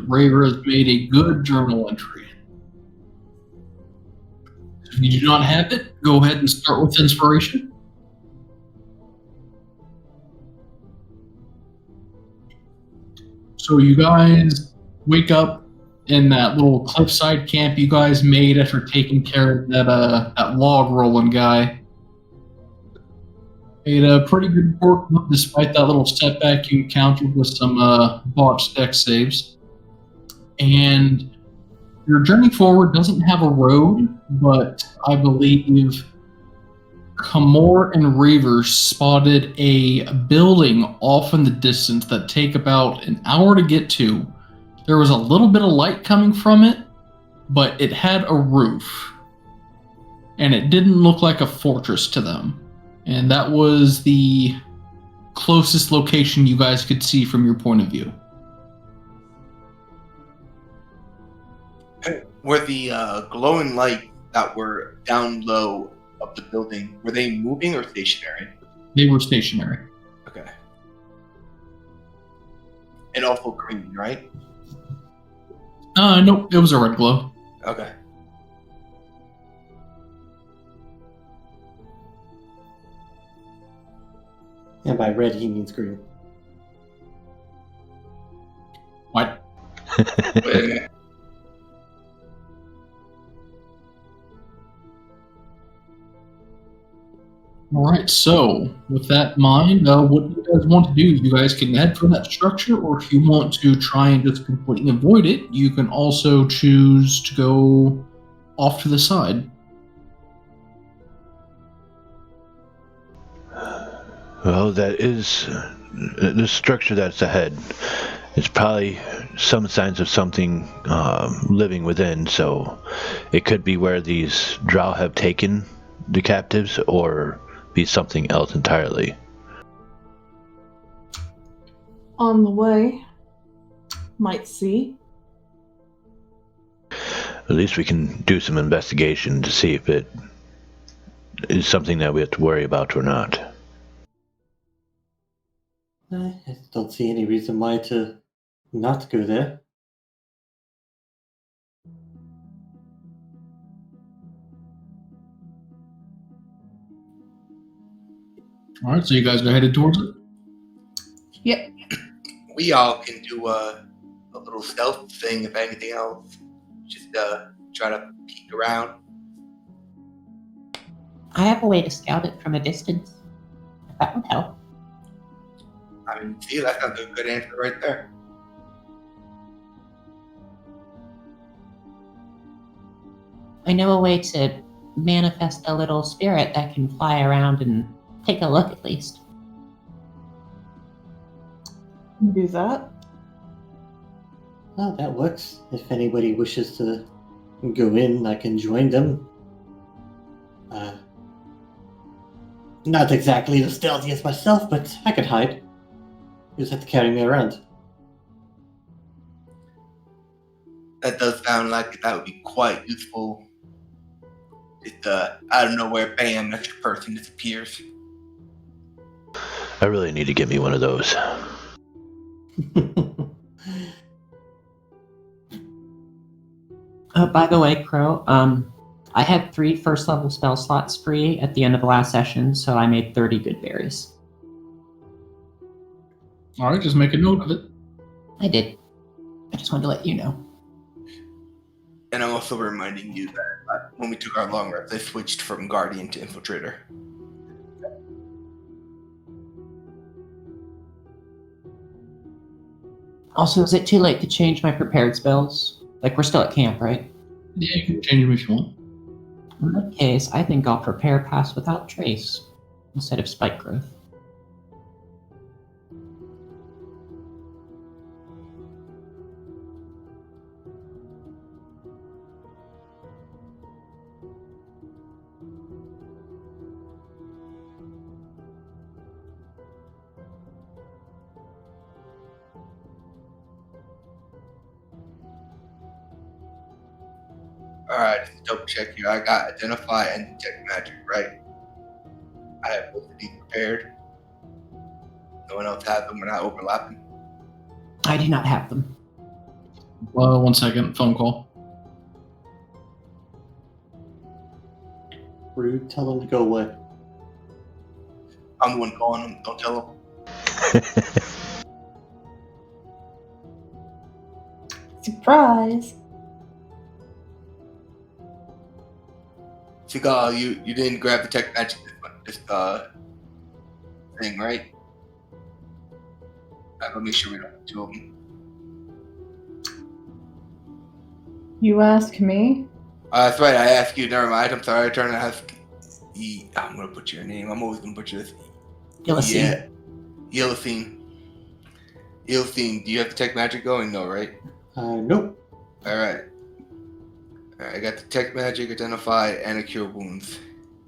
Raver has made a good journal entry. If you do not have it, go ahead and start with inspiration. So you guys wake up in that little cliffside camp you guys made after taking care of that log rolling guy. Made a pretty good report despite that little setback you encountered with some botched deck saves. And your journey forward doesn't have a road, but I believe Kamor and Reavers spotted a building off in the distance that take about an hour to get to. There was a little bit of light coming from it, but it had a roof. And it didn't look like a fortress to them. And that was the closest location you guys could see from your point of view. Were the glowing lights that were down low of the building, were they moving or stationary? They were stationary. Okay. And also green, right? Nope, it was a red glow. Okay. And by red, he means green. What? Wait a minute. Alright, so with that in mind, what do you guys want to do? You guys can head for that structure, or if you want to try and just completely avoid it, you can also choose to go off to the side. Well, that is the structure that's ahead. It's probably some signs of something living within, so it could be where these Drow have taken the captives, or be something else entirely. On the way, might see. At least we can do some investigation to see if it is something that we have to worry about or not. I don't see any reason why to not go there. Alright, so you guys are headed towards it? Yep. We all can do a little stealth thing, if anything else. Just try to peek around. I have a way to scout it from a distance. If that would help. I mean, see, that sounds like a good answer right there. I know a way to manifest a little spirit that can fly around and take a look at least. Do that. Well, that works. If anybody wishes to go in, I can join them. Not exactly the stealthiest myself, but I could hide. You just have to carry me around. That does sound like that would be quite useful. Just out of nowhere, bam, extra person disappears. I really need to get me one of those. By the way, Crow, I had 3 first-level spell slots free at the end of the last session, so I made 30 good berries. Alright, just make a note of it. I did. I just wanted to let you know. And I'm also reminding you that when we took our long rest, I switched from Guardian to Infiltrator. Also, is it too late to change my prepared spells? Like, we're still at camp, right? Yeah, you can change them if you want. In that case, I think I'll prepare Pass Without Trace instead of Spike Growth. Alright, just double check here. I got Identify and Detect Magic, right? I have both of these prepared. No one else has them. We're not overlapping. I do not have them. Well, 1 second. Phone call. Rude, tell him to go away. I'm the one calling him. Don't tell him. Surprise! Seagal, you didn't grab the tech magic this thing, right? I'm gonna make sure we don't have two of them. You ask me? That's right. I asked you. Never mind. I'm sorry. I'm trying to ask. I'm gonna butcher your name. I'm always gonna butcher this. Gillicene. Yeah, Gillicene. Do you have the tech magic going? No, right? Nope. All right. I got the tech magic, identify, and a cure wounds.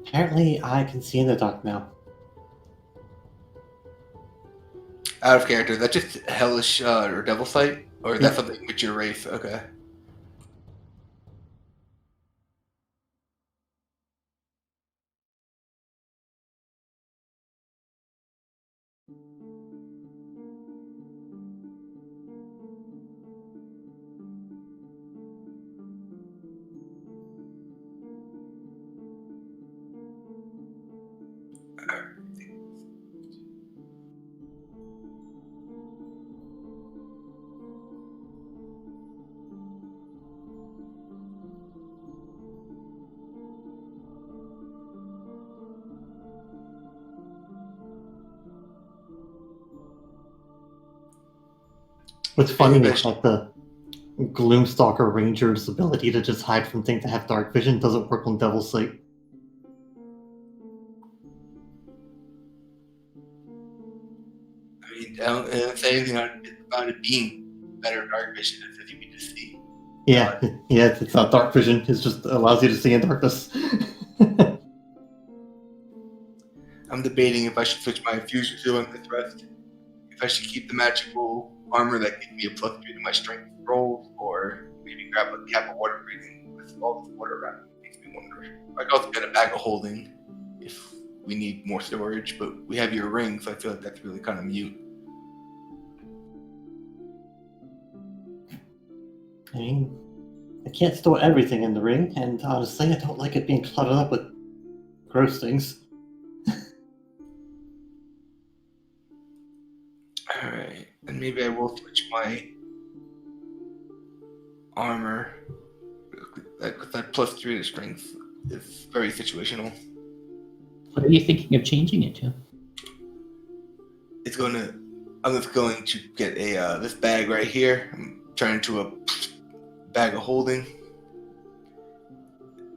Apparently, I can see in the dark now. Out of character. That's just hellish or devil sight, or is that Yeah. something with your race? Okay. What's funny Maybe is like the Gloomstalker Ranger's ability to just hide from things that have dark vision doesn't work on Devil's Sight. I mean, I don't say anything about it being better dark vision as you can just see. Yeah, yeah, it's not dark vision. It just allows you to see in darkness. I'm debating if I should switch my fusion to on the thrust. If I should keep the magical armor that gives me a +3 to my strength rolls, or maybe grab a cap of water breathing with all this water around me. Makes me wonder. I could also get a bag of holding if we need more storage, but we have your ring, so I feel like that's really kind of mute. I mean, I can't store everything in the ring, and honestly, I don't like it being cluttered up with gross things. Alright, and maybe I will switch my armor. That +3 to strength is very situational. What are you thinking of changing it to? I'm just going to get a this bag right here. I'm turning into a bag of holding.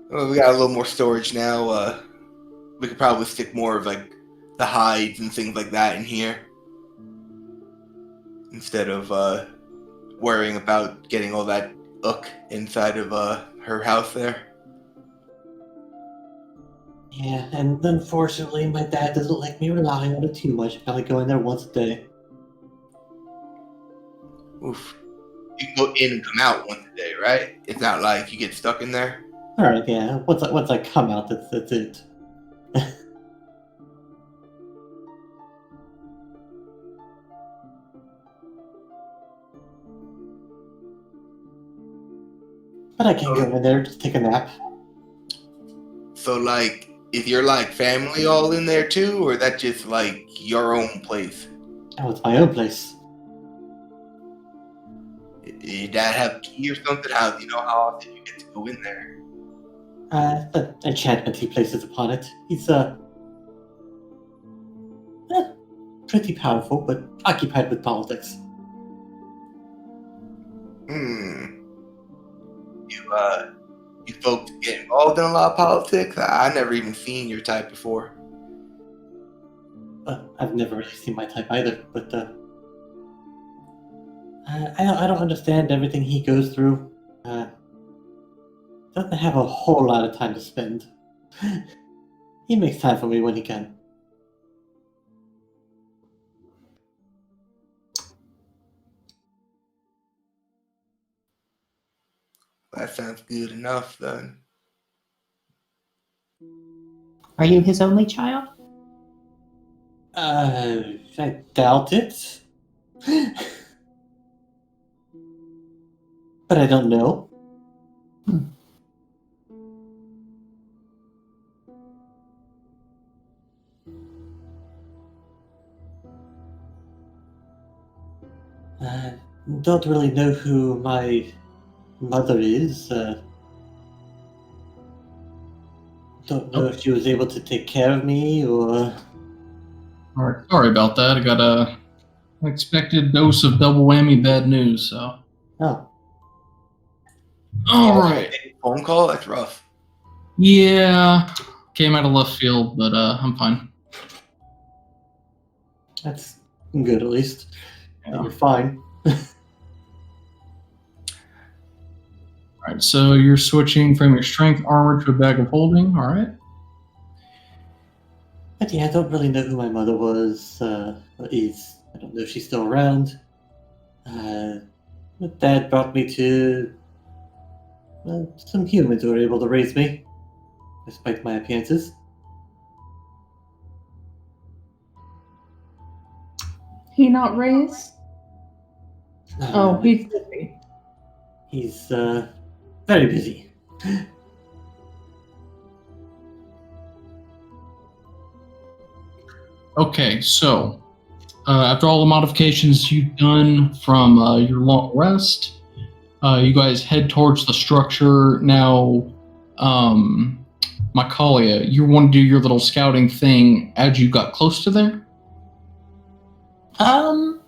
Well, we got a little more storage now. We could probably stick more of like the hides and things like that in here instead of worrying about getting all that ook inside of her house there. Yeah, and unfortunately, my dad doesn't like me relying on it too much. I can only go in there once a day. Oof. You can go in and come out once a day, right? It's not like you get stuck in there. All right, yeah. Once I come out, that's it. But I can go in there, just take a nap. So, like, is your like family all in there too, or is that just like your own place? Oh, it's my own place. Did your dad have a key or something? How do you know how often you get to go in there? The enchantment he places upon it. He's pretty powerful, but occupied with politics. You folks get involved in a lot of politics? I never even seen your type before. I've never really seen my type either, but I don't understand everything he goes through. Doesn't have a whole lot of time to spend. He makes time for me when he can. That sounds good enough, then. Are you his only child? I doubt it. But I don't know. I don't really know who my mother is. Don't know if she was able to take care of me or... All right, sorry about that. I got a unexpected dose of double whammy bad news. So, Oh, all right, Phone call? That's rough. yeah, came out of left field, but I'm fine. that's good at least. Yeah. You're fine. All right, so you're switching from your strength armor to a bag of holding. All right. But yeah, I don't really know who my mother was, is. I don't know if she's still around. But Dad brought me to some humans who were able to raise me, despite my appearances. He not raised? Oh, he's busy. He's very busy. Okay, so after all the modifications you've done from your long rest, you guys head towards the structure. Now, Macalia, you want to do your little scouting thing as you got close to there? I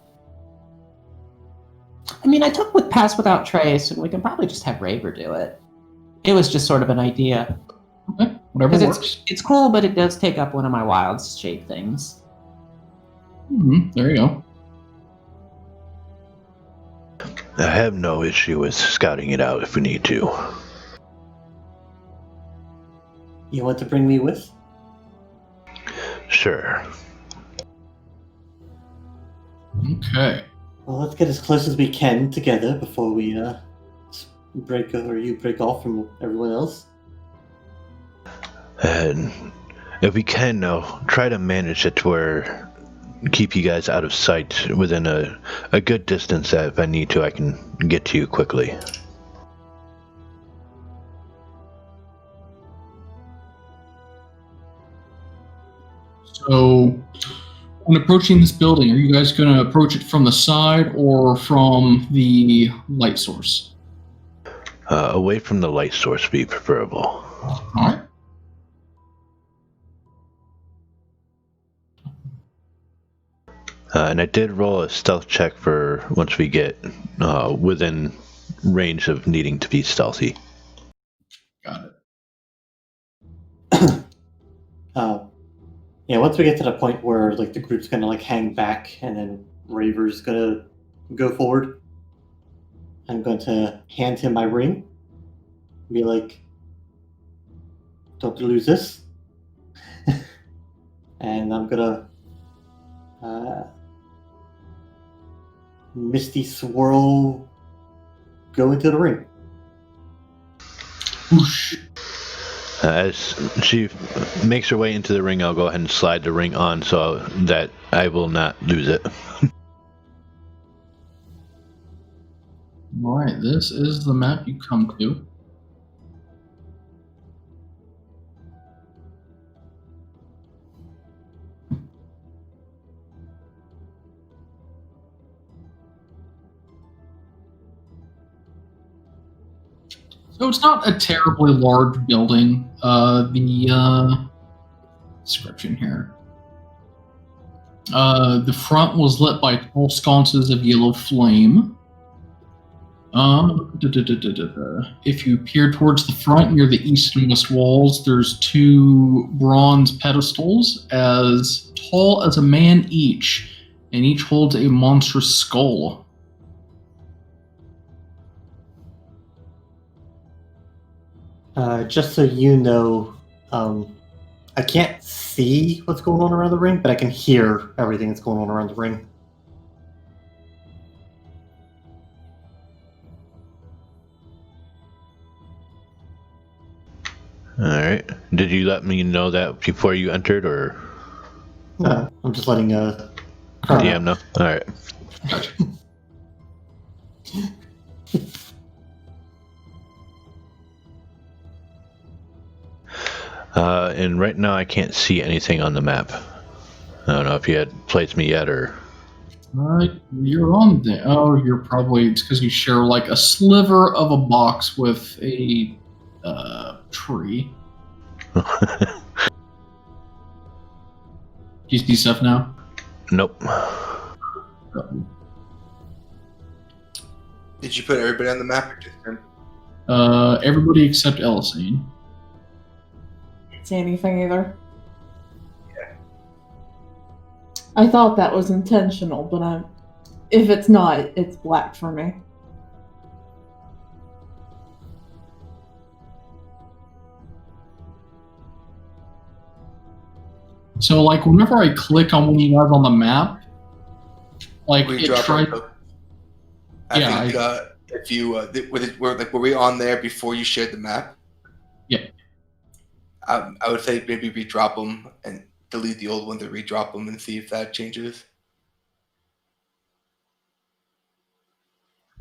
mean, I took with Pass Without Trace, and we can probably just have Raver do it. It was just sort of an idea. Okay, whatever Because works. it's cool, but it does take up one of my wild shape things. There you go. I have no issue with scouting it out if we need to. You want to bring me with? Sure. Okay. Well, let's get as close as we can together before we break off from everyone else. And if we can, now try to manage it to where keep you guys out of sight within a good distance that if I need to, I can get to you quickly. So, when approaching this building, are you guys going to approach it from the side or from the light source? Away from the light source would be preferable. All right. And I did roll a stealth check for once we get within range of needing to be stealthy. Got it. Yeah, once we get to the point where like the group's gonna like hang back and then Raver's gonna go forward, I'm going to hand him my ring. Be like, don't lose this. And I'm gonna Misty Swirl go into the ring. Whoosh. As she makes her way into the ring, I'll go ahead and slide the ring on so that I will not lose it. All right, this is the map you come to. So it's not a terribly large building. The description here. The front was lit by tall sconces of yellow flame. If you peer towards the front near the east and west walls, there's two bronze pedestals as tall as a man each, and each holds a monstrous skull. Just so you know, I can't see what's going on around the ring, but I can hear everything that's going on around the ring. Alright. Did you let me know that before you entered, or No, I'm just letting Carl. DM know? Alright. And right now I can't see anything on the map. I don't know if you had placed me yet or... Alright, you're on there. Oh, you're probably... It's because you share like a sliver of a box with a tree. Do you see stuff now? Nope. Did you put everybody on the map or just him? Everybody except Elisine. Can't see anything either. Yeah. I thought that was intentional, but if it's not, it's black for me. So, like, whenever I click on one of you guys on the map, like, We it drop tries... our- Yeah, I think if you were we on there before you shared the map? Yeah. I would say maybe redrop them and delete the old ones and redrop them and see if that changes.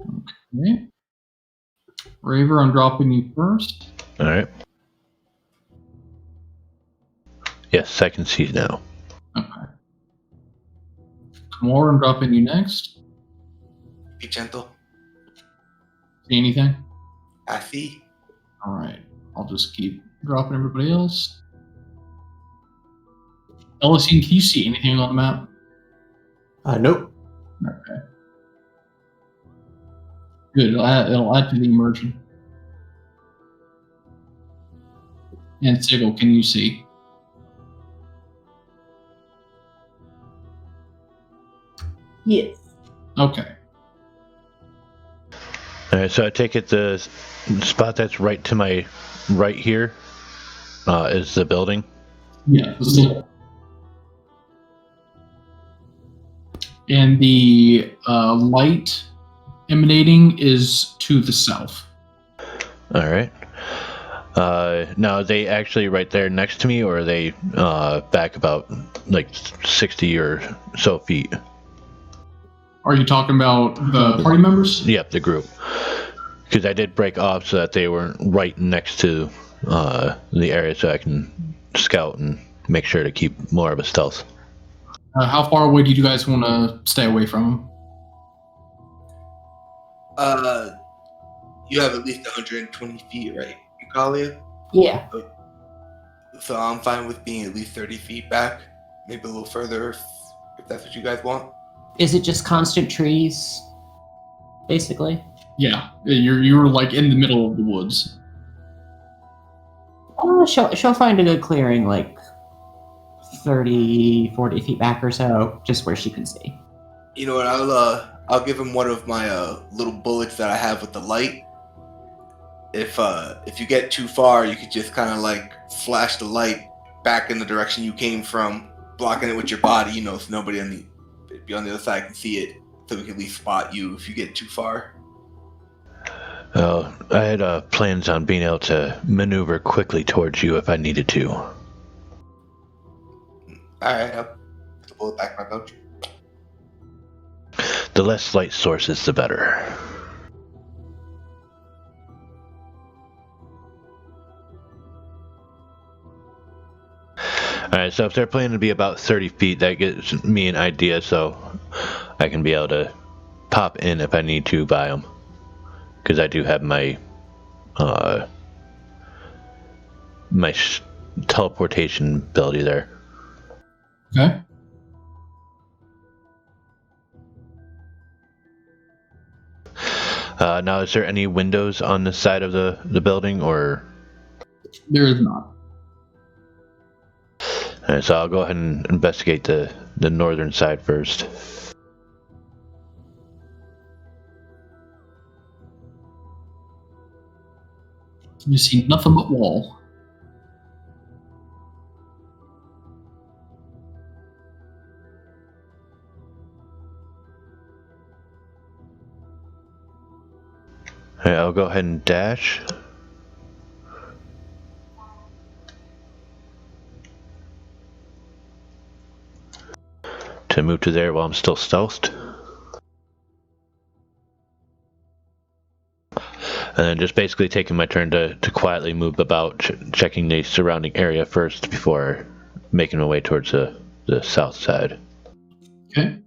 Okay. Raver, I'm dropping you first. Alright. Yes, I can see now. Okay. Kamor, I'm dropping you next. Be gentle. See anything? I see. Alright. I'll just keep dropping everybody else. Elisine, can you see anything on the map? Nope. Okay. Good. It'll add to the immersion. And Sigil, can you see? Yes. Okay. Alright, so I take it the spot that's right to my right here is the building. Yeah. And the light emanating is to the south. Alright. Now, are they actually right there next to me, or are they back about like 60 or so feet? Are you talking about the party members? Yep, the group. Because I did break off so that they weren't right next to the area, so I can scout and make sure to keep more of a stealth. How far away do you guys want to stay away from them? You have at least 120 feet, right, Kalia? Yeah. So I'm fine with being at least 30 feet back, maybe a little further if that's what you guys want. Is it just constant trees, basically? Yeah, you're like in the middle of the woods. She'll find a good clearing, like 30, 40 feet back or so, just where she can see. You know what? I'll give him one of my little bullets that I have with the light. If you get too far, you could just kind of like flash the light back in the direction you came from, blocking it with your body, so nobody on the other side can see it, so we can at least spot you if you get too far. I had plans on being able to maneuver quickly towards you if I needed to. Alright, I'll put the bullet back in my pouch. The less light sources, the better. Alright, so if they're planning to be about 30 feet, that gives me an idea, so I can be able to pop in if I need to by them. Because I do have my teleportation ability there. Okay. Now, is there any windows on the side of the building, or? There is not. Alright, so I'll go ahead and investigate the northern side first. You see nothing but wall. Alright, I'll go ahead and dash. To move to there while I'm still stealthed. And then just basically taking my turn to quietly move about, checking the surrounding area first before making my way towards the south side. Okay.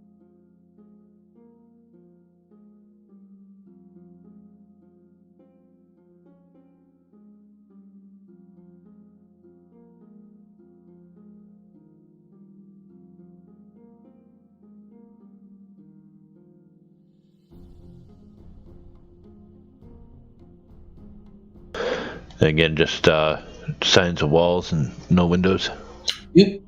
And again, just signs of walls and no windows. Yep.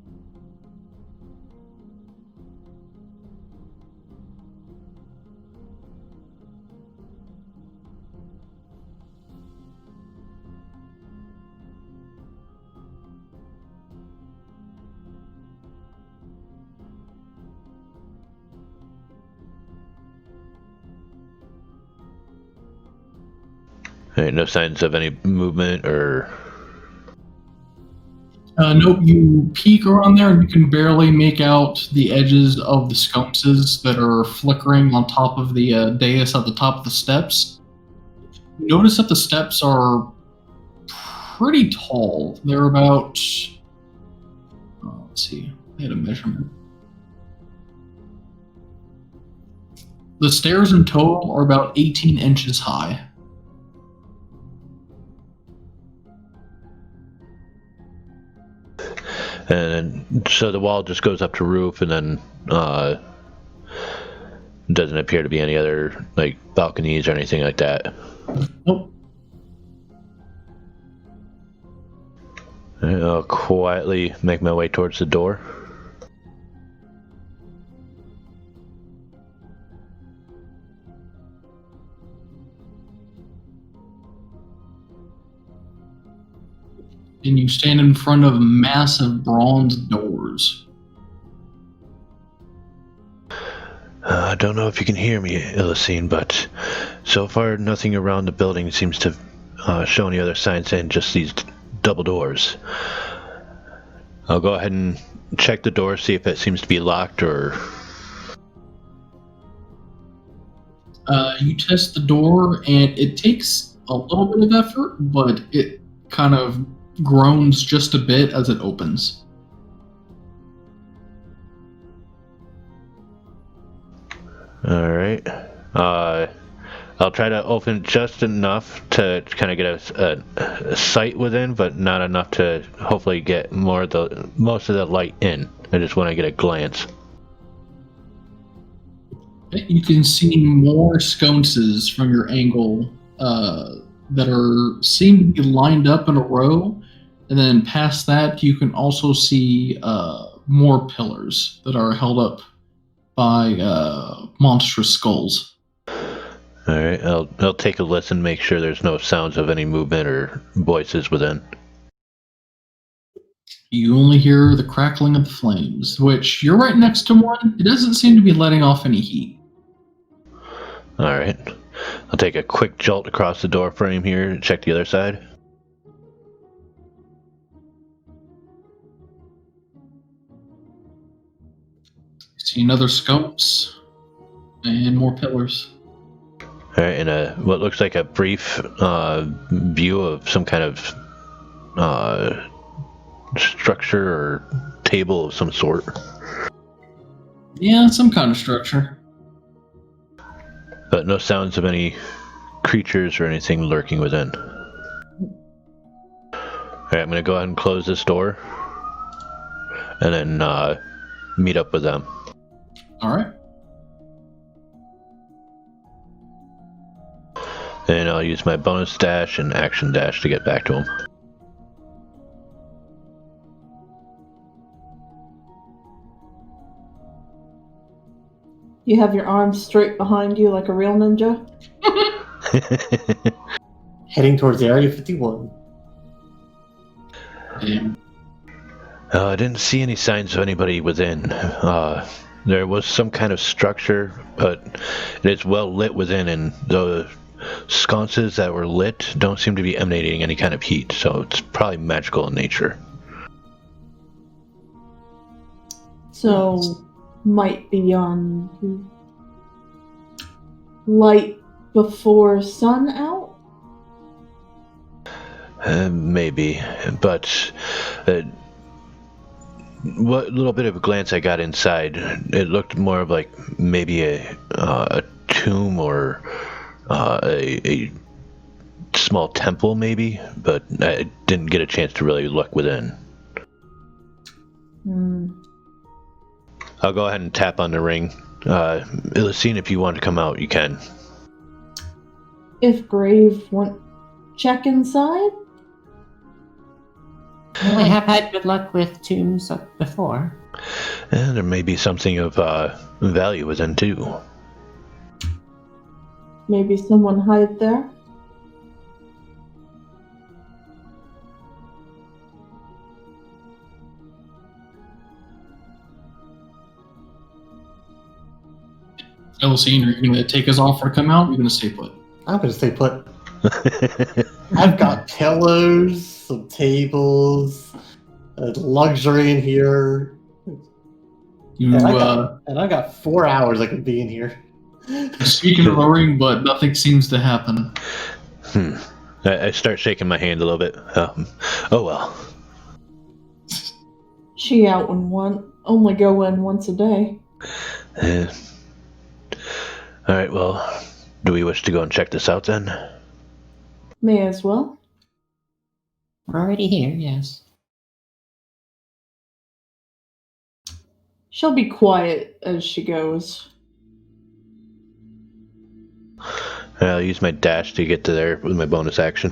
Right, no signs of any movement or... Nope, you peek around there and you can barely make out the edges of the sconces that are flickering on top of the dais at the top of the steps. Notice that the steps are pretty tall. They're about... let's see. I had a measurement. The stairs in total are about 18 inches high. And then, so the wall just goes up to roof, and then doesn't appear to be any other like balconies or anything like that. Nope. I'll quietly make my way towards the door. And you stand in front of massive bronze doors. I don't know if you can hear me, Illicine, but so far nothing around the building seems to show any other signs than just these double doors. I'll go ahead and check the door, see if it seems to be locked or... You test the door, and it takes a little bit of effort, but it kind of groans just a bit as it opens. Alright. I'll try to open just enough to kind of get a sight within, but not enough to hopefully get most of the light in. I just want to get a glance. You can see more sconces from your angle that seem to be lined up in a row, and then past that you can also see more pillars that are held up by monstrous skulls. All right, I'll take a listen, make sure there's no sounds of any movement or voices within. You only hear the crackling of the flames, which you're right next to one. It doesn't seem to be letting off any heat. All right, I'll take a quick jolt across the door frame here and check the other side. See another sconce and more pillars. All right, and what looks like a brief view of some kind of structure or table of some sort. Yeah, some kind of structure. But no sounds of any creatures or anything lurking within. Alright, I'm going to go ahead and close this door. And then meet up with them. Alright. And I'll use my bonus dash and action dash to get back to them. You have your arms straight behind you like a real ninja? Heading towards Area 51. And I didn't see any signs of anybody within. There was some kind of structure, but it's well lit within, and the sconces that were lit don't seem to be emanating any kind of heat, so it's probably magical in nature. So, might be on light before sun out? Maybe, but what little bit of a glance I got inside, it looked more of like maybe a tomb or a small temple, maybe, but I didn't get a chance to really look within. I'll go ahead and tap on the ring. Illicine, if you want to come out, you can. If Grave want check inside? I have had good luck with tombs before. And there may be something of value within, too. Maybe someone hide there? Elisine, are you going to take us off or come out? Or are you going to stay put? I'm going to stay put. I've got pillows, some tables, luxury in here. And I got 4 hours I could be in here. Speaking of lowering, but nothing seems to happen. I start shaking my hand a little bit. Oh well. She out when only go in once a day. Alright, well, do we wish to go and check this out then? May as well. We're already here, yes. She'll be quiet as she goes. I'll use my dash to get to there with my bonus action.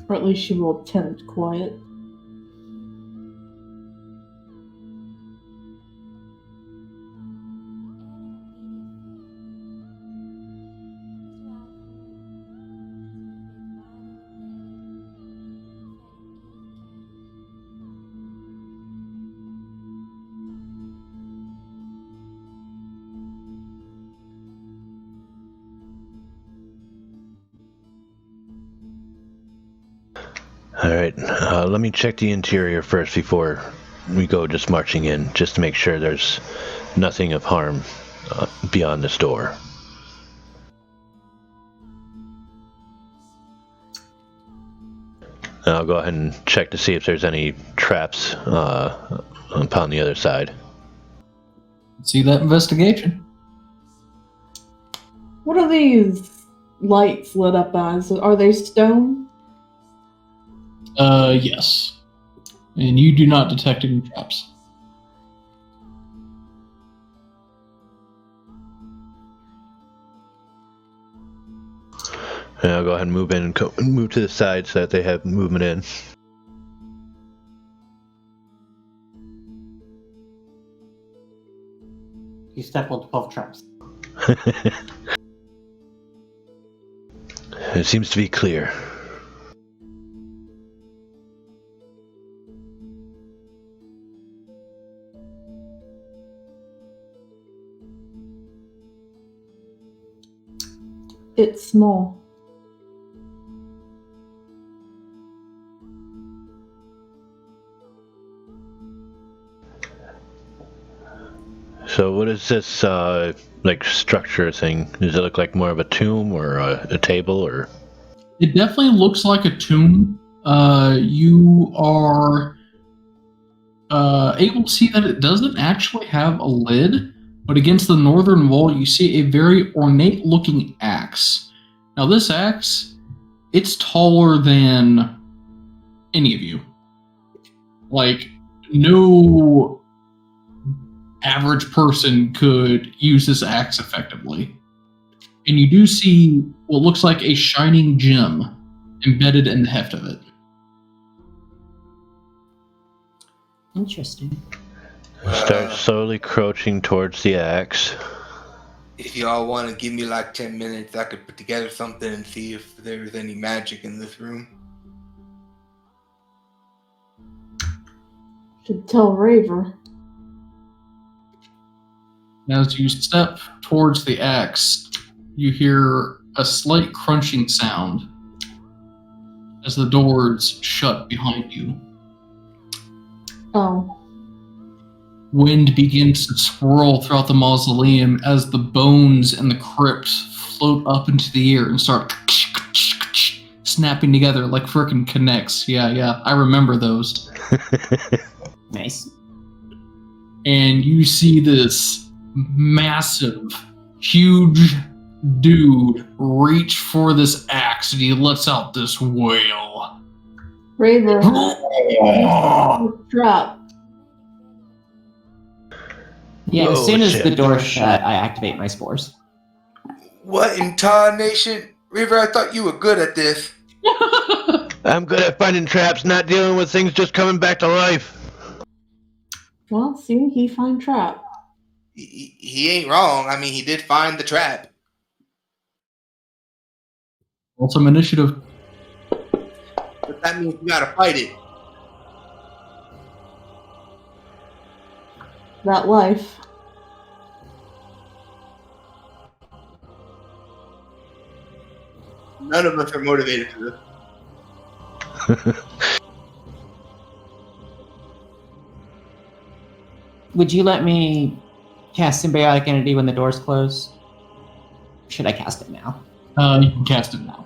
Or at least she will attempt quiet. Alright, let me check the interior first before we go just marching in, just to make sure there's nothing of harm beyond this door. I'll go ahead and check to see if there's any traps upon the other side. See that investigation? What are these lights lit up as? Are they stone? Yes. And you do not detect any traps. And I'll go ahead and move in and move to the side so that they have movement in. You step on 12 traps. It seems to be clear. It's small. So what is this, like, structure thing? Does it look like more of a tomb or a table, or...? It definitely looks like a tomb. You are able to see that it doesn't actually have a lid, but against the northern wall you see a very ornate-looking axe. Now this axe, it's taller than any of you. Like, no average person could use this axe effectively. And you do see what looks like a shining gem embedded in the heft of it. Interesting. Start slowly crouching towards the axe. If y'all want to give me like 10 minutes, I could put together something and see if there's any magic in this room. Should tell Raver. As you step towards the axe, you hear a slight crunching sound as the doors shut behind you. Oh. Wind begins to swirl throughout the mausoleum as the bones in the crypt float up into the air and start snapping together like frickin' connects. Yeah, I remember those. Nice. And you see this massive, huge dude reach for this axe, and he lets out this wail. Raver. Trap. Yeah, as Oh, soon as shit. the door shut, I activate my spores. What in tarnation? River, I thought you were good at this. I'm good at finding traps, not dealing with things just coming back to life. Well, see, he find trap. He ain't wrong. I mean, he did find the trap. Roll some initiative. But that means you gotta fight it. That life. None of us are motivated for this. Would you let me cast Symbiotic Entity when the doors close? Should I cast it now? You can cast it now.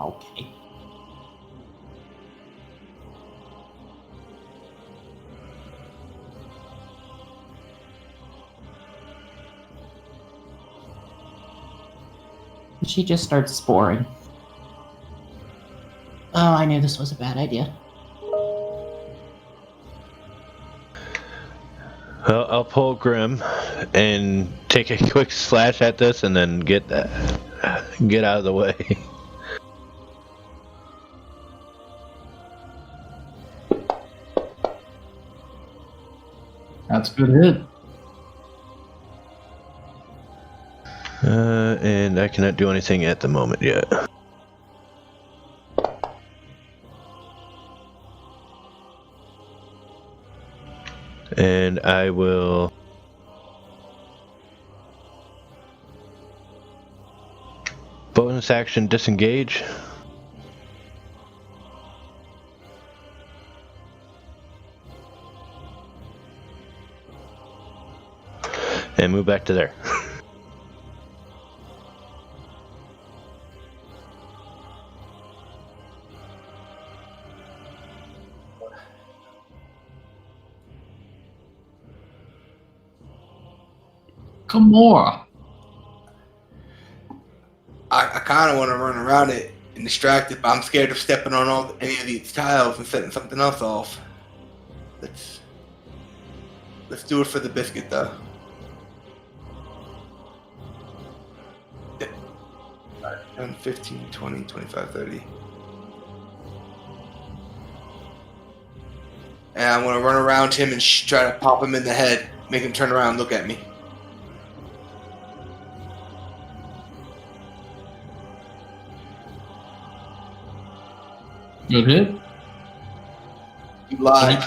Okay. She just starts sporing. Oh, I knew this was a bad idea. I'll pull Grim and take a quick slash at this, and then get out of the way. That's a good hit. And I cannot do anything at the moment yet. And I will bonus action disengage. And move back to there. Gamora. I kind of want to run around it and distract it, but I'm scared of stepping on any of these tiles and setting something else off. Let's do it for the biscuit, though. 10, 15, 20, 25, 30. And I'm going to run around him and try to pop him in the head, make him turn around and look at me. Good hit. You lied.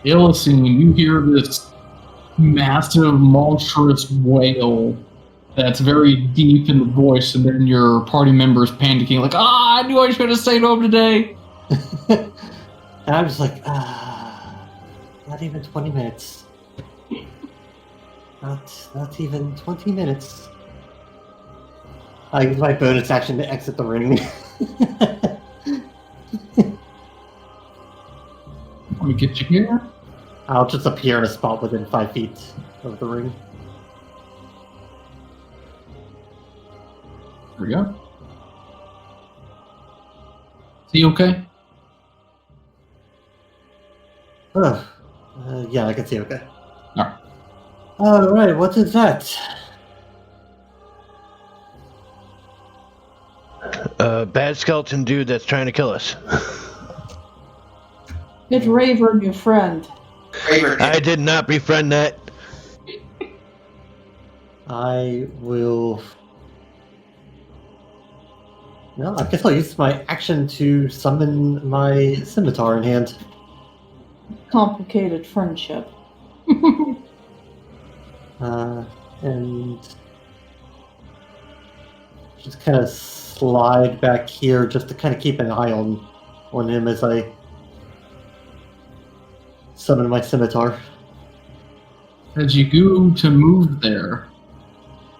Illicene, you hear this massive, monstrous wail that's very deep in the voice, and then your party members panicking, like, I knew I should have stayed home today. And I'm just like, not even 20 minutes. Not even 20 minutes. I use my bonus action to exit the ring. Let me get you here. I'll just appear in a spot within 5 feet of the ring. There we go. Is he okay? Yeah, I can see okay. Alright. Alright, what is that? Bad skeleton dude that's trying to kill us. It's Raver, your friend. I did not befriend that. I will... No, I guess I'll use my action to summon my scimitar in hand. Complicated friendship. And just kind of slide back here just to kind of keep an eye on him as I summon my scimitar. As you go to move there,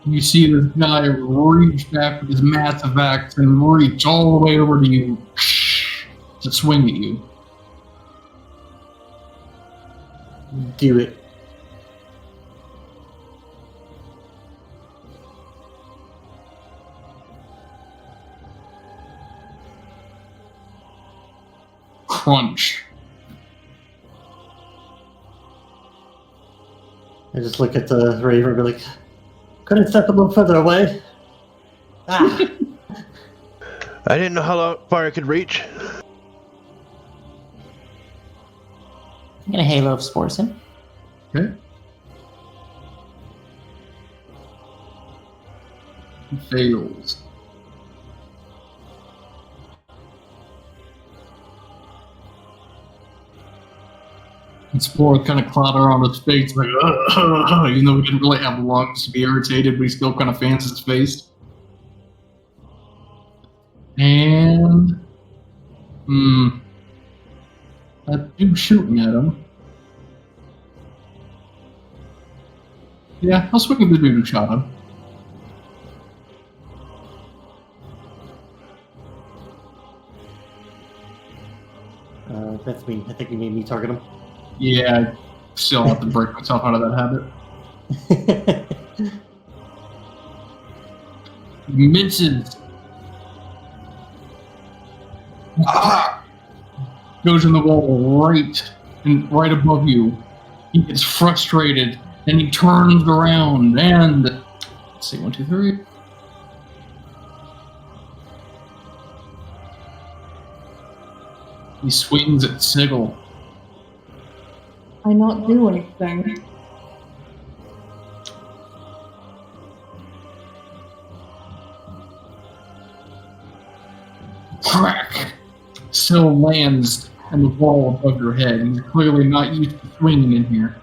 you see this guy reach back with his massive axe and reach all the way over to you to swing at you. Do it. Crunch. I just look at the Raver and be like, couldn't step a little further away? Ah. I didn't know how far I could reach. I'm gonna Halo of Spores him. Okay. He fails. And Spore kind of clatter on his face, like, even though he didn't really have lungs to be irritated, but he still kind of fans his face. And that dude shooting at him. Yeah, I'll swing at the dude who shot him. That's me. I think you made me target him. Yeah, I still have to break myself out of that habit. Misses. Ah! Goes in the wall right above you. He gets frustrated and he turns around and let's see, 1, 2, 3. He swings at Sigil. I not do anything. Crack! Still lands on the wall above your head. He's clearly not used to swinging in here.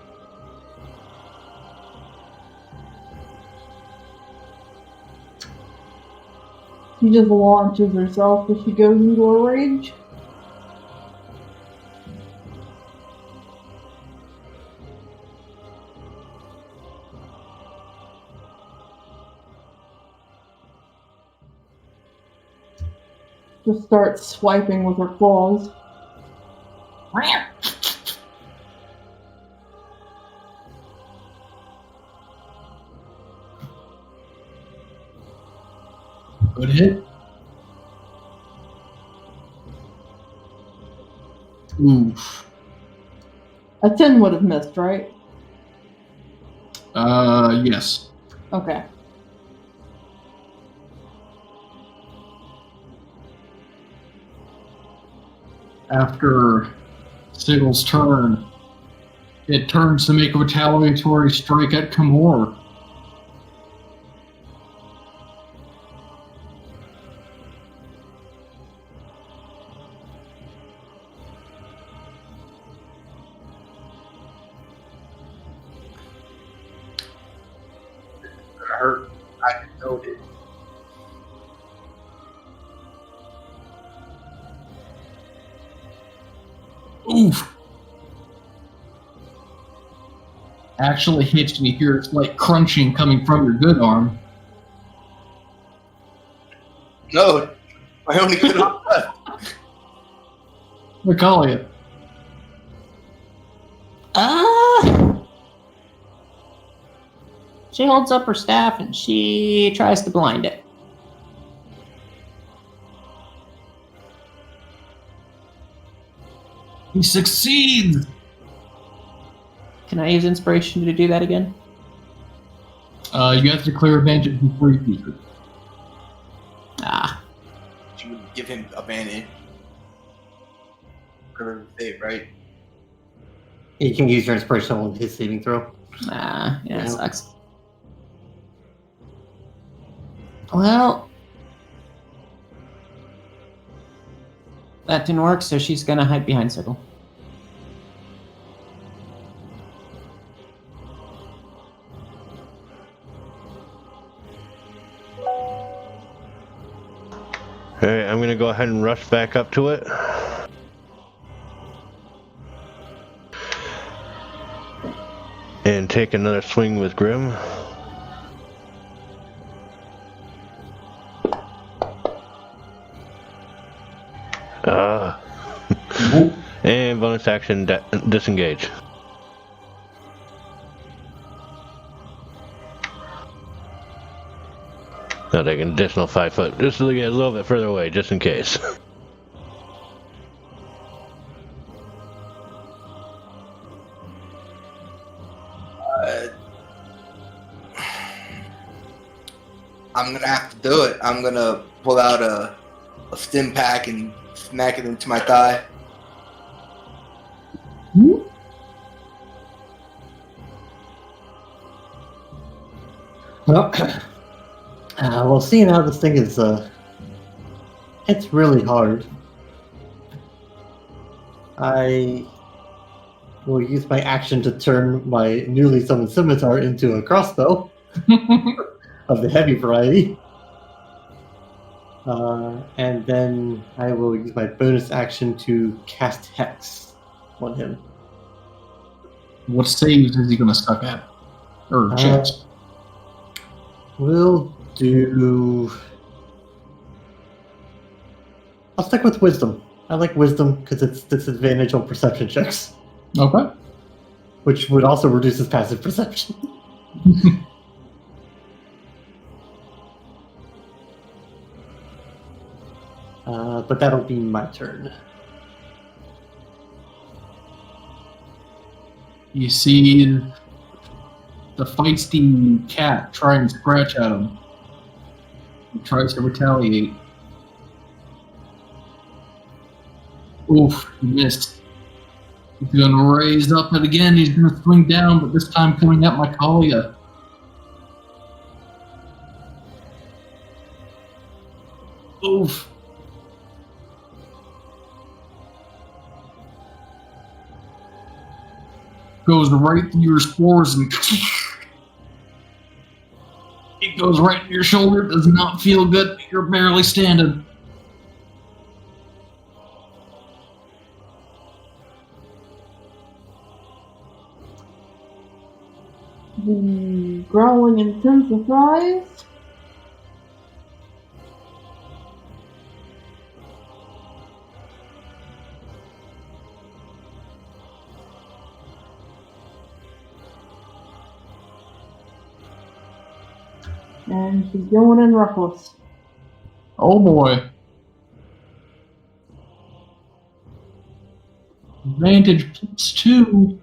She just launches herself as she goes into a rage. Just starts swiping with her claws. Good hit. Oof. A 10 would have missed, right? Yes. Okay. After Sigil's turn, it turns to make a retaliatory strike at Kamor. Hurt. I know it. Oof. Actually hits and you hear it's like crunching coming from your good arm. No, my only good arm left. Regalia. She holds up her staff and she tries to blind it. He succeeds! Can I use inspiration to do that again? You have to clear advantage before you use it. Ah. She would give him advantage. Curve save, right? You can use your inspiration on his saving throw. Yeah, Yeah. it sucks. Well, that didn't work, so she's gonna hide behind Sigil. Alright, I'm gonna go ahead and rush back up to it. And take another swing with Grim. And bonus action disengage. I'll take an additional 5 foot, just to get a little bit further away, just in case. I'm gonna have to do it. I'm gonna pull out a stim pack and smack it into my thigh. Well, seeing how this thing is, it's really hard. I will use my action to turn my newly summoned scimitar into a crossbow of the heavy variety. And then I will use my bonus action to cast Hex on him. What saves is he going to suck at? Or checks? We'll do... I'll stick with Wisdom. I like Wisdom because it's disadvantage on perception checks. Okay. Which would also reduce his passive perception. But that'll be my turn. You see the feisty cat try and scratch at him. He tries to retaliate. Oof, he missed. He's going to raise up it again. He's going to swing down, but this time coming at my Kalia. Oof. Goes right through your spores and it goes right in your shoulder. Does not feel good, but you're barely standing. The growling intensifies. And she's going in reckless. Oh boy. Advantage +2.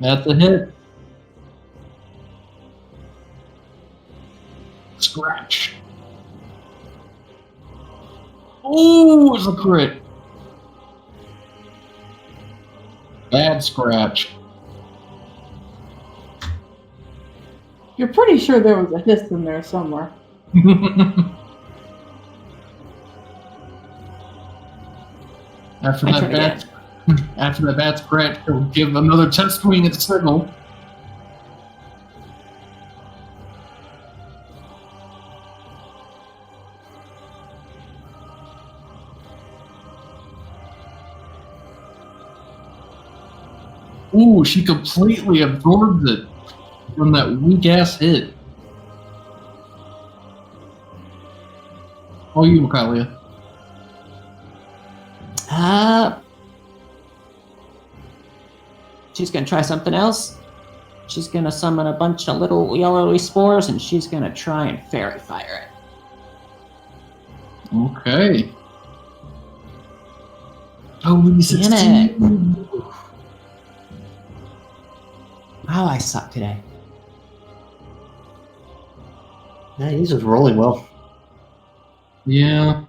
That's a hit. Scratch. Oh, it's a crit. Bad scratch. You're pretty sure there was a hiss in there somewhere. After that bad scratch, he'll give another test swing at signal. Ooh, she completely absorbs it from that weak ass hit. Oh, you, Makalia. She's gonna try something else. She's gonna summon a bunch of little yellowy spores, and she's gonna try and fairy fire it. Okay. Oh, 16. Wow, I suck today. Yeah, he's just rolling well. Yeah.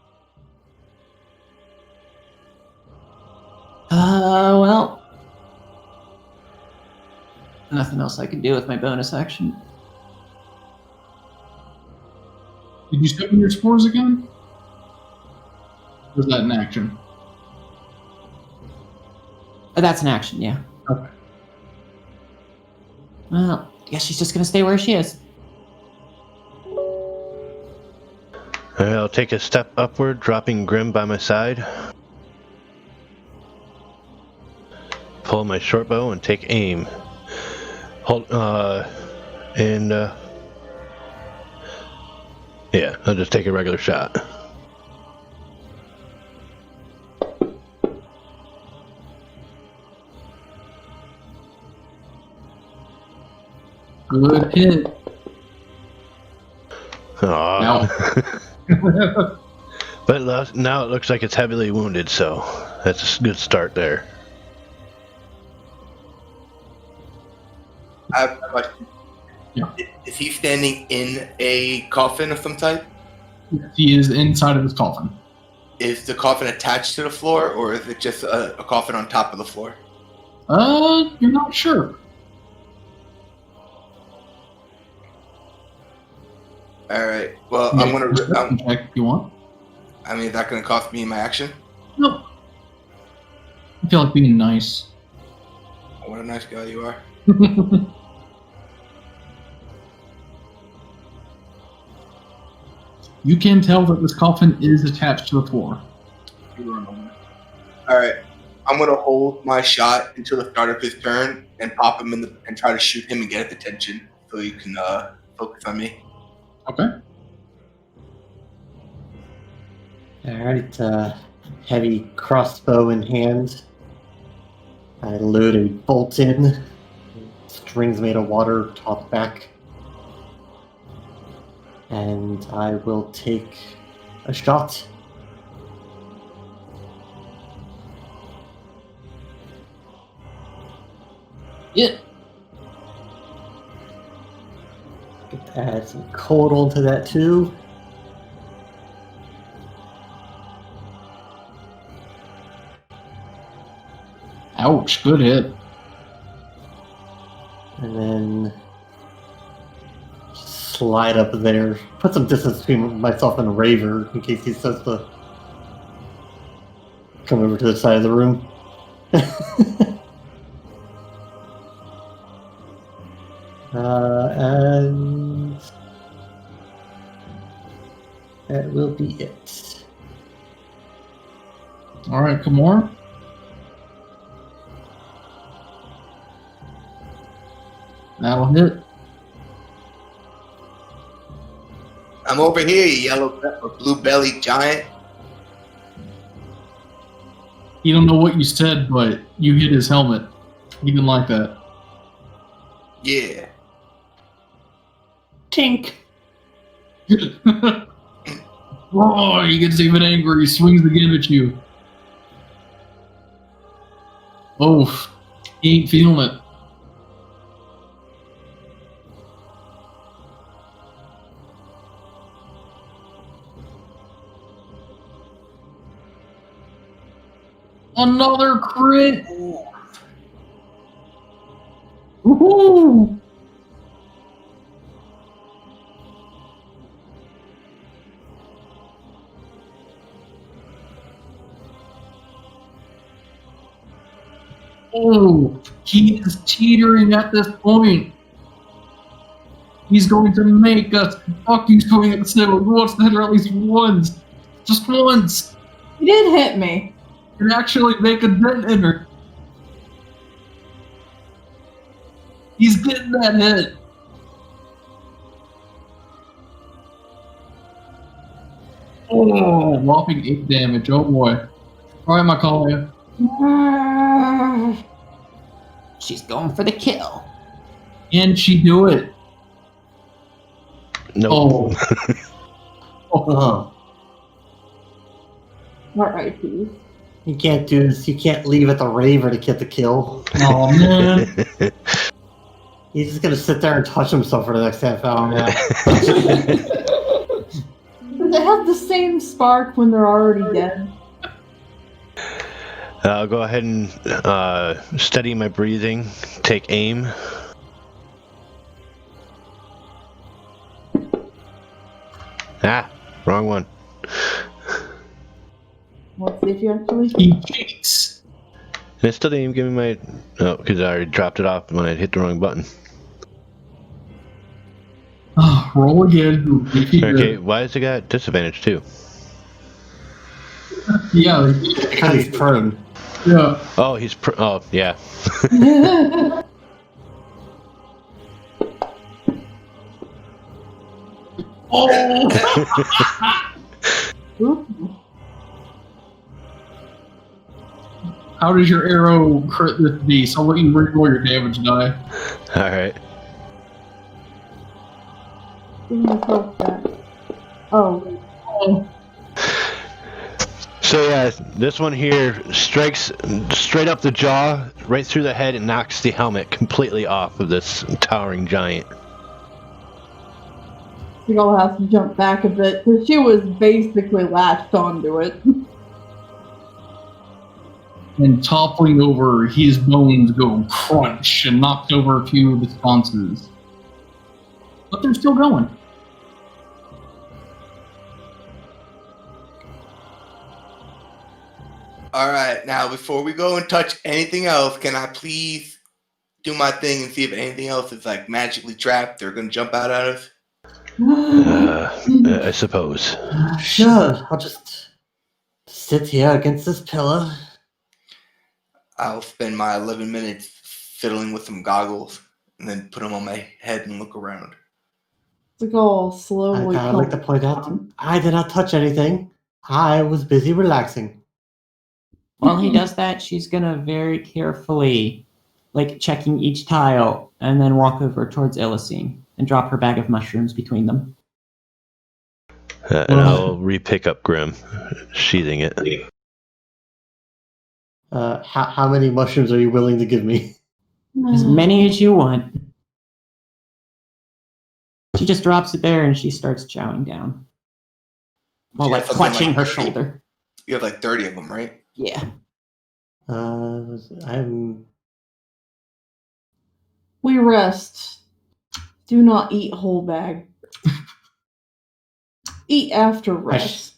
Well, nothing else I can do with my bonus action. Did you summon your spores again? Or was that an action? Oh, that's an action, yeah. Okay. Well, I guess she's just gonna stay where she is. I'll take a step upward, dropping Grim by my side. pull my short bow and take aim. Hold, yeah, I'll just take a regular shot. Good hit. Aw. But now it looks like it's heavily wounded, so that's a good start there. I have a question. Yeah. Is he standing in a coffin of some type? He is inside of his coffin. Is the coffin attached to the floor, or is it just a coffin on top of the floor? You're not sure. All right. Well, Yeah, I'm gonna. check if you want. I mean, is that gonna cost me my action? Nope. I feel like being nice. What a nice guy you are. You can tell that this coffin is attached to the floor. All right. I'm gonna hold my shot until the start of his turn and pop him and try to shoot him and get his attention so you can focus on me. Okay. Alright, heavy crossbow in hand. I load a bolt in. Strings made of water tossed back. And I will take a shot. Yeah. Add some cold onto that too. Ouch, good hit. And then slide up there. Put some distance between myself and Raver in case he starts to come over to the side of the room. And that will be it. Alright, Kimura. That'll hit. I'm over here, you yellow or blue bellied giant. You don't know what you said, but you hit his helmet. He didn't like that. Yeah. Tink. Oh, he gets even angry. He swings again at you. Oh, he ain't feeling it. Another crit! Woohoo! Oh, he is teetering at this point. He's going to make us fuck you swing at the snivel. He wants to hit her at least once. Just once. He did hit me. And actually make a dent in her. He's getting that hit. Oh, whopping 8 damage. Oh boy. Alright, Macaulay. She's going for the kill. Can she do it? No. Oh. Oh, Alright, please. you can't do this. You can't leave it to Raver to get the kill. Oh, man. He's just gonna sit there and touch himself for the next half hour now. They have the same spark when they're already dead. I'll go ahead and steady my breathing, take aim. Ah, wrong one. Let's see if you actually. He cheats. And it still didn't even give me my... Oh, because I already dropped it off when I hit the wrong button. Oh, roll again. Okay, why has it got disadvantage too? Yeah. Because he's prone. Yeah. Oh, oh, yeah. Oh! How does your arrow crit this beast? I'll let you reroll your damage die. All right. Give me a health back. Oh. So yeah, this one here strikes straight up the jaw, right through the head, and knocks the helmet completely off of this towering giant. Seagull has to jump back a bit because she was basically latched onto it. And toppling over, his bones go crunch and knocks over a few of the sconces. But they're still going. All right, now before we go and touch anything else, can I please do my thing and see if anything else is like magically trapped or going to jump out at us? I suppose. Sure, I'll just sit here against this pillar. I'll spend my 11 minutes fiddling with some goggles and then put them on my head and look around. Seagull slowly. I'd like to point out, I did not touch anything. I was busy relaxing. While he does that, she's gonna very carefully, like, checking each tile, and then walk over towards Illicine and drop her bag of mushrooms between them. And I'll re-pick up Grim, sheathing it. How many mushrooms are you willing to give me? As many as you want. She just drops it there and she starts chowing down. While, like, clutching her shoulder. You have like 30 of them, right? Yeah. We rest. Do not eat whole bag. Eat after rest.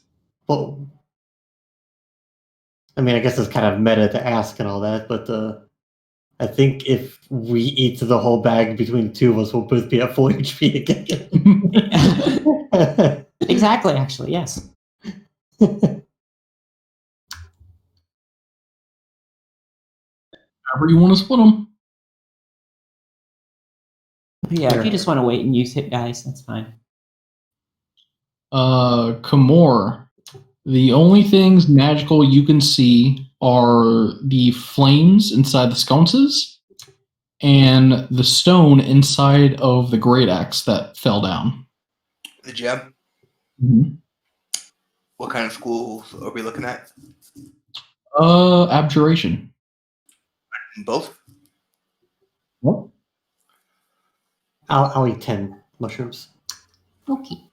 Well, I mean, I guess it's kind of meta to ask and all that, but I think if we eat the whole bag between the two of us, we'll both be at full HP again. Exactly, actually, yes. However you want to split them. Yeah, if you just want to wait and use hit dice, that's fine. Kamor, the only things magical you can see are the flames inside the sconces and the stone inside of the great axe that fell down. The gem? Mm-hmm. What kind of schools are we looking at? Abjuration. Both? What? I'll eat 10 mushrooms. Okay.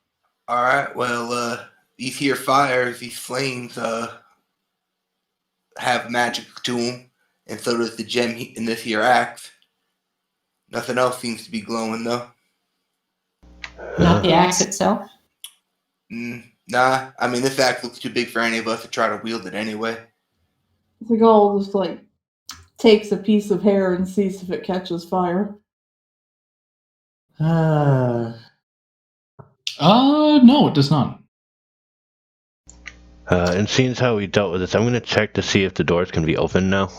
All right. Well, these here fires, these flames, have magic to them, and so does the gem in this here axe. Nothing else seems to be glowing, though. Not the axe itself? Nah. I mean, this axe looks too big for any of us to try to wield it anyway. Seagull just like takes a piece of hair and sees if it catches fire. No, it does not. And seeing how we dealt with this, I'm going to check to see if the doors can be opened now.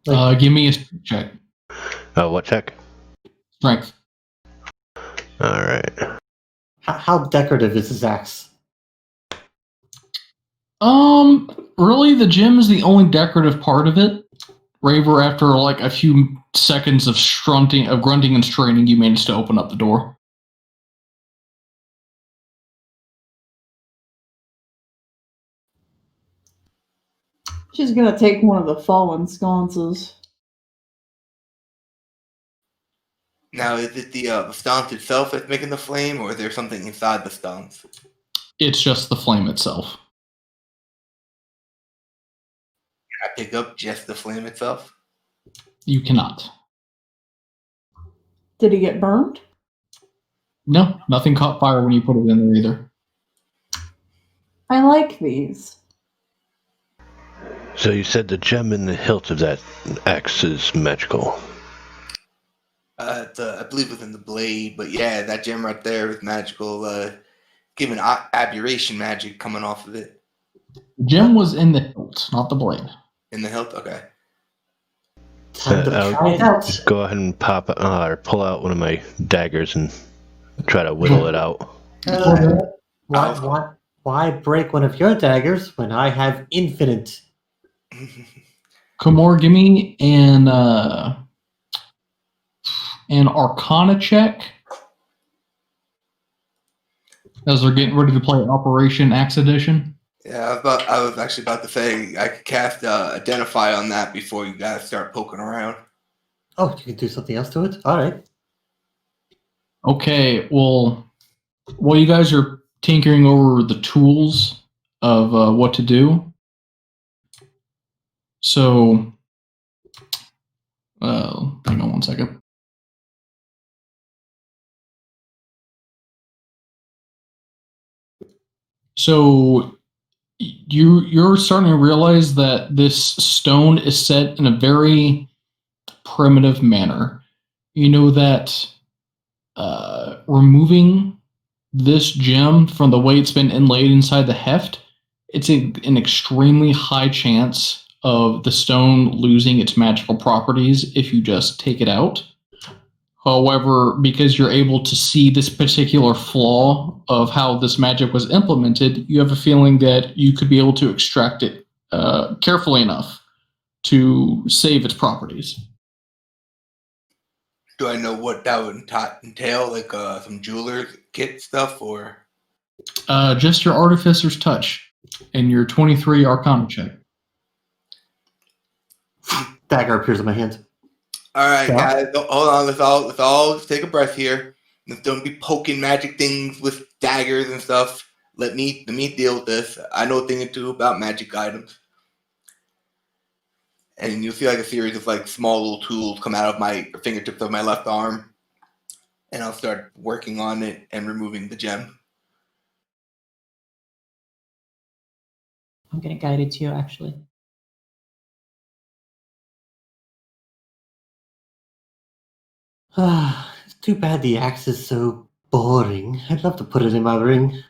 Give me a strength check. What check? Strength. All right. How decorative is this axe? Really, the gem is the only decorative part of it. Raver, after like a few seconds of grunting and straining, you managed to open up the door. She's gonna take one of the fallen sconces. Now, is it the sconce itself that's making the flame, or is there something inside the sconce? It's just the flame itself. Can I pick up just the flame itself? You cannot. Did he get burned? No, nothing caught fire when you put it in there either. I like these. So you said the gem in the hilt of that axe is magical. I believe it was in the blade, but yeah, that gem right there is magical. Given aberration magic coming off of it. The gem was in the hilt, not the blade. In the hilt? Okay. Time to I'll try it out. just go ahead and pop or pull out one of my daggers and try to whittle it out. Why break one of your daggers when I have infinite? Komor, give me an Arcana check as they're getting ready to play Operation Axe Edition. Yeah, I was actually about to say I could cast Identify on that before you guys start poking around. Oh, you can do something else to it? Alright. Okay, well, while you guys are tinkering over the tools of what to do, so hang on one second. So you're starting to realize that this stone is set in a very primitive manner. You know that removing this gem from the way it's been inlaid inside the heft, it's an extremely high chance of the stone losing its magical properties if you just take it out. However, because you're able to see this particular flaw of how this magic was implemented, you have a feeling that you could be able to extract it carefully enough to save its properties. Do I know what that would entail? Like some jeweler's kit stuff, or Just your Artificer's Touch and your 23 Arcana check. Dagger appears in my hand. all right, Yeah. guys, hold on. Let's all just take a breath here. Let's don't be poking magic things with daggers and stuff. Let me deal with this. I know a thing or two about magic items. And you'll see like a series of like small little tools come out of my fingertips of my left arm, and I'll start working on it and removing the gem. I'm gonna guide it to you, actually. It's too bad the axe is so boring. I'd love to put it in my ring.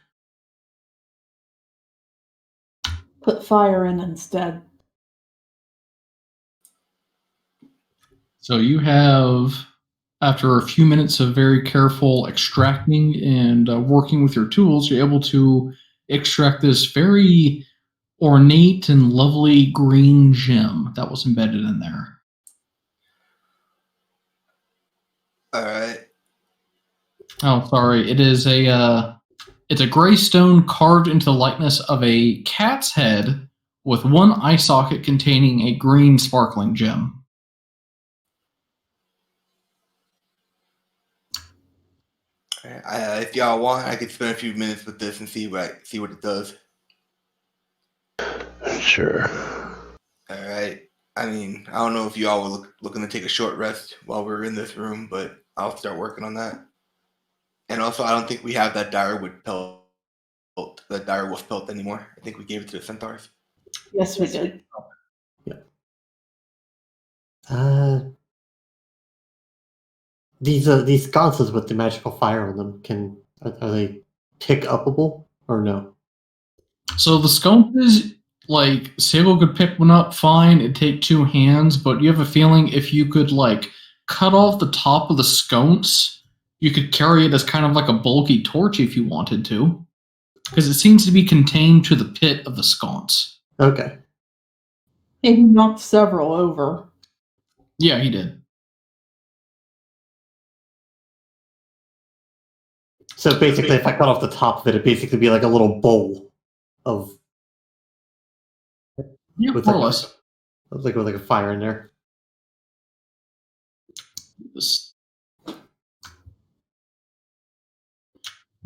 Put fire in instead. So you have, after a few minutes of very careful extracting and working with your tools, you're able to extract this very ornate and lovely green gem that was embedded in there. All right. Oh, sorry. It is it's a gray stone carved into the likeness of a cat's head with one eye socket containing a green sparkling gem. If y'all want, I could spend a few minutes with this and see what it does. Sure. All right. I mean, I don't know if you all were looking to take a short rest while we're in this room, but I'll start working on that. And also, I don't think we have that direwolf pelt anymore. I think we gave it to the centaurs. Yes, we did. These sconces with the magical fire on them, are they pick upable or no? So the sconces, like, Sable could pick one up fine, it'd take two hands, but you have a feeling if you could, like, cut off the top of the sconce, you could carry it as kind of like a bulky torch if you wanted to. Because it seems to be contained to the pit of the sconce. Okay. He knocked several over. Yeah, he did. So basically, if I cut off the top of it, it'd basically be like a little bowl of Yeah, with more or like, less. with a fire in there. This.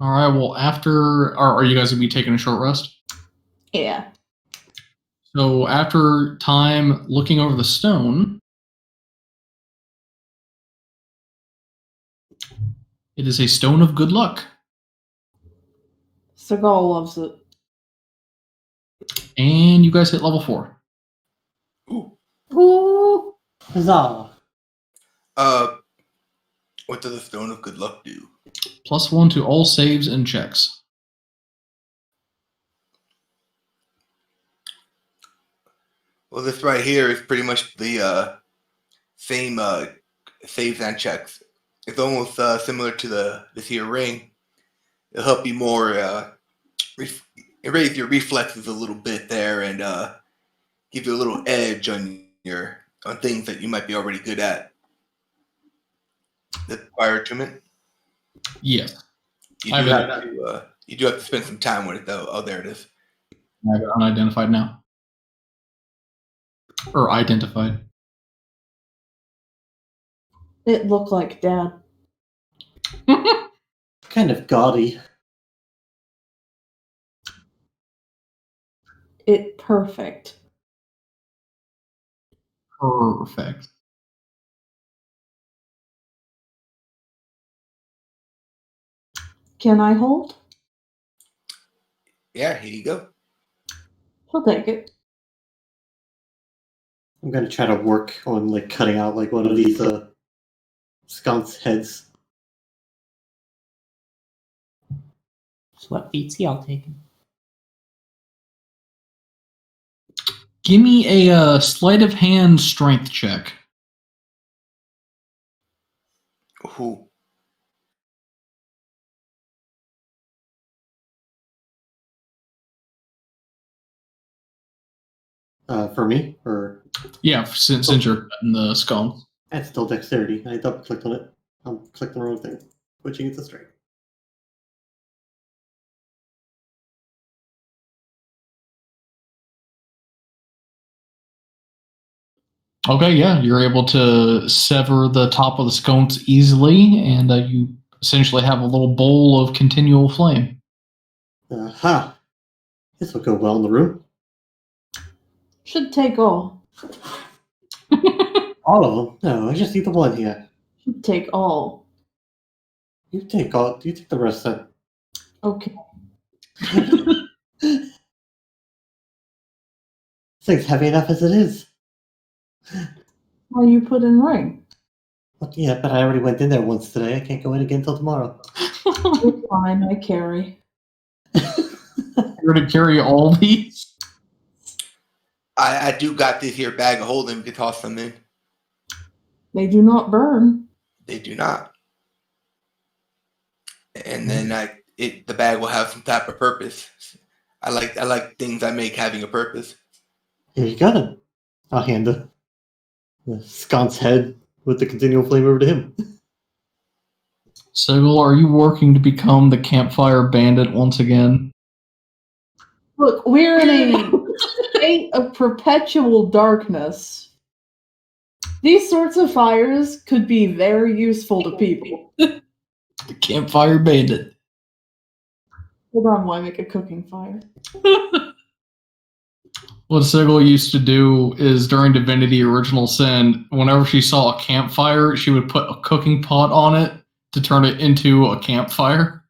All right. Well, are you guys gonna be taking a short rest? Yeah. So after time looking over the stone, it is a stone of good luck. Seagal loves it. And you guys hit level 4. Ooh. Huzzah! What does the stone of good luck do? +1 to all saves and checks. Well, this right here is pretty much the same saves and checks. It's almost similar to this here ring. It'll help you more raise your reflexes a little bit there and give you a little edge on things that you might be already good at. The fire attunement. Yes. You do have to spend some time with it though. Oh, there it is. I have it unidentified now. Or identified. It looked like Dad. Kind of gaudy. It perfect. Perfect. Can I hold? Yeah, here you go. He'll take it. I'm gonna try to work on like cutting out like one of these sconce heads. So what beats y'all taking? Give me a sleight of hand strength check. Who? For me, or Yeah, since you're cutting the skull. that's still dexterity. I double clicked on it. I clicked on the wrong thing. Switching it to strength. Okay, yeah, you're able to sever the top of the sconce easily, and you essentially have a little bowl of continual flame. Aha! This will go well in the room. Should take all. All of them? No, I just need the one here. Should take all. You take all. You take the rest then. Okay. This thing's heavy enough as it is. Well, you put in ring. Well, yeah, but I already went in there once today. I can't go in again till tomorrow. It's fine, I carry. You're going to carry all these? I do got this here bag of holding. We could toss them in. They do not burn. They do not. And then the bag will have some type of purpose. I like things I make having a purpose. Here you go then. I'll hand the sconce head with the continual flame over to him. Sigil, are you working to become the campfire bandit once again? Look, we're in a state of perpetual darkness. These sorts of fires could be very useful to people. The campfire bandit. Hold on while I make a cooking fire. What Sigil used to do is during Divinity Original Sin, whenever she saw a campfire, she would put a cooking pot on it to turn it into a campfire.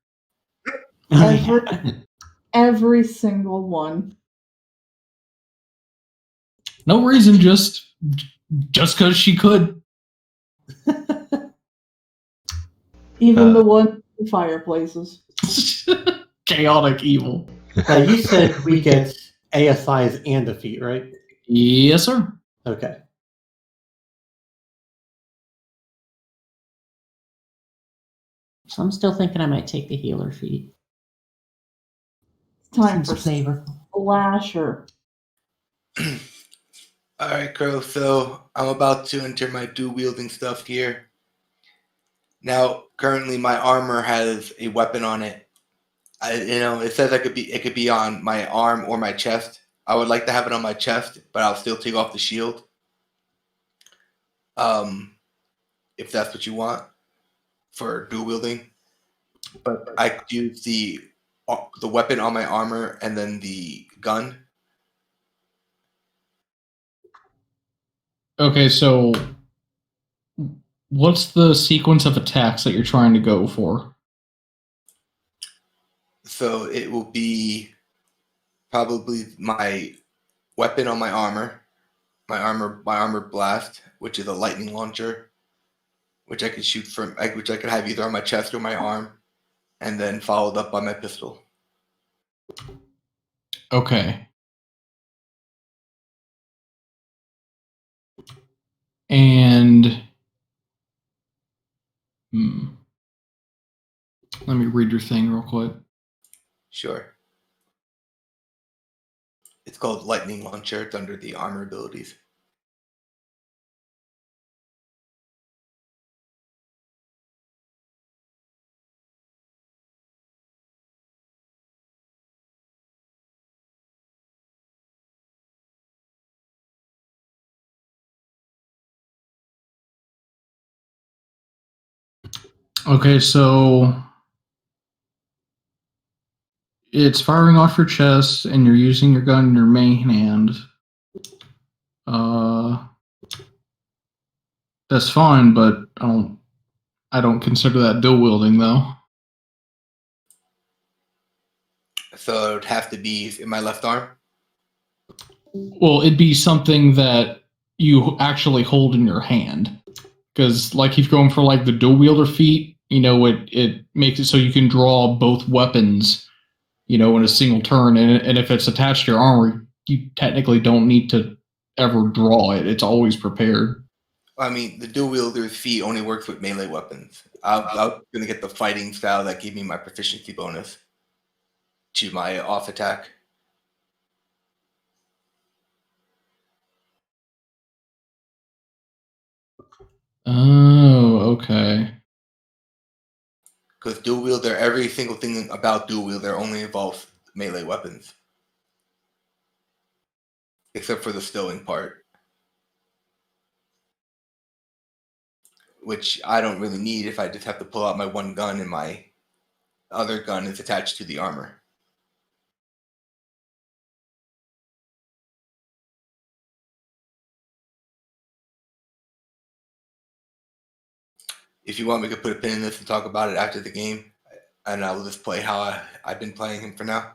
Every single one. No reason, just because she could. Even the one in fireplaces. Chaotic evil. You said we get ASIs and defeat, right? Yes, sir. Okay. So I'm still thinking I might take the healer feat. It's time Seems for flavor. Slasher. All right, Crow. So I'm about to enter my dual wielding stuff here. Now, currently, my armor has a weapon on it. It says it could be on my arm or my chest. I would like to have it on my chest, but I'll still take off the shield. If that's what you want for dual wielding, but I could use the weapon on my armor and then the gun. Okay, so what's the sequence of attacks that you're trying to go for? So it will be probably my weapon on my armor blast, which is a lightning launcher, which I could shoot from, which I could have either on my chest or my arm, and then followed up by my pistol. Okay. And let me read your thing real quick. Sure. It's called Lightning Launcher. It's under the armor abilities. Okay, so it's firing off your chest, and you're using your gun in your main hand. That's fine, but I don't consider that dual wielding though. So it would have to be in my left arm. Well, it'd be something that you actually hold in your hand, because like if you're going for like the dual wielder feat, it makes it so you can draw both weapons, in a single turn, and if it's attached to your armor, you technically don't need to ever draw it. It's always prepared. I mean, the dual wielder's feat only works with melee weapons. I was going to get the fighting style that gave me my proficiency bonus to my off attack. Oh, okay. Because dual wielder, every single thing about dual wielder only involves melee weapons. Except for the stowing part. Which I don't really need if I just have to pull out my one gun and my other gun is attached to the armor. If you want, we could put a pin in this and talk about it after the game. And I will just play how I've been playing him for now.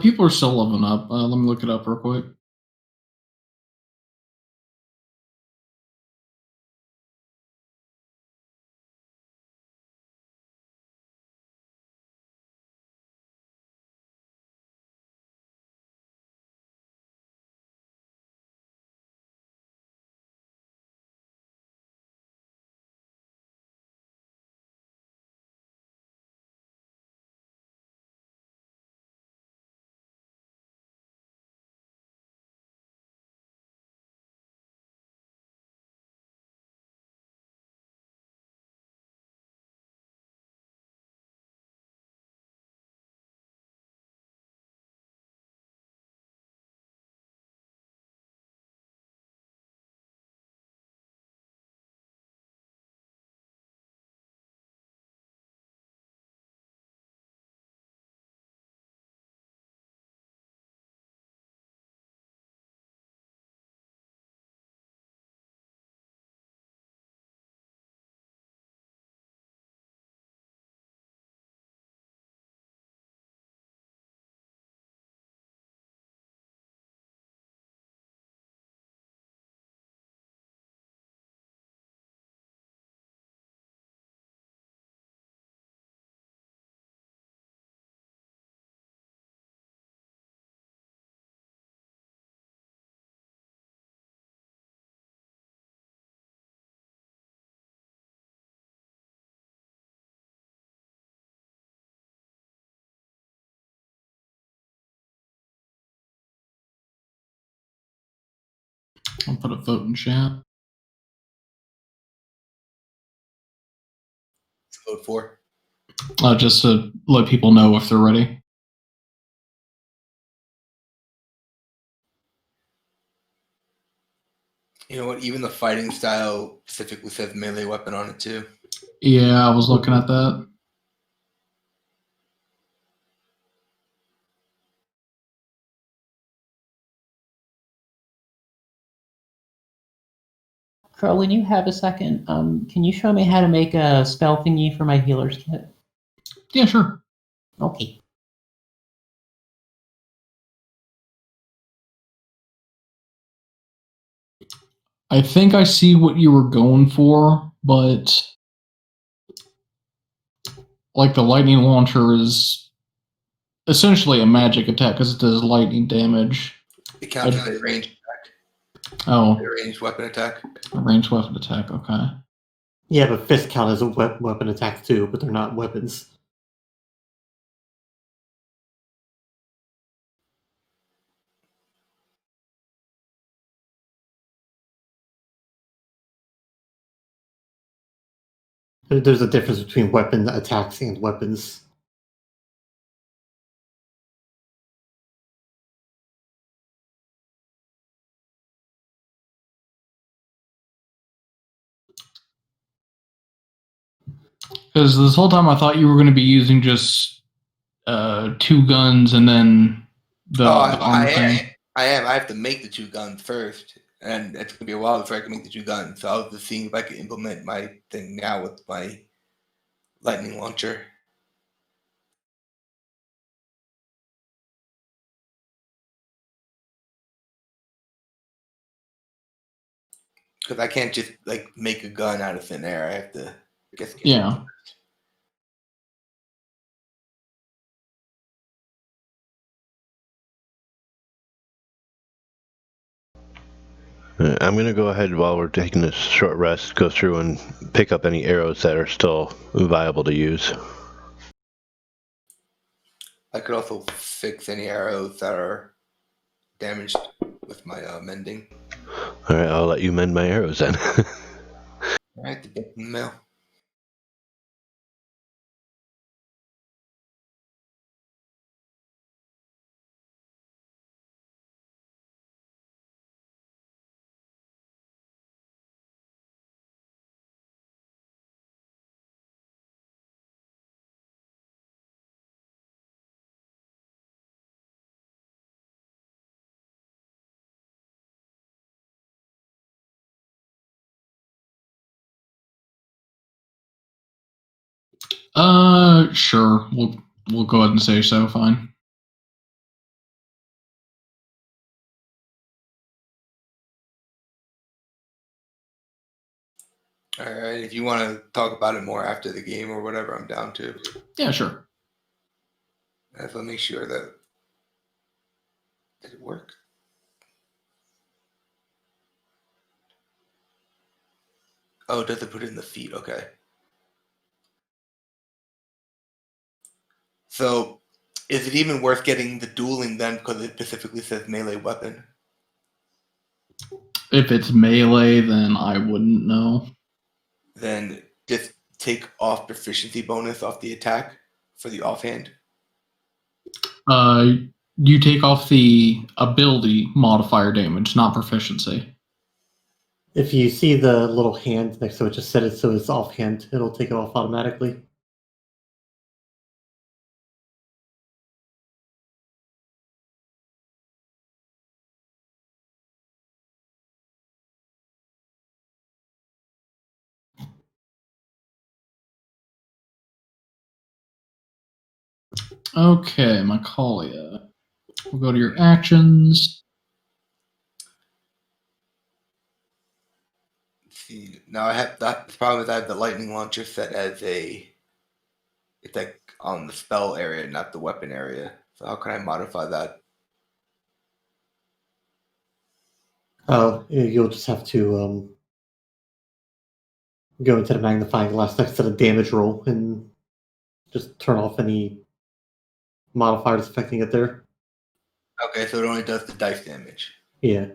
People are still leveling up. Let me look it up real quick. I'll put a vote in chat. Vote for. Just to let people know if they're ready. You know what? Even the fighting style specifically says melee weapon on it too. Yeah, I was looking at that. Crow, when you have a second, can you show me how to make a spell thingy for my healer's kit? Yeah, sure. Okay. I think I see what you were going for, but like the lightning launcher is essentially a magic attack because it does lightning damage. It counts as a range attack. Oh, Ranged weapon attack. ranged weapon attack. Okay. Yeah, but fists count as a weapon attack too, but they're not weapons. There's a difference between weapon attacks and weapons. Because this whole time I thought you were going to be using just 2 guns and then the armor thing. I am. I have to make the 2 guns first, and it's gonna be a while before I can make the 2 guns. So I was just seeing if I could implement my thing now with my lightning launcher. Because I can't just like make a gun out of thin air. I have to get Yeah. I'm going to go ahead while we're taking this short rest, go through and pick up any arrows that are still viable to use. I could also fix any arrows that are damaged with my mending. All right, I'll let you mend my arrows then. All right, the book in the mail. Sure. We'll go ahead and say so. Fine. All right, if you want to talk about it more after the game or whatever, I'm down to. Yeah, sure. I have to make sure that did it work. Oh, does it put it in the feet? Okay. So, is it even worth getting the dueling then? Because it specifically says melee weapon. If it's melee, then I wouldn't know. Then just take off proficiency bonus off the attack for the offhand. You take off the ability modifier damage, not proficiency. If you see the little hand next to it, just set it so it's offhand. It'll take it off automatically. Okay, Macaulay. We'll go to your actions. See, now I have that. The problem is I have the lightning launcher set as a. It's like on the spell area, not the weapon area. So how can I modify that? Oh, you'll just have to go into the magnifying glass next to the damage roll and just turn off any modifiers affecting it there. Okay, so it only does the dice damage. Yeah.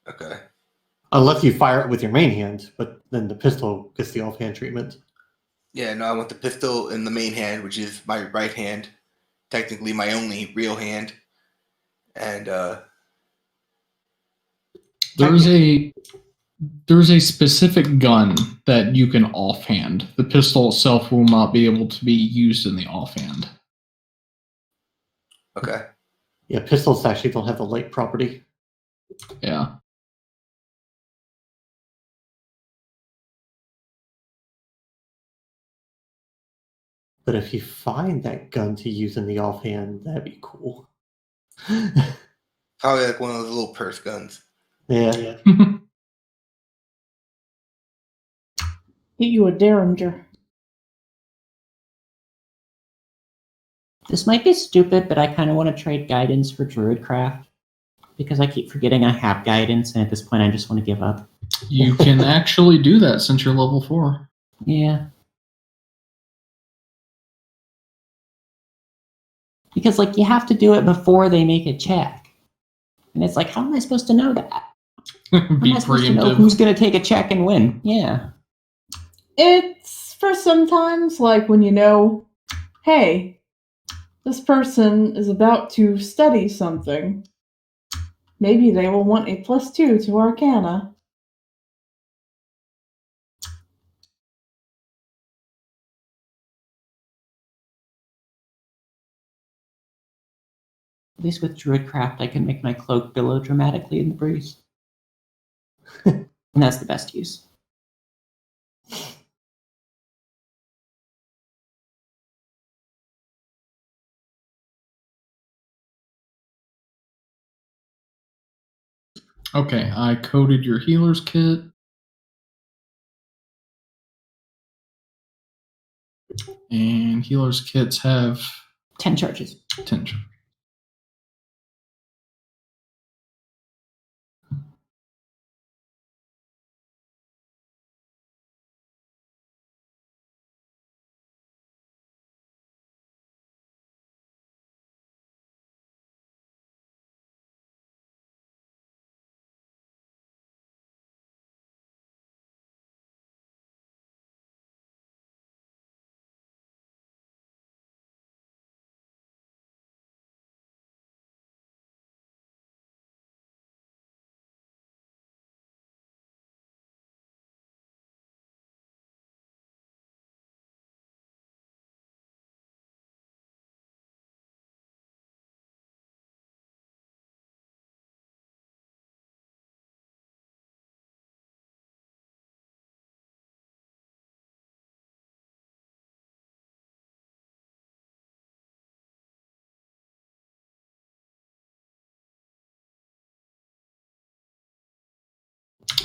Okay. Unless you fire it with your main hand, but then the pistol gets the offhand treatment. Yeah, no, I want the pistol in the main hand, which is my right hand. Technically my only real hand. And There's a specific gun that you can offhand. The pistol itself will not be able to be used in the offhand. okay. Yeah, pistols actually don't have the light property. Yeah. But if you find that gun to use in the offhand, that'd be cool. Probably like one of those little purse guns. Yeah. Get you a derringer. This might be stupid, but I kind of want to trade guidance for Druidcraft. Because I keep forgetting I have guidance, and at this point I just want to give up. You can actually do that since you're level 4. Yeah. Because, like, you have to do it before they make a check. And it's like, how am I supposed to know that? How Be am I supposed to know preemptive. who's going to take a check and win? Yeah. It's for sometimes like when you know, hey, this person is about to study something. Maybe they will want a +2 to Arcana. At least with Druidcraft, I can make my cloak billow dramatically in the breeze. And that's the best use. Okay, I coded your healer's kit. And healer's kits have 10 charges. 10 charges.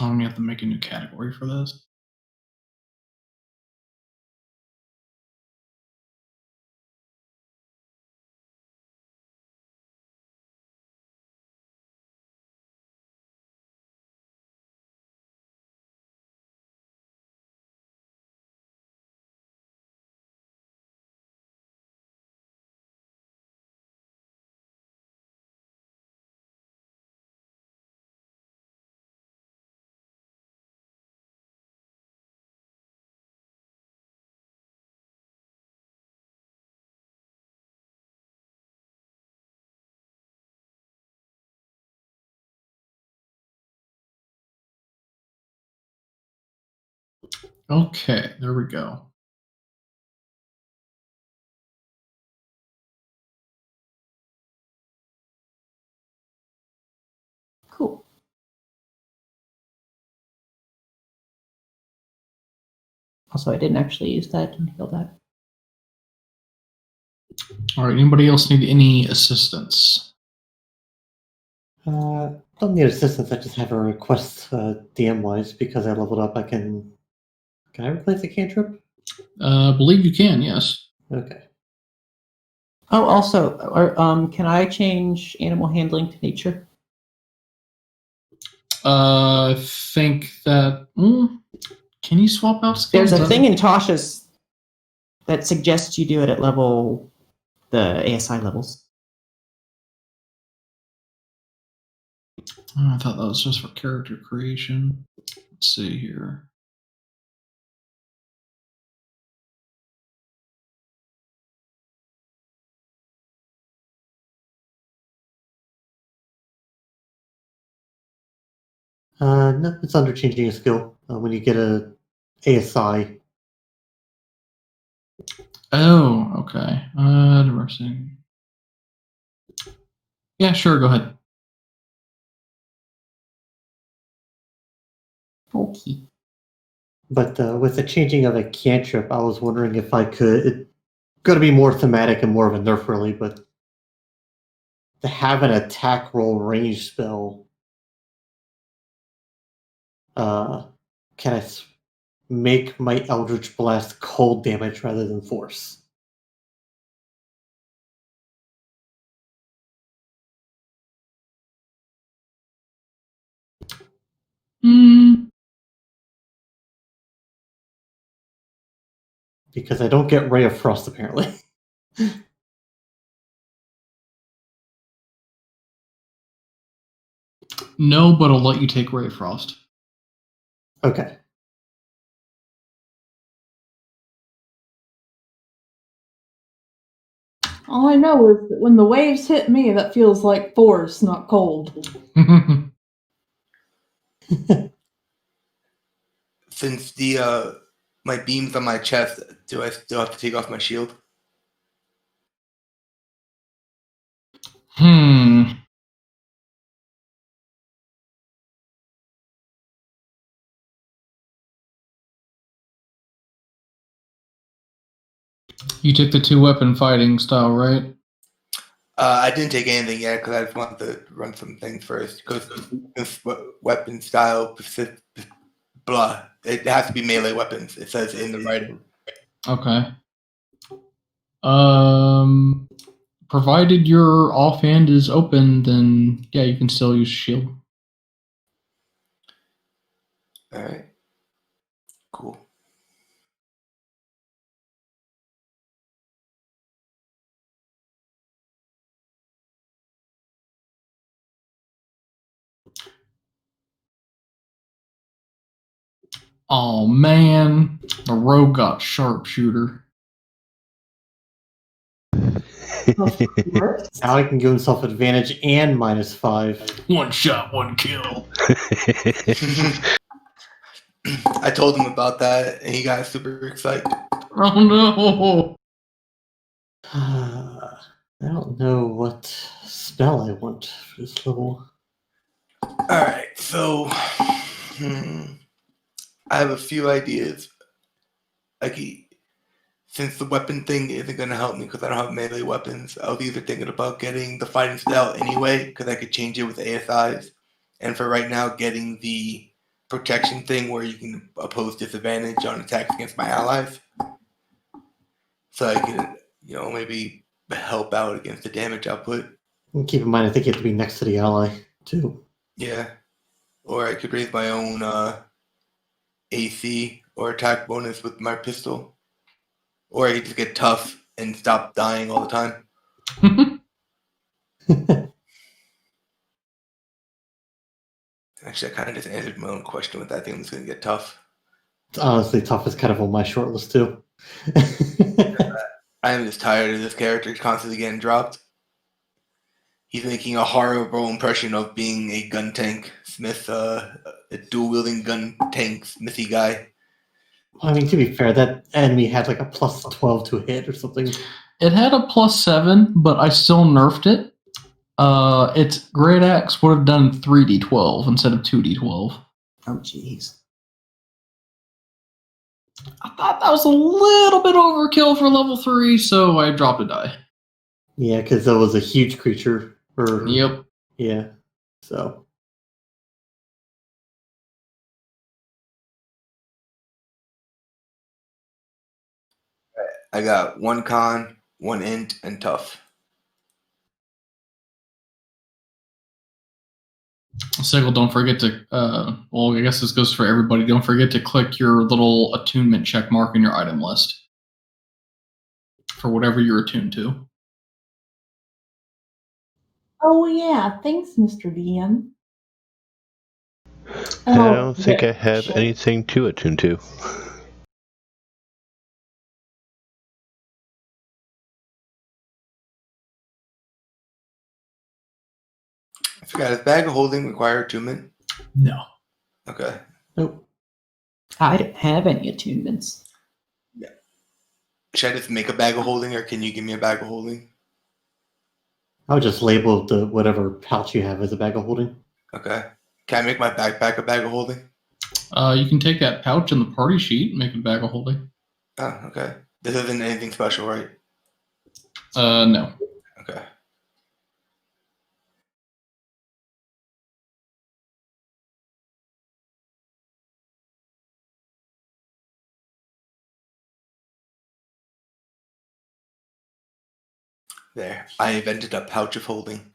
I'm going to have to make a new category for this. Okay, there we go. Cool. Also, I didn't actually use that and heal that. All right, anybody else need any assistance? Don't need assistance. I just have a request DM wise because I leveled up. Can I replace a cantrip? Believe you can, yes. Okay. Oh, also, can I change animal handling to nature? I think that... can you swap out skills? There's a thing in Tasha's that suggests you do it at the ASI levels. Oh, I thought that was just for character creation. Let's see here. No, it's under changing a skill. When you get a ASI. Oh, okay. Diversity. Yeah, sure, go ahead. Okay. But with the changing of a cantrip, I was wondering if I could. It's going to be more thematic and more of a nerf, really, but to have an attack roll range spell, can I make my Eldritch Blast cold damage rather than force? because I don't get Ray of Frost apparently. No, but I'll let you take Ray of Frost. Okay. All I know is that when the waves hit me, that feels like force, not cold. Since the my beam's on my chest, do I still have to take off my shield? You took the 2-weapon fighting style, right? I didn't take anything yet because I just wanted to run some things first. Because this weapon style, blah, it has to be melee weapons. It says in the writing. Okay. Provided your offhand is open, then yeah, you can still use shield. All right. Cool. Oh man, the rogue got sharpshooter. Now he can give himself advantage and -5. One shot, one kill. I told him about that, and he got super excited. Oh no! I don't know what spell I want for this level. All right, so I have a few ideas. Like, since the weapon thing isn't going to help me because I don't have melee weapons, I was either thinking about getting the fighting style anyway because I could change it with ASIs, and for right now, getting the protection thing where you can oppose disadvantage on attacks against my allies, so I could, maybe help out against the damage output. And keep in mind, I think you have to be next to the ally too. Yeah, or I could raise my own AC or attack bonus with my pistol, or I could just get tough and stop dying all the time. Actually, I kind of just answered my own question with that. I think I'm just going to get tough. Honestly, tough is kind of on my short list too. I am just tired of this character constantly getting dropped. He's making a horrible impression of being a gun tank smith, a dual-wielding gun tank smithy guy. I mean, to be fair, that enemy had like a +12 to hit or something. It had a +7, but I still nerfed it. Its Great Axe would have done 3d12 instead of 2d12. Oh, jeez. I thought that was a little bit overkill for level 3, so I dropped a die. Yeah, because that was a huge creature. Yep. Yeah, so. I got one con, one int, and tough. Sigil, don't forget to, well, I guess this goes for everybody. Don't forget to click your little attunement check mark in your item list for whatever you're attuned to. Oh yeah, thanks, Mr. DM. I don't think I have anything to attune to. I forgot, does bag of holding require attunement? No. Okay. Nope. I don't have any attunements. Yeah. Should I just make a bag of holding, or can you give me a bag of holding? I would just label the whatever pouch you have as a bag of holding. Okay. Can I make my backpack a bag of holding? You can take that pouch in the party sheet and make a bag of holding. Oh, okay. This isn't anything special, right? No. Okay. There. I invented a pouch of holding.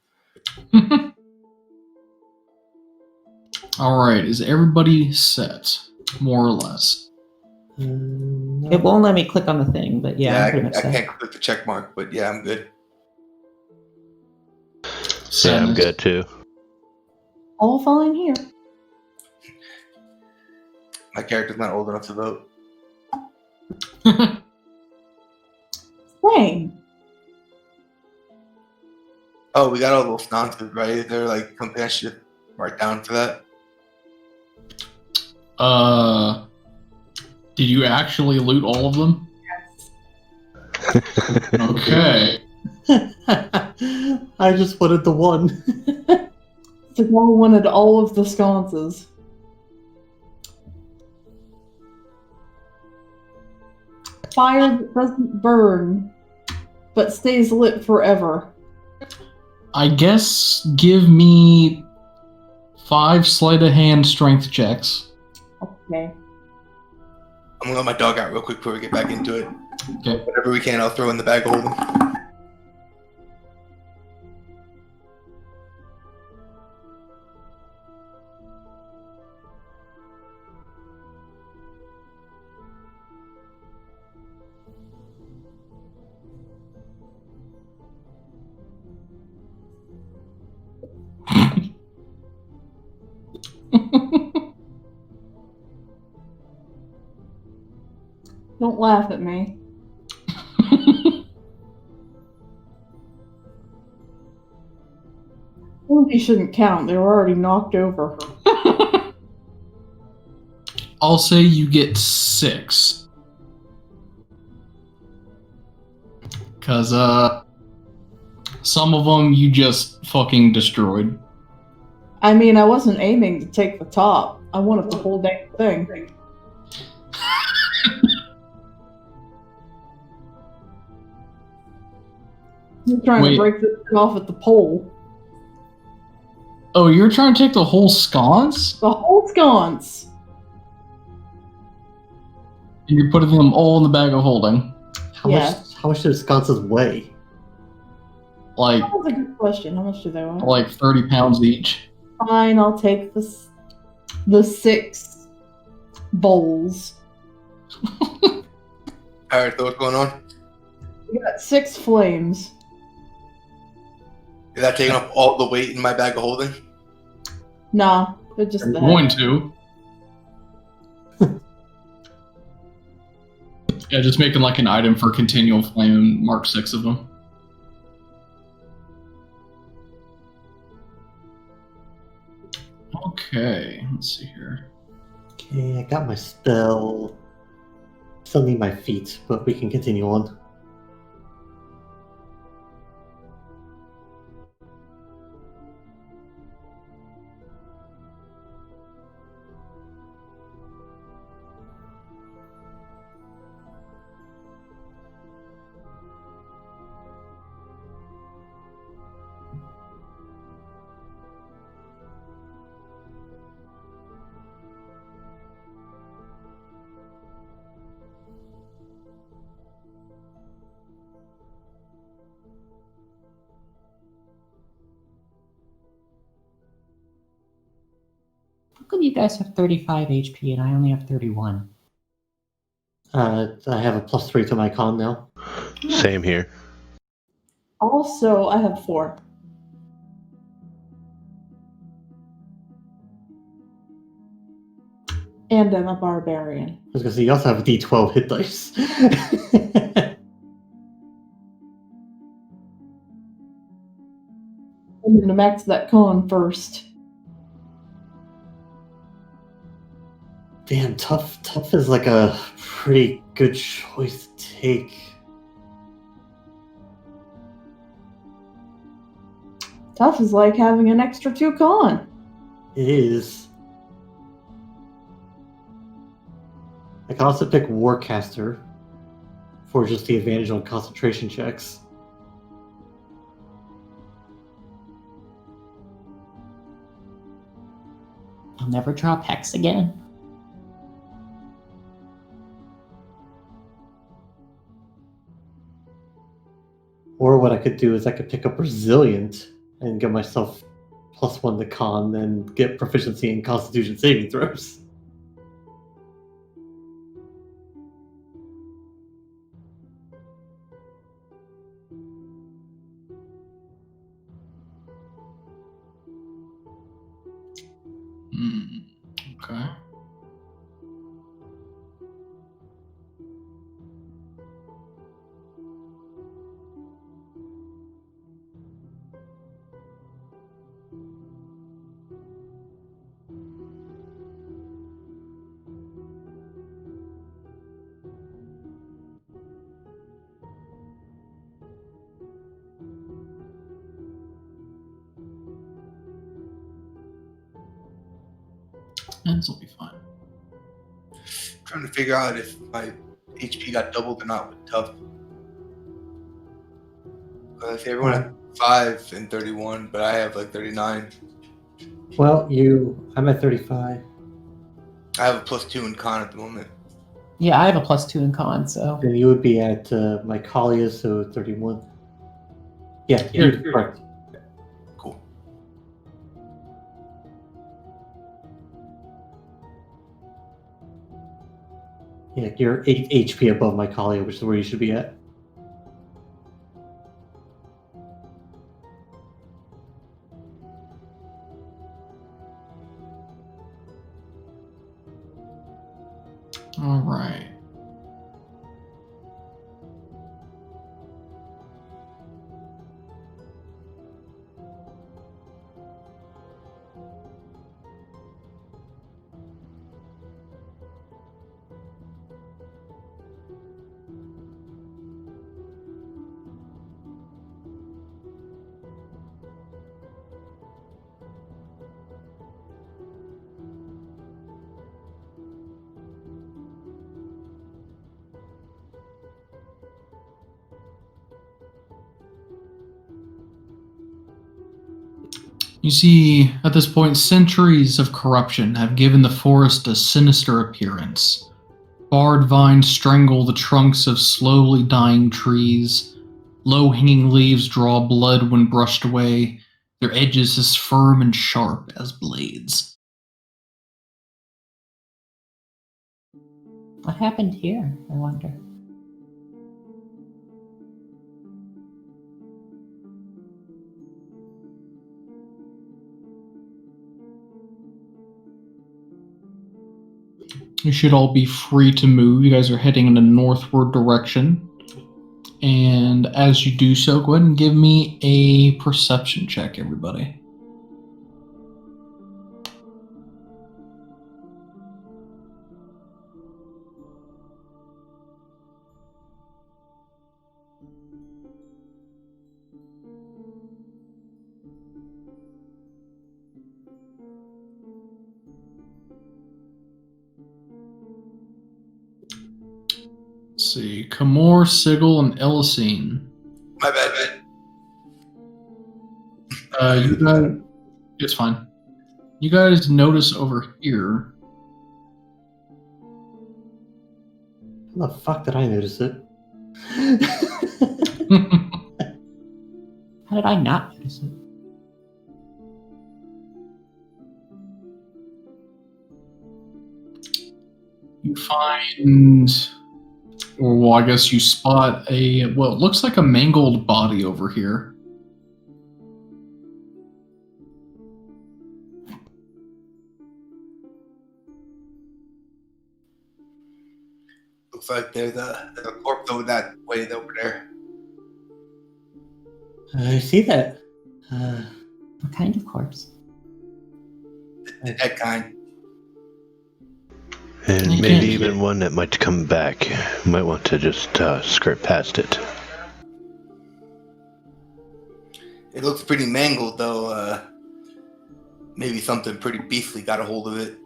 All right. Is everybody set, more or less? No. It won't let me click on the thing, but yeah, I'm pretty much I set. can't click the check mark, but yeah, I'm good. Yeah, I'm Sadness. good too. All fine here. My character's not old enough to vote. Same. Oh, we got all those nonsense, right? Is there like something I should mark down for that? Did you actually loot all of them? Okay. I just wanted the one. The guy wanted all of the sconces. Fire that doesn't burn, but stays lit forever. I guess give me 5 sleight of hand strength checks. Okay. I'm gonna let my dog out real quick before we get back into it. Okay. Whatever we can, I'll throw in the bag of holding. Don't laugh at me. You shouldn't count. They were already knocked over. I'll say you get 6. Because, some of them you just fucking destroyed. I mean, I wasn't aiming to take the top. I wanted the whole dang thing. You're trying Wait. to break this thing off at the pole. Oh, you're trying to take the whole sconce? The whole sconce. And you're putting them all in the bag of holding. How much do sconces weigh? Like, That was a good question. How much do they weigh? like 30 pounds each. Fine, I'll take the 6 bowls. Alright, so what's going on? We got 6 flames. Is that taking up all the weight in my bag of holding? Nah, they're just You're the going head. to. Yeah, just making like an item for continual flame and mark 6 of them. Okay, let's see here. Okay, I got my spell. Still need my feet, but we can continue on. How come you guys have 35 HP and I only have 31? I have a +3 to my con now. Same here. Also, I have 4. And I'm a barbarian. I was gonna say you also have a D12 hit dice. I'm going to max that con first. Damn, tough is like a pretty good choice to take. Tough is like having an extra 2 con. It is. I can also pick Warcaster for just the advantage on concentration checks. I'll never drop Hex again. Or what I could do is I could pick up Resilient and give myself +1 to con, then get proficiency in Constitution saving throws. Okay. This will be fine. Trying to figure out if my HP got doubled or not with tough. See, everyone had 5 and 31, but I have like 39. Well, I'm at 35. I have a +2 in con at the moment. Yeah, I have a +2 in con, so. Then you would be at my Kalia, so 31. Yeah, you're correct. Cool. Yeah, you're 8 HP above my Kalia, which is where you should be at. All right. You see, at this point, centuries of corruption have given the forest a sinister appearance. Barred vines strangle the trunks of slowly dying trees. Low-hanging leaves draw blood when brushed away, their edges as firm and sharp as blades. What happened here, I wonder? You should all be free to move. You guys are heading in a northward direction. And as you do so, go ahead and give me a perception check, everybody. Let's see. Kamor, Sigil, and Elisine. My bad. You guys, it's fine. You guys notice over here. How the fuck did I notice it? How did I not notice it? You find, or well, I guess you spot it looks like a mangled body over here. Looks like there's a corpse over that way over there. I see that. What kind of corpse? The dead kind. And You maybe can't- even one that might come back. Might want to just skirt past it. It looks pretty mangled, though. Maybe something pretty beastly got a hold of it.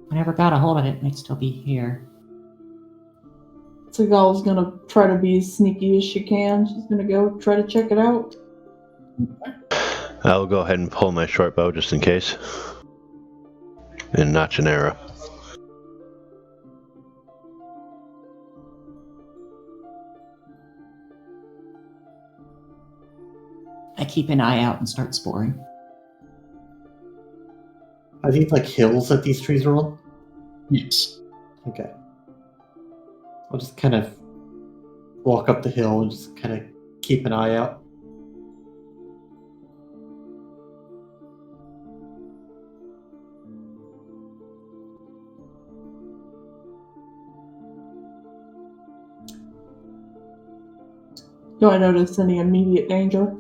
Whatever got a hold of it might still be here. Seagull's gonna try to be as sneaky as she can. She's gonna go try to check it out. I'll go ahead and pull my short bow just in case. And notch an arrow. I keep an eye out and start sporing. Are these like hills that these trees are on? Yes. Okay. I'll just kind of walk up the hill and just kind of keep an eye out. Do I notice any immediate danger?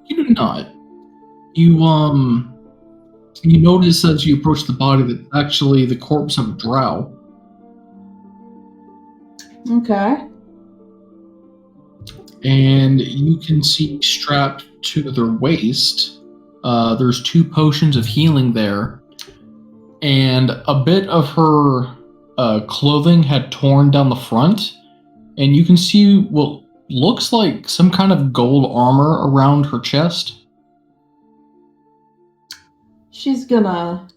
You do not. You notice as you approach the body that it's actually the corpse of a drow. Okay. And you can see strapped to their waist, there's 2 potions of healing there, and a bit of her clothing had torn down the front, and you can see what looks like some kind of gold armor around her chest. She's gonna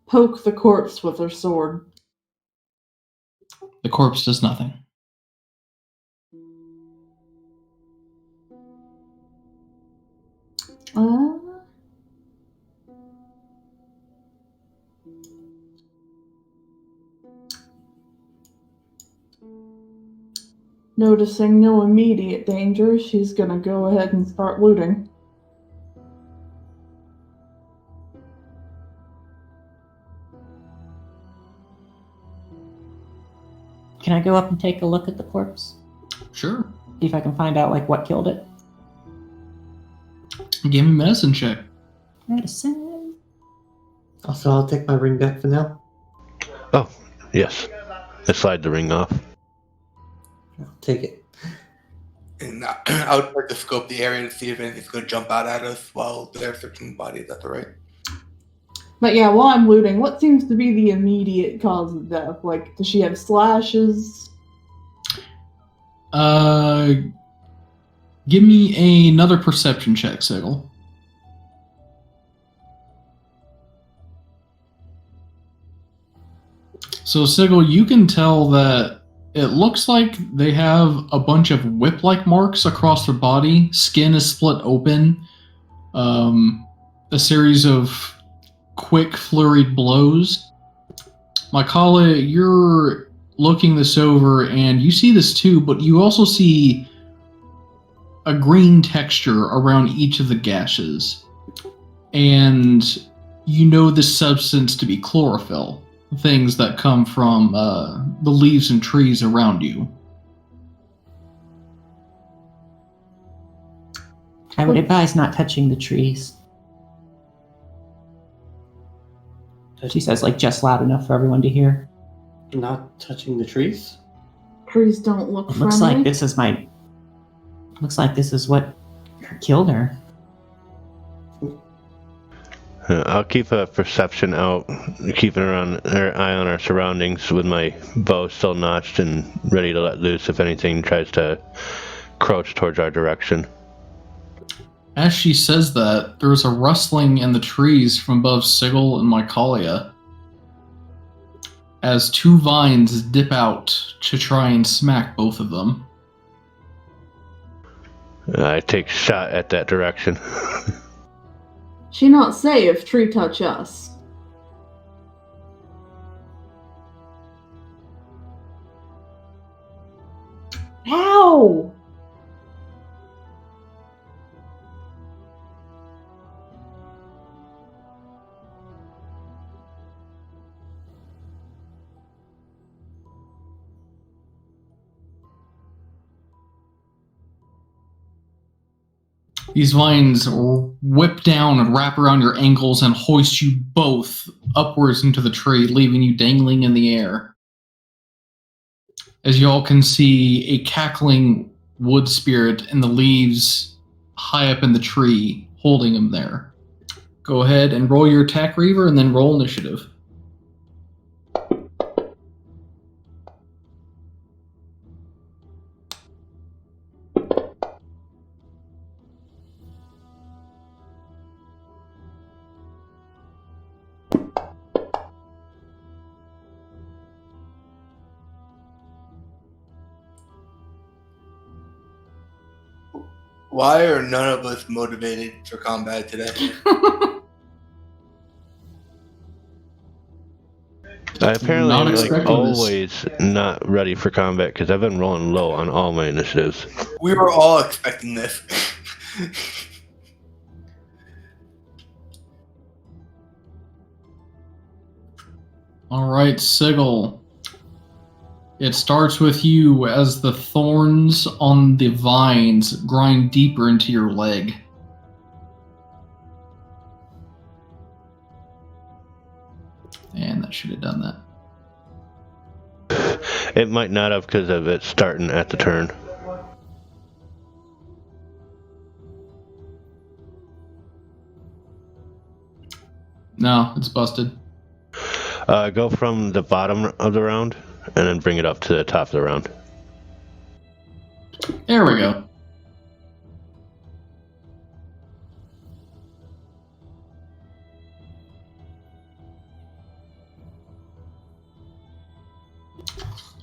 poke the corpse with her sword. The corpse does nothing. Noticing no immediate danger, she's gonna go ahead and start looting. Can I go up and take a look at the corpse? Sure. See if I can find out like what killed it. Give me a medicine check. Medicine. Also, I'll take my ring back for now. Oh, yes. I slide the ring off. I'll take it. And I would like to scope the area to see if anything's going to jump out at us while they're searching the body. Is that right? But yeah, while I'm looting, what seems to be the immediate cause of death? Like, does she have slashes? Give me another perception check, Sigil. So, Sigil, you can tell that it looks like they have a bunch of whip-like marks across their body. Skin is split open. A series of quick, flurried blows. Macaulay, you're looking this over, and you see this too, but you also see a green texture around each of the gashes. And you know this substance to be chlorophyll, things that come from the leaves and trees around you. I would advise not touching the trees. She says, like, just loud enough for everyone to hear. Not touching the trees? Trees don't look friendly. Looks like this is my... Looks like this is what killed her. I'll keep a perception out, keeping an eye on our surroundings with my bow still notched and ready to let loose if anything tries to crouch towards our direction. As she says that, there's a rustling in the trees from above Sigil and Mycalia as 2 vines dip out to try and smack both of them. I take shot at that direction. She not say if tree touch us. Ow! These vines whip down and wrap around your ankles and hoist you both upwards into the tree, leaving you dangling in the air. As you all can see, a cackling wood spirit in the leaves high up in the tree, holding him there. Go ahead and roll your attack, Reaver, and then roll initiative. Why are none of us motivated for combat today? I apparently Not am expecting like always not ready for combat because I've been rolling low on all my initiatives. We were all expecting this. All right, Sigil. It starts with you as the thorns on the vines grind deeper into your leg. And that should have done that. It might not have because of it starting at the turn. No, it's busted. Go from the bottom of the round and then bring it up to the top of the round. There we go.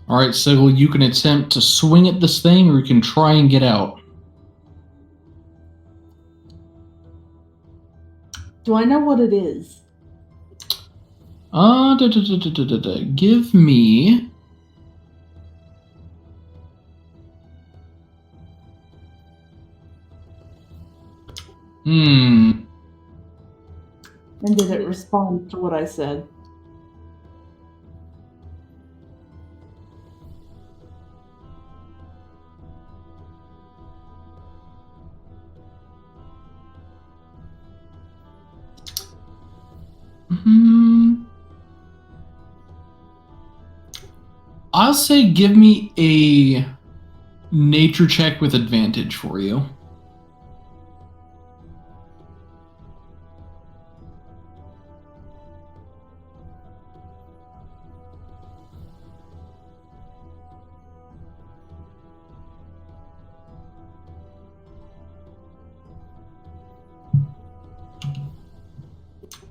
All right, Sigil, you can attempt to swing at this thing, or you can try and get out. Do I know what it is? Give me... And did it respond to what I said? I'll say give me a nature check with advantage for you.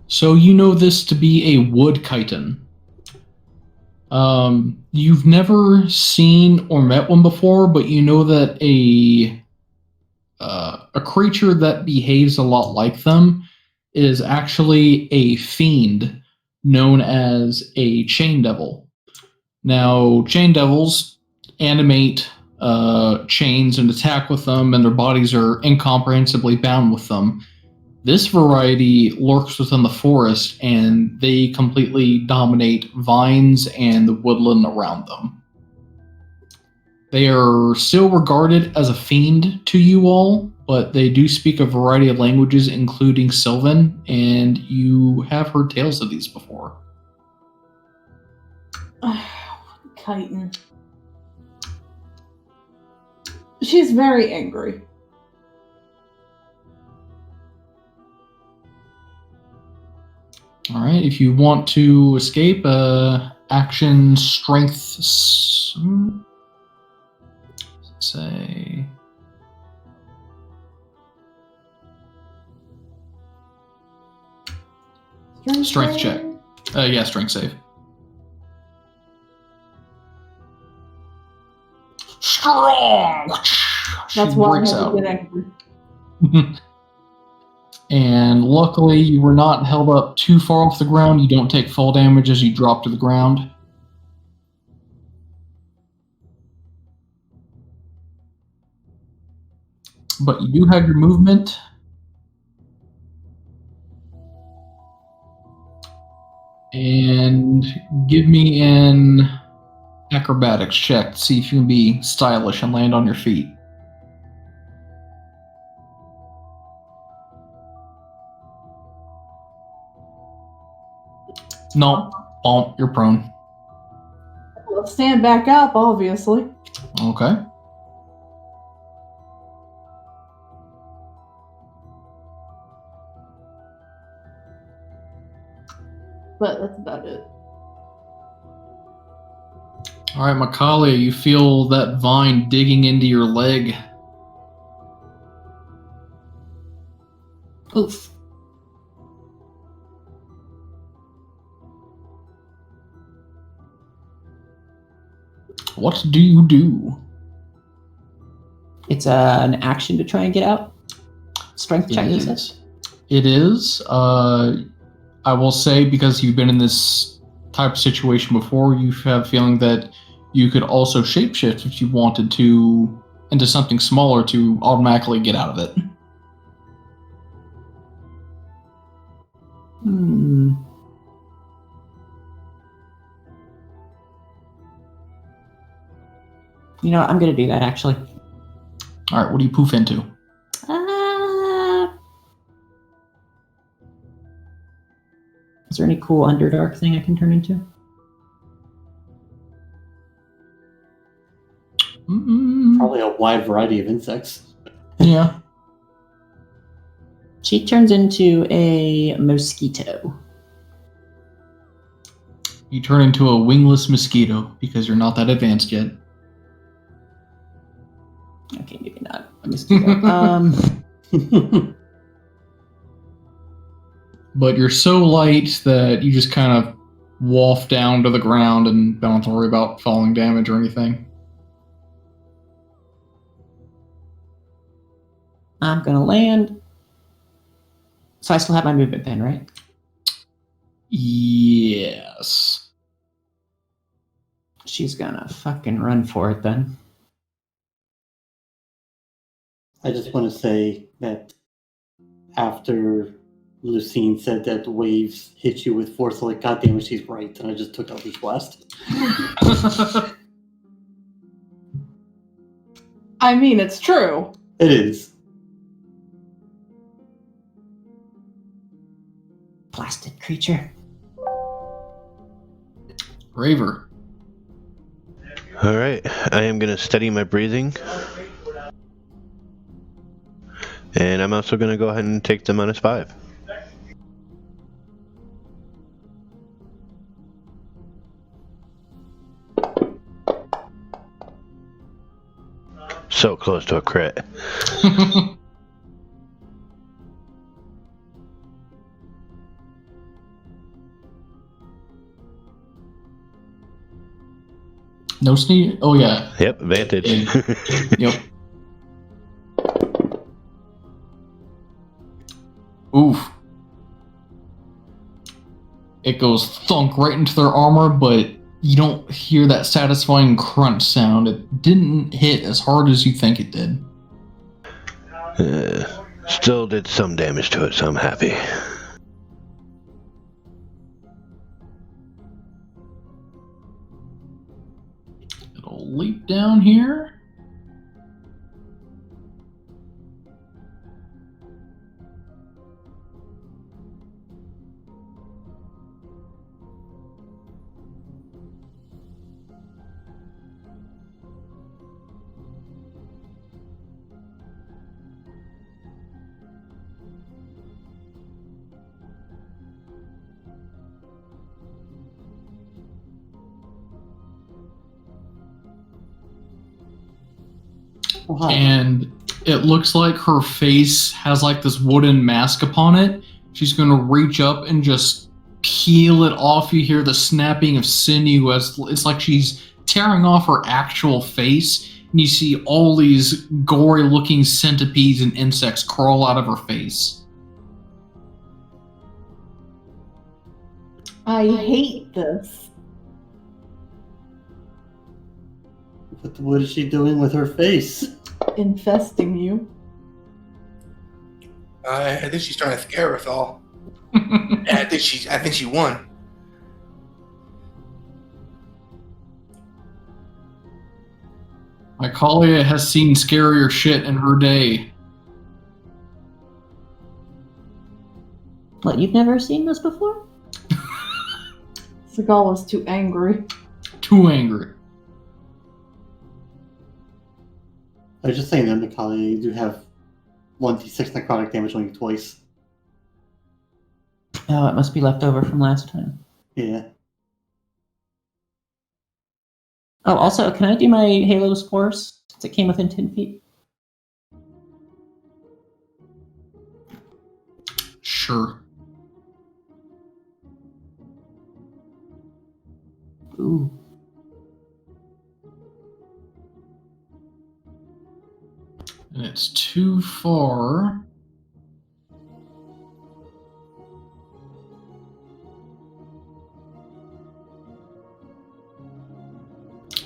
So you know this to be a wood chitin. You've never seen or met one before, but you know that a creature that behaves a lot like them is actually a fiend known as a chain devil. Now, chain devils animate chains and attack with them, and their bodies are incomprehensibly bound with them. This variety lurks within the forest, and they completely dominate vines and the woodland around them. They are still regarded as a fiend to you all, but they do speak a variety of languages, including Sylvan, and you have heard tales of these before. Chitin. She's very angry. All right, if you want to escape, action strength, say, strength check. Yeah, strength save. Strong. That's why I had to get angry. And luckily, you were not held up too far off the ground. You don't take fall damage as you drop to the ground. But you do have your movement. And give me an acrobatics check to see if you can be stylish and land on your feet. No, you're prone. Well, stand back up, obviously. Okay. But that's about it. All right, Macaulay, you feel that vine digging into your leg. Oof. What do you do? It's an action to try and get out. Strength check, you said? It is. I will say, because you've been in this type of situation before, you have a feeling that you could also shapeshift if you wanted to into something smaller to automatically get out of it. You know, I'm gonna do that actually. All right, what do you poof into? Is there any cool Underdark thing I can turn into? Probably a wide variety of insects. Yeah. She turns into a mosquito. You turn into a wingless mosquito because you're not that advanced yet. Okay, maybe not a mosquito. But you're so light that you just kind of waft down to the ground and don't have to worry about falling damage or anything. I'm gonna land. So I still have my movement pen, right? Yes. She's gonna fucking run for it then. I just want to say that after Lucine said that waves hit you with force, like, goddamn it, she's right, and I just took out this blast. I mean, it's true. It is. Blasted creature. Raver. All right, I am going to steady my breathing. And I'm also going to go ahead and take the -5. So close to a crit. No sneak. Oh yeah. Yep, advantage. Yep. Oof. It goes thunk right into their armor, but you don't hear that satisfying crunch sound. It didn't hit as hard as you think it did. Still did some damage to it, so I'm happy. It'll leap down here. Oh, hi. And it looks like her face has like this wooden mask upon it. She's going to reach up and just peel it off. You hear the snapping of sinew as it's like she's tearing off her actual face. And you see all these gory looking centipedes and insects crawl out of her face. I hate this. What is she doing with her face? Infesting you. I think she's trying to scare us all. And I think she won. Icalia has seen scarier shit in her day. What, you've never seen this before? Seagal is too angry. Too angry. I was just saying that, Mikalia, you do have 1d6 necrotic damage on you twice. Oh, it must be left over from last time. Yeah. Oh, also, can I do my Halo Spores since it came within 10 feet? Sure. Ooh. And it's too far.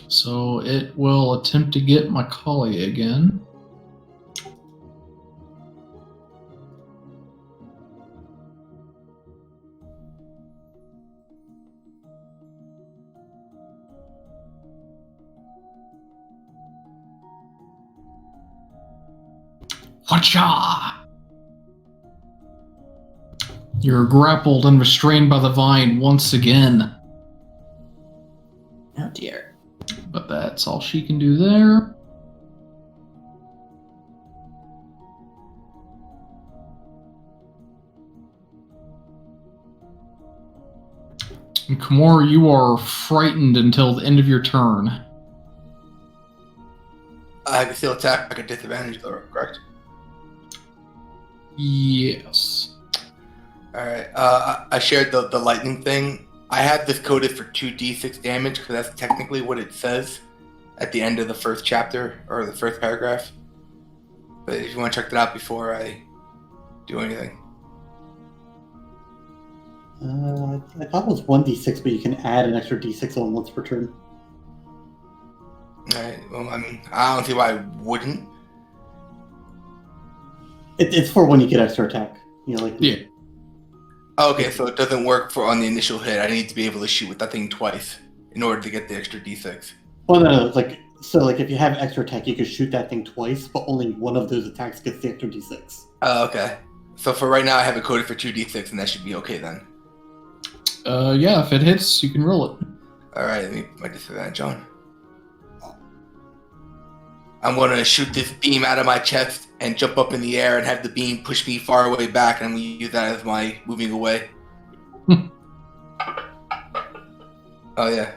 So it will attempt to get Macaulay again. Whatcha! You're grappled and restrained by the vine once again. Oh dear. But that's all she can do there. And Kimura, you are frightened until the end of your turn. I can still attack at disadvantage, though, correct? Yes. Alright, I shared the lightning thing. I had this coded for 2d6 damage, because that's technically what it says at the end of the first chapter, or the first paragraph. But if you want to check that out before I do anything. I thought it was 1d6, but you can add an extra d6 on once per turn. Alright, well, I mean, I don't see why I wouldn't. It's for when you get extra attack. You know, like Yeah. Okay, so it doesn't work for on the initial hit. I need to be able to shoot with that thing twice in order to get the extra d6. Well, no, like if you have extra attack, you can shoot that thing twice, but only one of those attacks gets the extra d6. Oh, okay. So for right now, I have it coded for 2d6, and that should be okay then. Yeah, if it hits, you can roll it. Alright, let me put my disadvantage on. I'm going to shoot this beam out of my chest and jump up in the air and have the beam push me far away back, and I'm going to use that as my moving away. Oh, yeah.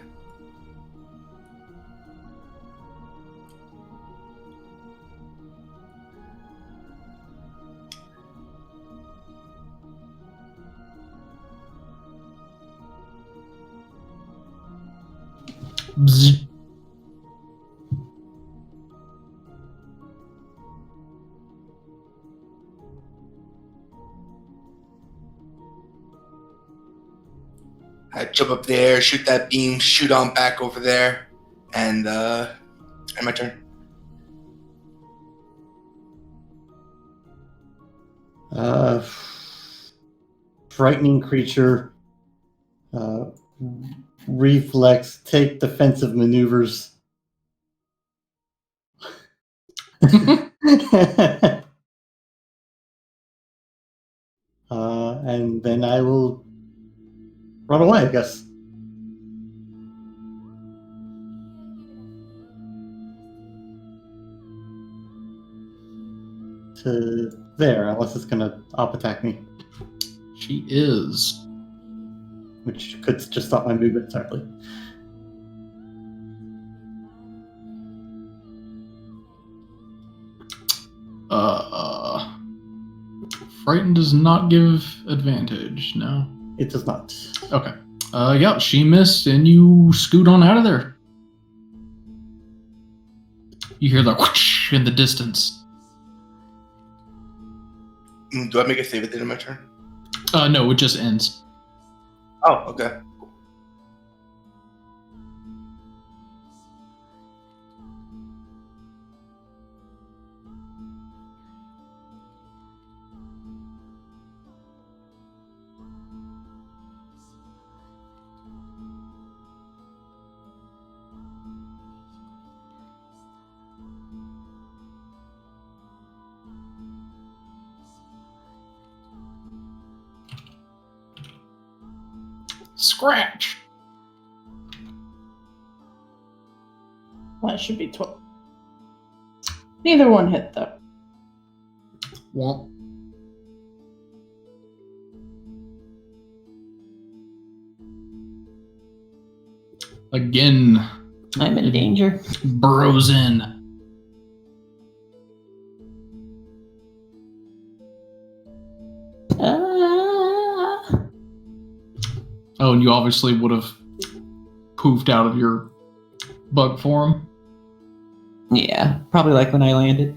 Bzz. I jump up there, shoot that beam, shoot on back over there, and my turn. Frightening creature. Reflex. Take defensive maneuvers. And then I will run away, I guess. To there, unless it's gonna op attack me, She is. which could just stop my movement entirely. Frightened does not give advantage, no. It does not. Okay. Yeah, she missed, and you scoot on out of there. You hear the whoosh in the distance. Do I make a save at the end of my turn? No, it just ends. Oh, okay. Scratch! That should be 12. Neither one hit, though. Womp. Again, I'm in danger. burrows in. Oh, and you obviously would have poofed out of your bug form. Yeah, probably like when I landed.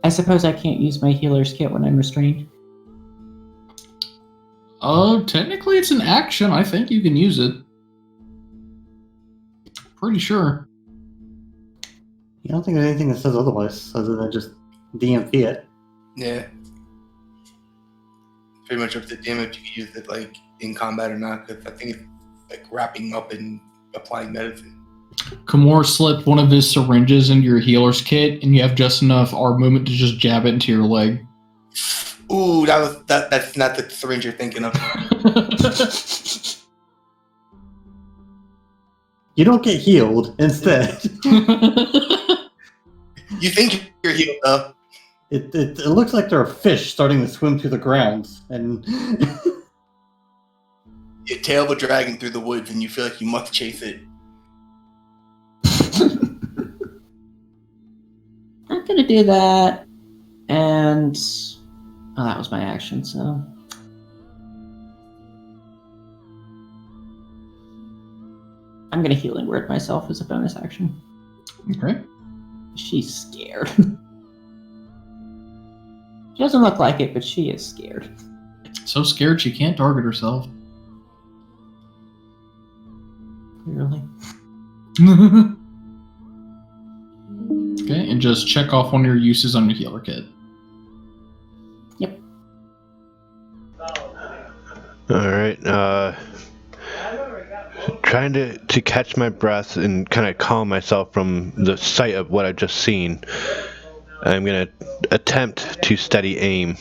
I suppose I can't use my healer's kit when I'm restrained. Technically it's an action. I think you can use it. Pretty sure. I don't think there's anything that says otherwise, other than just DMP it. Yeah. Pretty much up to DM if you can use it like in combat or not, because I think like wrapping up and applying medicine. Kamor slipped one of his syringes into your healer's kit, and you have just enough arm movement to just jab it into your leg. Ooh, that's not the syringe you're thinking of. You don't get healed. Instead, You think you're healed though. it looks like there are fish starting to swim through the grounds, and You tail a dragon through the woods, and you feel like you must chase it. I'm gonna do that, and that was my action. So I'm gonna healing word myself as a bonus action. Okay. She's scared. She doesn't look like it, but she is scared. So scared she can't target herself. Clearly. Okay, and just check off one of your uses on your healer kit. Yep. Alright, trying to catch my breath and kind of calm myself from the sight of what I've just seen. I'm going to attempt to steady aim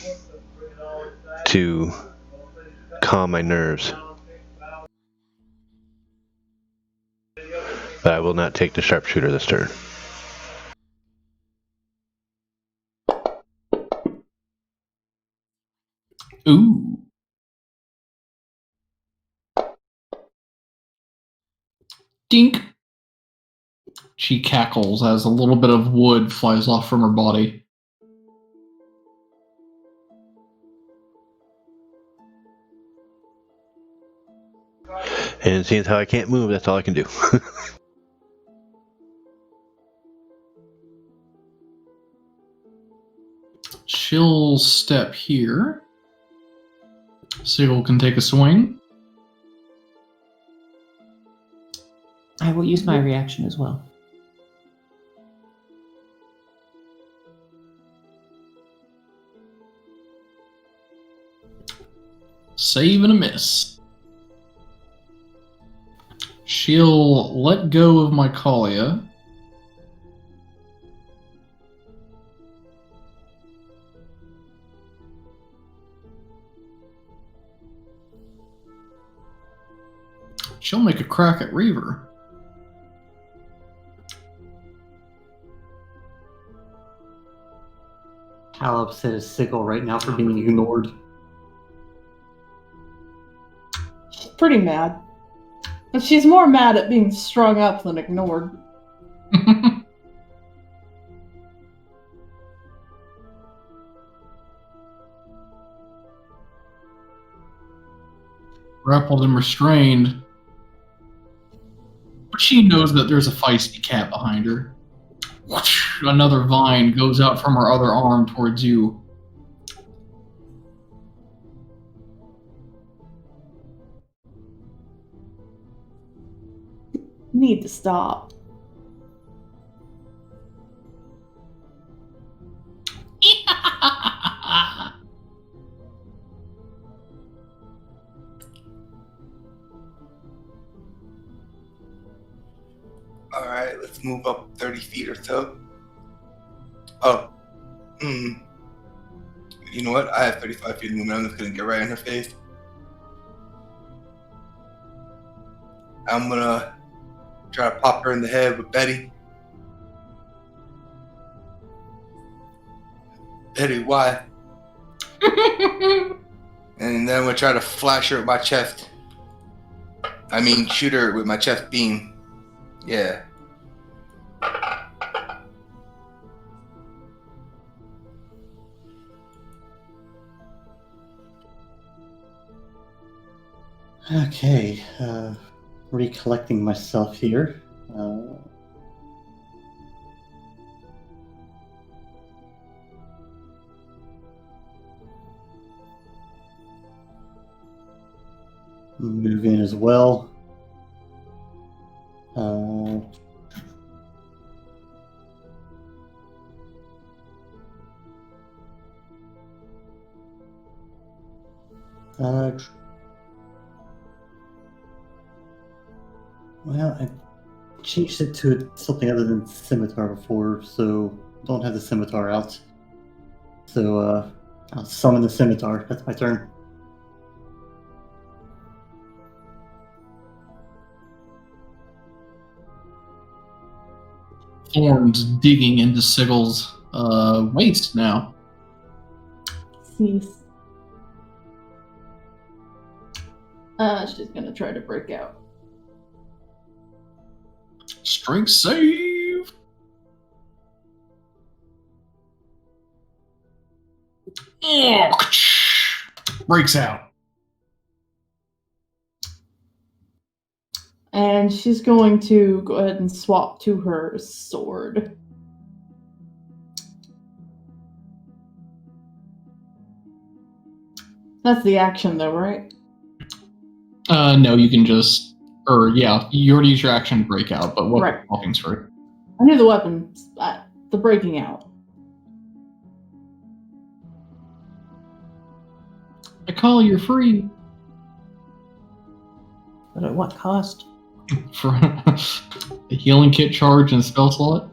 to calm my nerves. But I will not take the sharpshooter this turn. Ooh. Dink. She cackles as a little bit of wood flies off from her body. And seeing as how I can't move, that's all I can do. She'll step here. Sigil can take a swing. I will use my reaction as well. Save and a miss. She'll let go of Mycalia. She'll make a crack at Reaver. how upset is Sigil right now for being ignored? She's pretty mad. But she's more mad at being strung up than ignored. Grappled and restrained. But she knows that there's a feisty cat behind her. Another vine goes out from her other arm towards you. Need to stop. Alright, let's move up 30 feet or so. Oh. You know what? I have 35 feet of movement. I'm just going to get right in her face. I'm going to try to pop her in the head with Betty. Betty, why? And then I'm going to try to flash her with my chest. I mean, shoot her with my chest beam. Yeah. Okay, recollecting myself here. Move in as well. Well, I changed it to something other than scimitar before, so don't have the scimitar out. So, I'll summon the scimitar. That's my turn. Thorns digging into Sigel's waist now. Cease. She's gonna try to break out. Strength save. Breaks out. And she's going to go ahead and swap to her sword. That's the action, though, right? No, you can just, you already used your action to break out, but what Right. swapping's free? I knew the weapon, the breaking out. I call you free But at what cost? for a healing kit charge and a spell slot.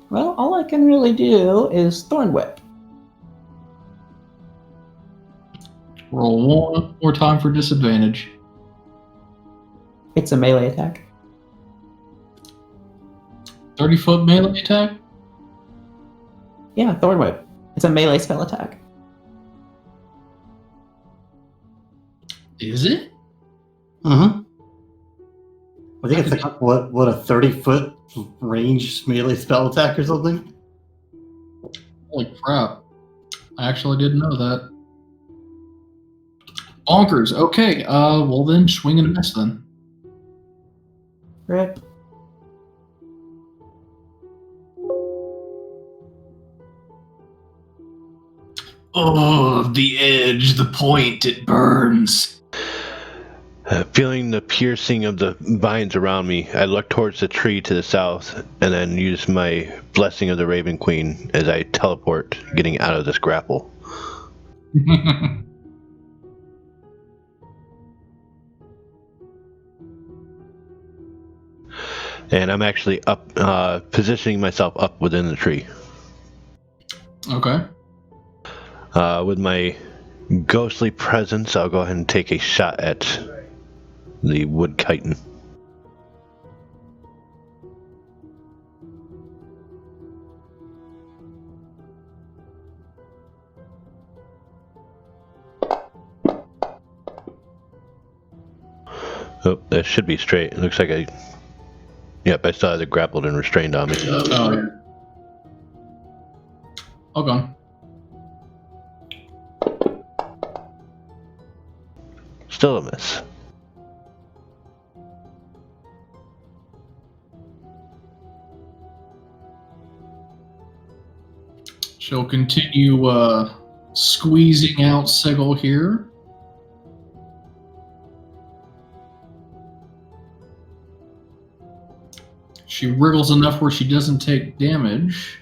Well, all I can really do is Thorn Whip. Roll one more time for disadvantage. It's a melee attack. 30-foot melee attack? Yeah, Thorn Whip. It's a melee spell attack. Is it? Mm-hmm. I think it's like, what a 30-foot range melee spell attack or something? Holy crap. I actually didn't know that. Bonkers. Okay, well then, swing and a miss then. Rip. Oh, the edge, the point, it burns. Feeling the piercing of the vines around me, I look towards the tree to the south and then use my Blessing of the Raven Queen as I teleport, getting out of this grapple. And I'm actually up, positioning myself up within the tree. Okay. With my ghostly presence, I'll go ahead and take a shot at the wood chitin. Oh, that should be straight. It looks like Yep, I still have it grappled and restrained on me. Oh, yeah. All gone. Still a miss. She'll continue squeezing out Sigil here. She wriggles enough where she doesn't take damage.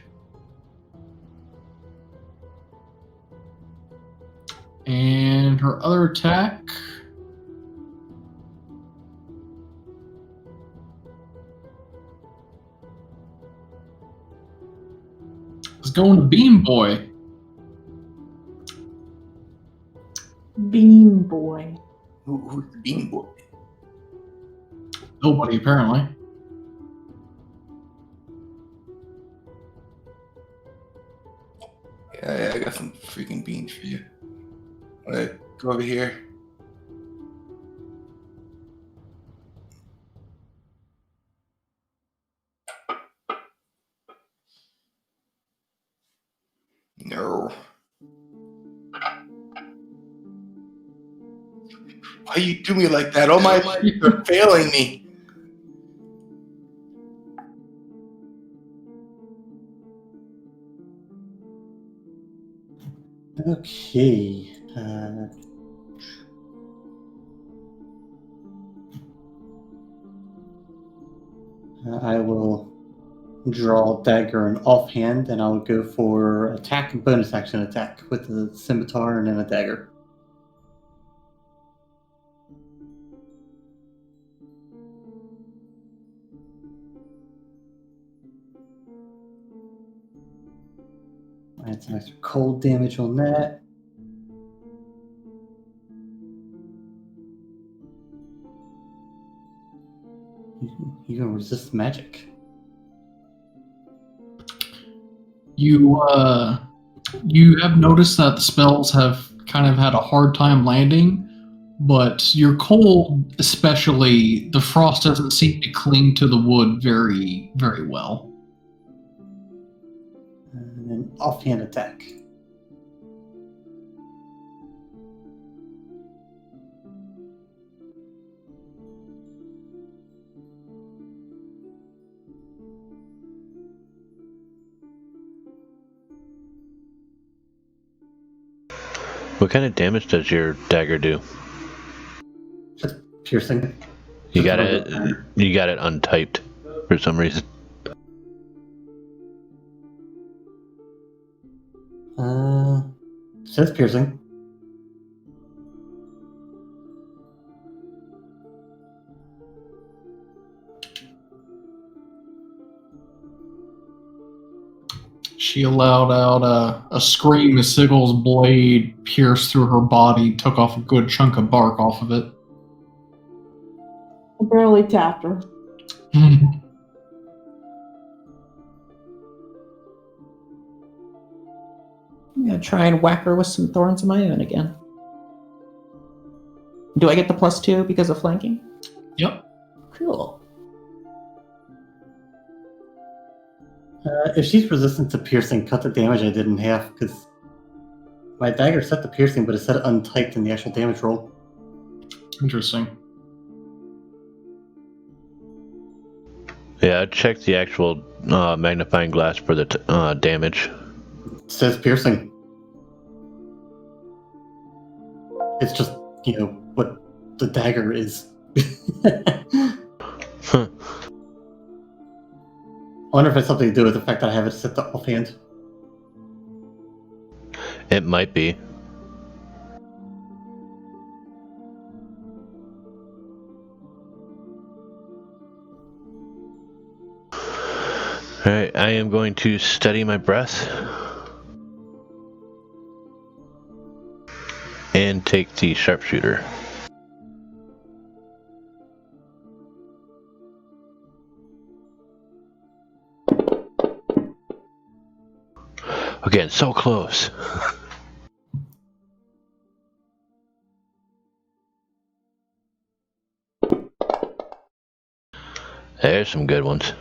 And her other attack is going to Beam Boy. Bean Boy. Who's the bean boy? Nobody, apparently. Yeah, I got some freaking beans for you. Alright, go over here. No. Why you do me like that? All my teeth are failing me. Okay. I will draw a dagger and offhand, and I'll go for attack and bonus action attack with the scimitar and then a dagger. Add some extra cold damage on that. You can resist magic. You have noticed that the spells have kind of had a hard time landing, but your cold, especially, the frost doesn't seem to cling to the wood very, very well. And then offhand attack. What kind of damage does your dagger do? Just piercing. You got it untyped for some reason. Says piercing. She allowed out a scream as Sigel's blade pierced through her body, took off a good chunk of bark off of it. I barely tapped her. I'm gonna try and whack her with some thorns of my own again. Do I get the +2 because of flanking? Yep. Cool. If she's resistant to piercing, cut the damage I did in half, because my dagger set the piercing, but it said untyped in the actual damage roll. Interesting. Yeah, I checked the actual magnifying glass for the damage. It says piercing. It's just, what the dagger is. Huh. I wonder if it's something to do with the fact that I have it set to offhand. It might be. Alright, I am going to steady my breath and take the sharpshooter. Again, so close. There's some good ones.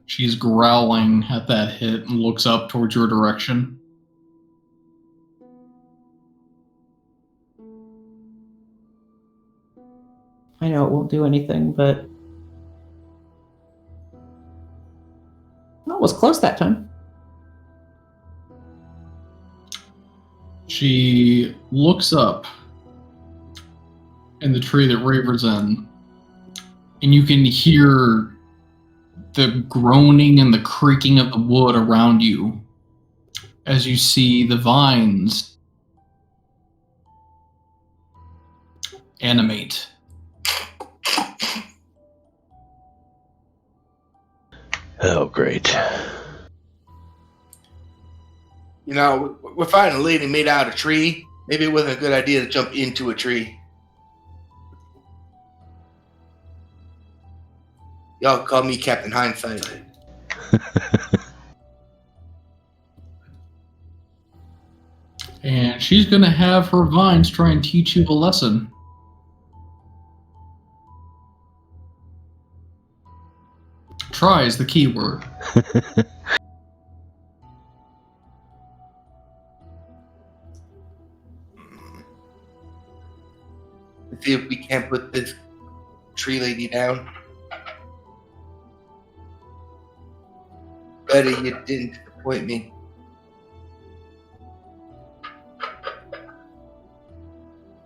She's growling at that hit and looks up towards your direction. I know it won't do anything, but that was close that time. She looks up in the tree that Raver's in, and you can hear the groaning and the creaking of the wood around you as you see the vines animate. Oh, great. We're finding a lady made out of a tree. Maybe it wasn't a good idea to jump into a tree. Y'all call me Captain Hindsight. And she's going to have her vines try and teach you a lesson. Try is the key word. Let's see if we can't put this tree lady down. Betty, you didn't disappoint me.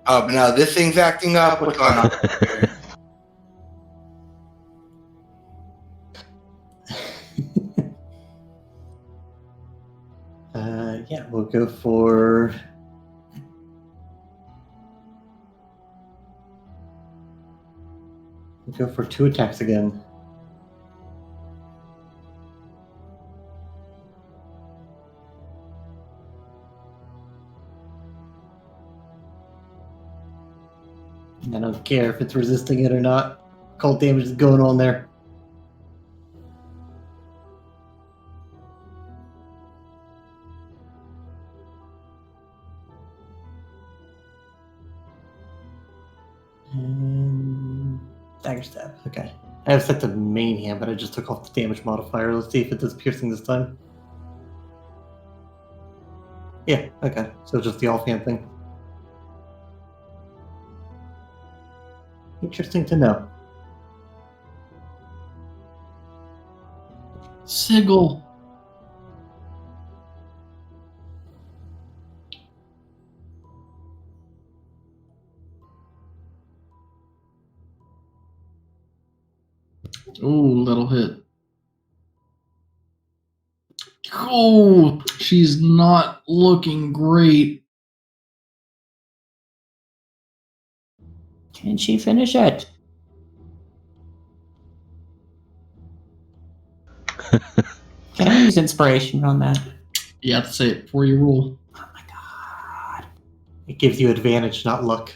Oh, but now this thing's acting up. What's going on? Yeah, we'll go for... We'll go for 2 attacks again. I don't care if it's resisting it or not. Cold damage is going on there. And dagger stab. Okay. I have set to main hand, but I just took off the damage modifier. Let's see if it does piercing this time. Yeah, okay. So just the offhand thing. Interesting to know. Sigil. Ooh, little hit. Oh, she's not looking great. Can she finish it? Can I use inspiration on that? You have to say it before you roll. Oh my god. It gives you advantage, not luck.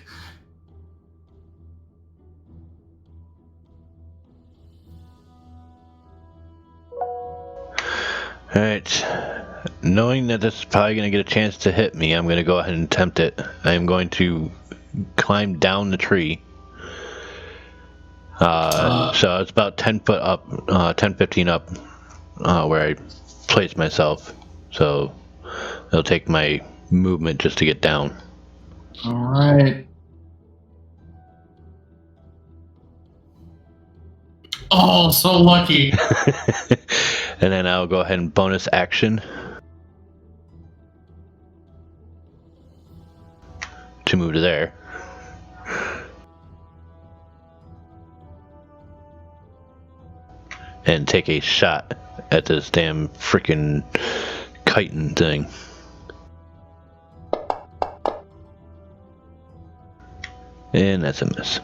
Alright. Knowing that this is probably going to get a chance to hit me, I'm going to go ahead and attempt it. I am going to climb down the tree. So it's about 10 foot up, 10, 15 up, where I place myself. So it'll take my movement just to get down. All right. Oh, so lucky. And then I'll go ahead and bonus action to move to there. And take a shot at this damn freaking chitin thing. And that's a miss.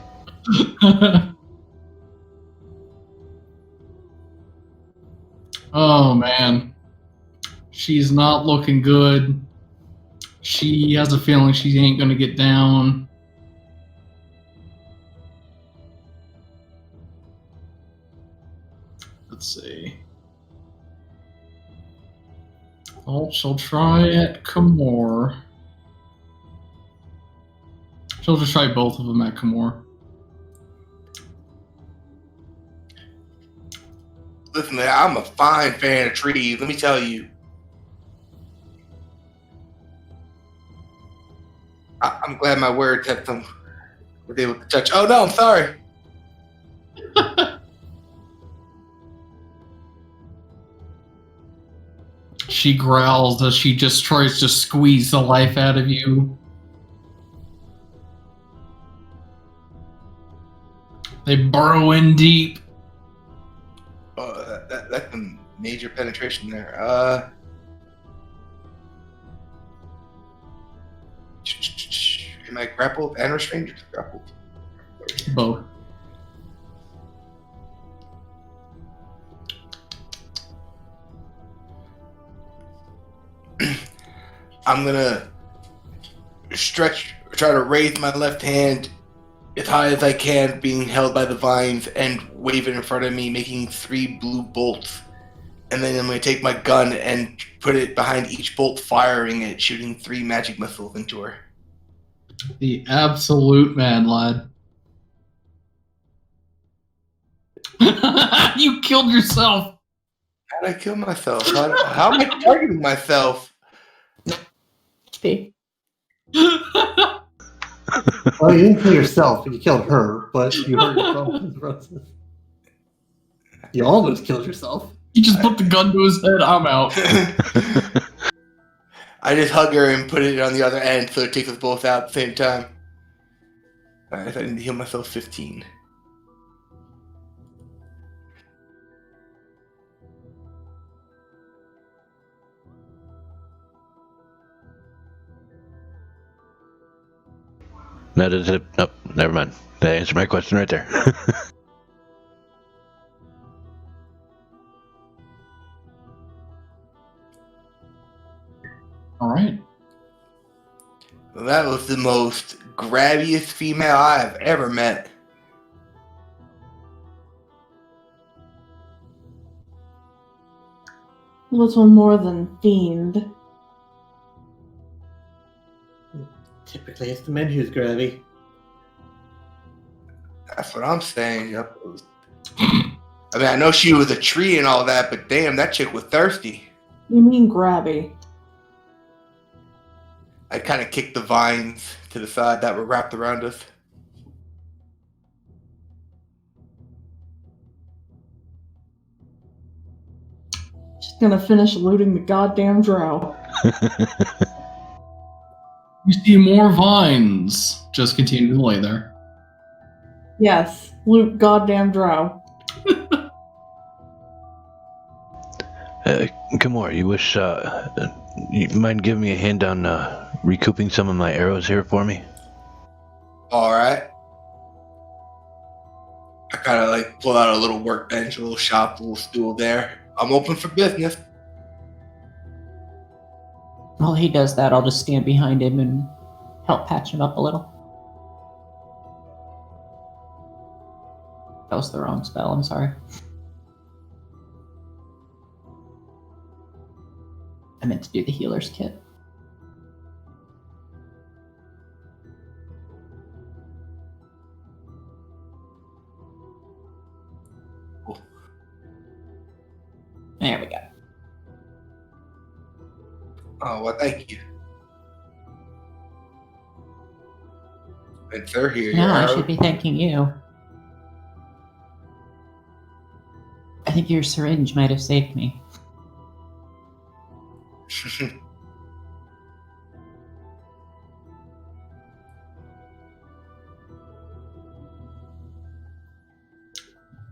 Oh, man. She's not looking good. She has a feeling she ain't going to get down. Let's see. Oh, she'll try at Kamor. She'll just try both of them at Kamor. Listen, man, I'm a fine fan of trees. Let me tell you. I'm glad my words had some. Were able to touch. Oh no, I'm sorry. She growls as she just tries to squeeze the life out of you. They burrow in deep. That's a major penetration there. Am I grappled and restrained? Or just grappled? Both. I'm gonna try to raise my left hand as high as I can, being held by the vines, and wave it in front of me, making 3 blue bolts. And then I'm gonna take my gun and put it behind each bolt, firing it, shooting 3 magic missiles into her. The absolute mad lad. You killed yourself. How did I kill myself? How am I targeting myself? XP. Well, you didn't kill yourself, you killed her, but you hurt yourself in the process. You almost killed yourself. You just put the gun to his head. I'm out. I just hug her and put it on the other end so it takes us both out at the same time. Alright, I need to heal myself 15. No, nope, never mind. That answered my question right there. All right. Well, that was the most grabbiest female I have ever met. Little more than fiend. Typically, it's the men who's grabby. That's what I'm saying. Yep. I mean, I know she was a tree and all that, but damn, that chick was thirsty. You mean grabby? I kind of kicked the vines to the side that were wrapped around us. She's gonna finish looting the goddamn Drow. You see more vines just continue to lay there. Yes, loot goddamn Drow. Kimura, you mind giving me a hand on recouping some of my arrows here for me? All right. I kind of like pull out a little workbench, a little shop, a little stool there. I'm open for business. While he does that, I'll just stand behind him and help patch him up a little. That was the wrong spell, I'm sorry. I meant to do the healer's kit. There we go. Oh, well, thank you. And they're here. No, I arrow. should be thanking you. I think your syringe might have saved me.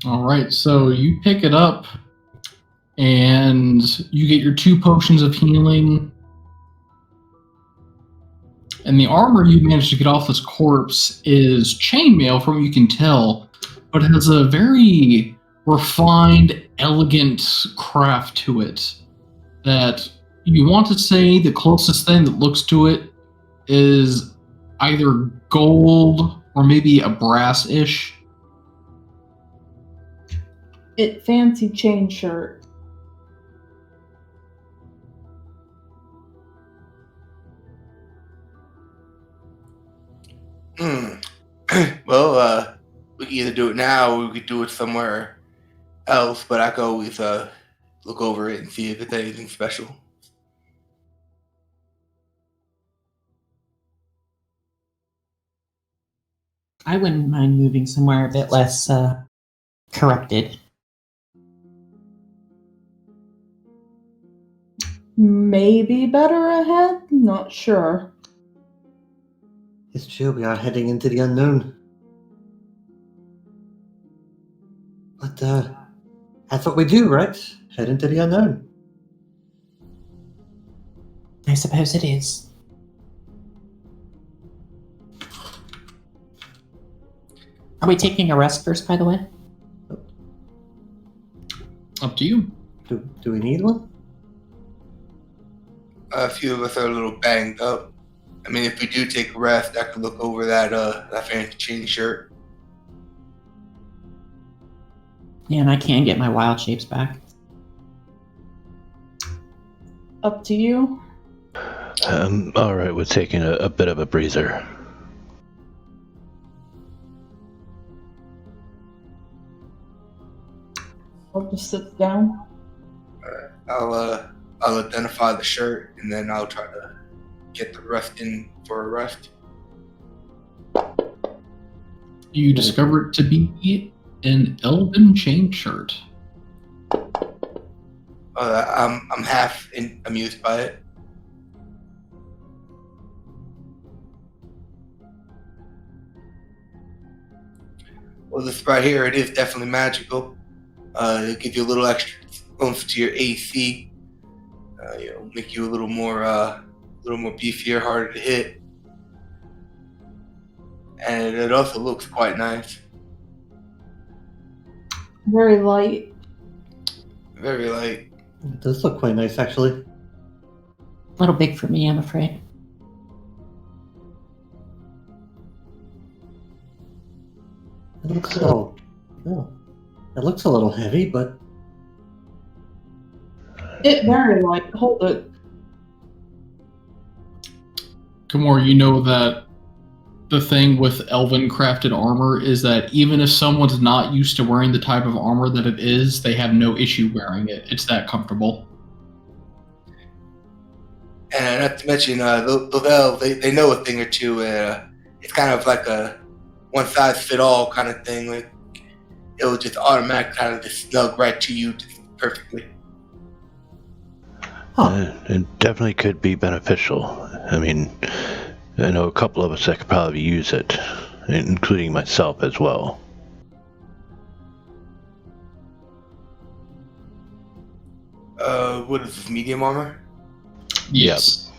All right, so you pick it up, and you get your 2 potions of healing. And the armor you managed to get off this corpse is chainmail, from what you can tell, but it has a very refined, elegant craft to it that you want to say the closest thing that looks to it is either gold or maybe a brass-ish. It fancy chain shirt. Well, we can either do it now or we could do it somewhere else, but I could always look over it and see if it's anything special. I wouldn't mind moving somewhere a bit less corrupted. Maybe better ahead? Not sure. It's true, we are heading into the unknown. But, that's what we do, right? Head into the unknown. I suppose it is. Are we taking a rest first, by the way? Up to you. Do we need one? A few of us are a little banged up. I mean, if we do take a rest, I could look over that fancy chain shirt. Yeah, and I can get my wild shapes back. Up to you. All right, we're taking a bit of a breather. I'll just sit down. I'll identify the shirt and then I'll try to get the rest in for a rest. You discover it to be an elven chain shirt. I'm half amused by it. Well, this right here, it is definitely magical. It'll give you a little extra oomph to your AC. Make you a little more beefier, harder to hit. And it also looks quite nice. Very light. Very light. It does look quite nice, actually. A little big for me, I'm afraid. It looks a little. Oh, it looks a little heavy, but It very light. Hold it. Kamor, you know that the thing with elven crafted armor is that even if someone's not used to wearing the type of armor that it is, they have no issue wearing it. It's that comfortable. And not to mention, those elves, they know a thing or two. It's kind of like a one-size-fit-all kind of thing. Like, it'll just automatically kind of just snug right to you just perfectly. It definitely could be beneficial. I mean, I know a couple of us that could probably use it, including myself as well. What is this, medium armor? Yes.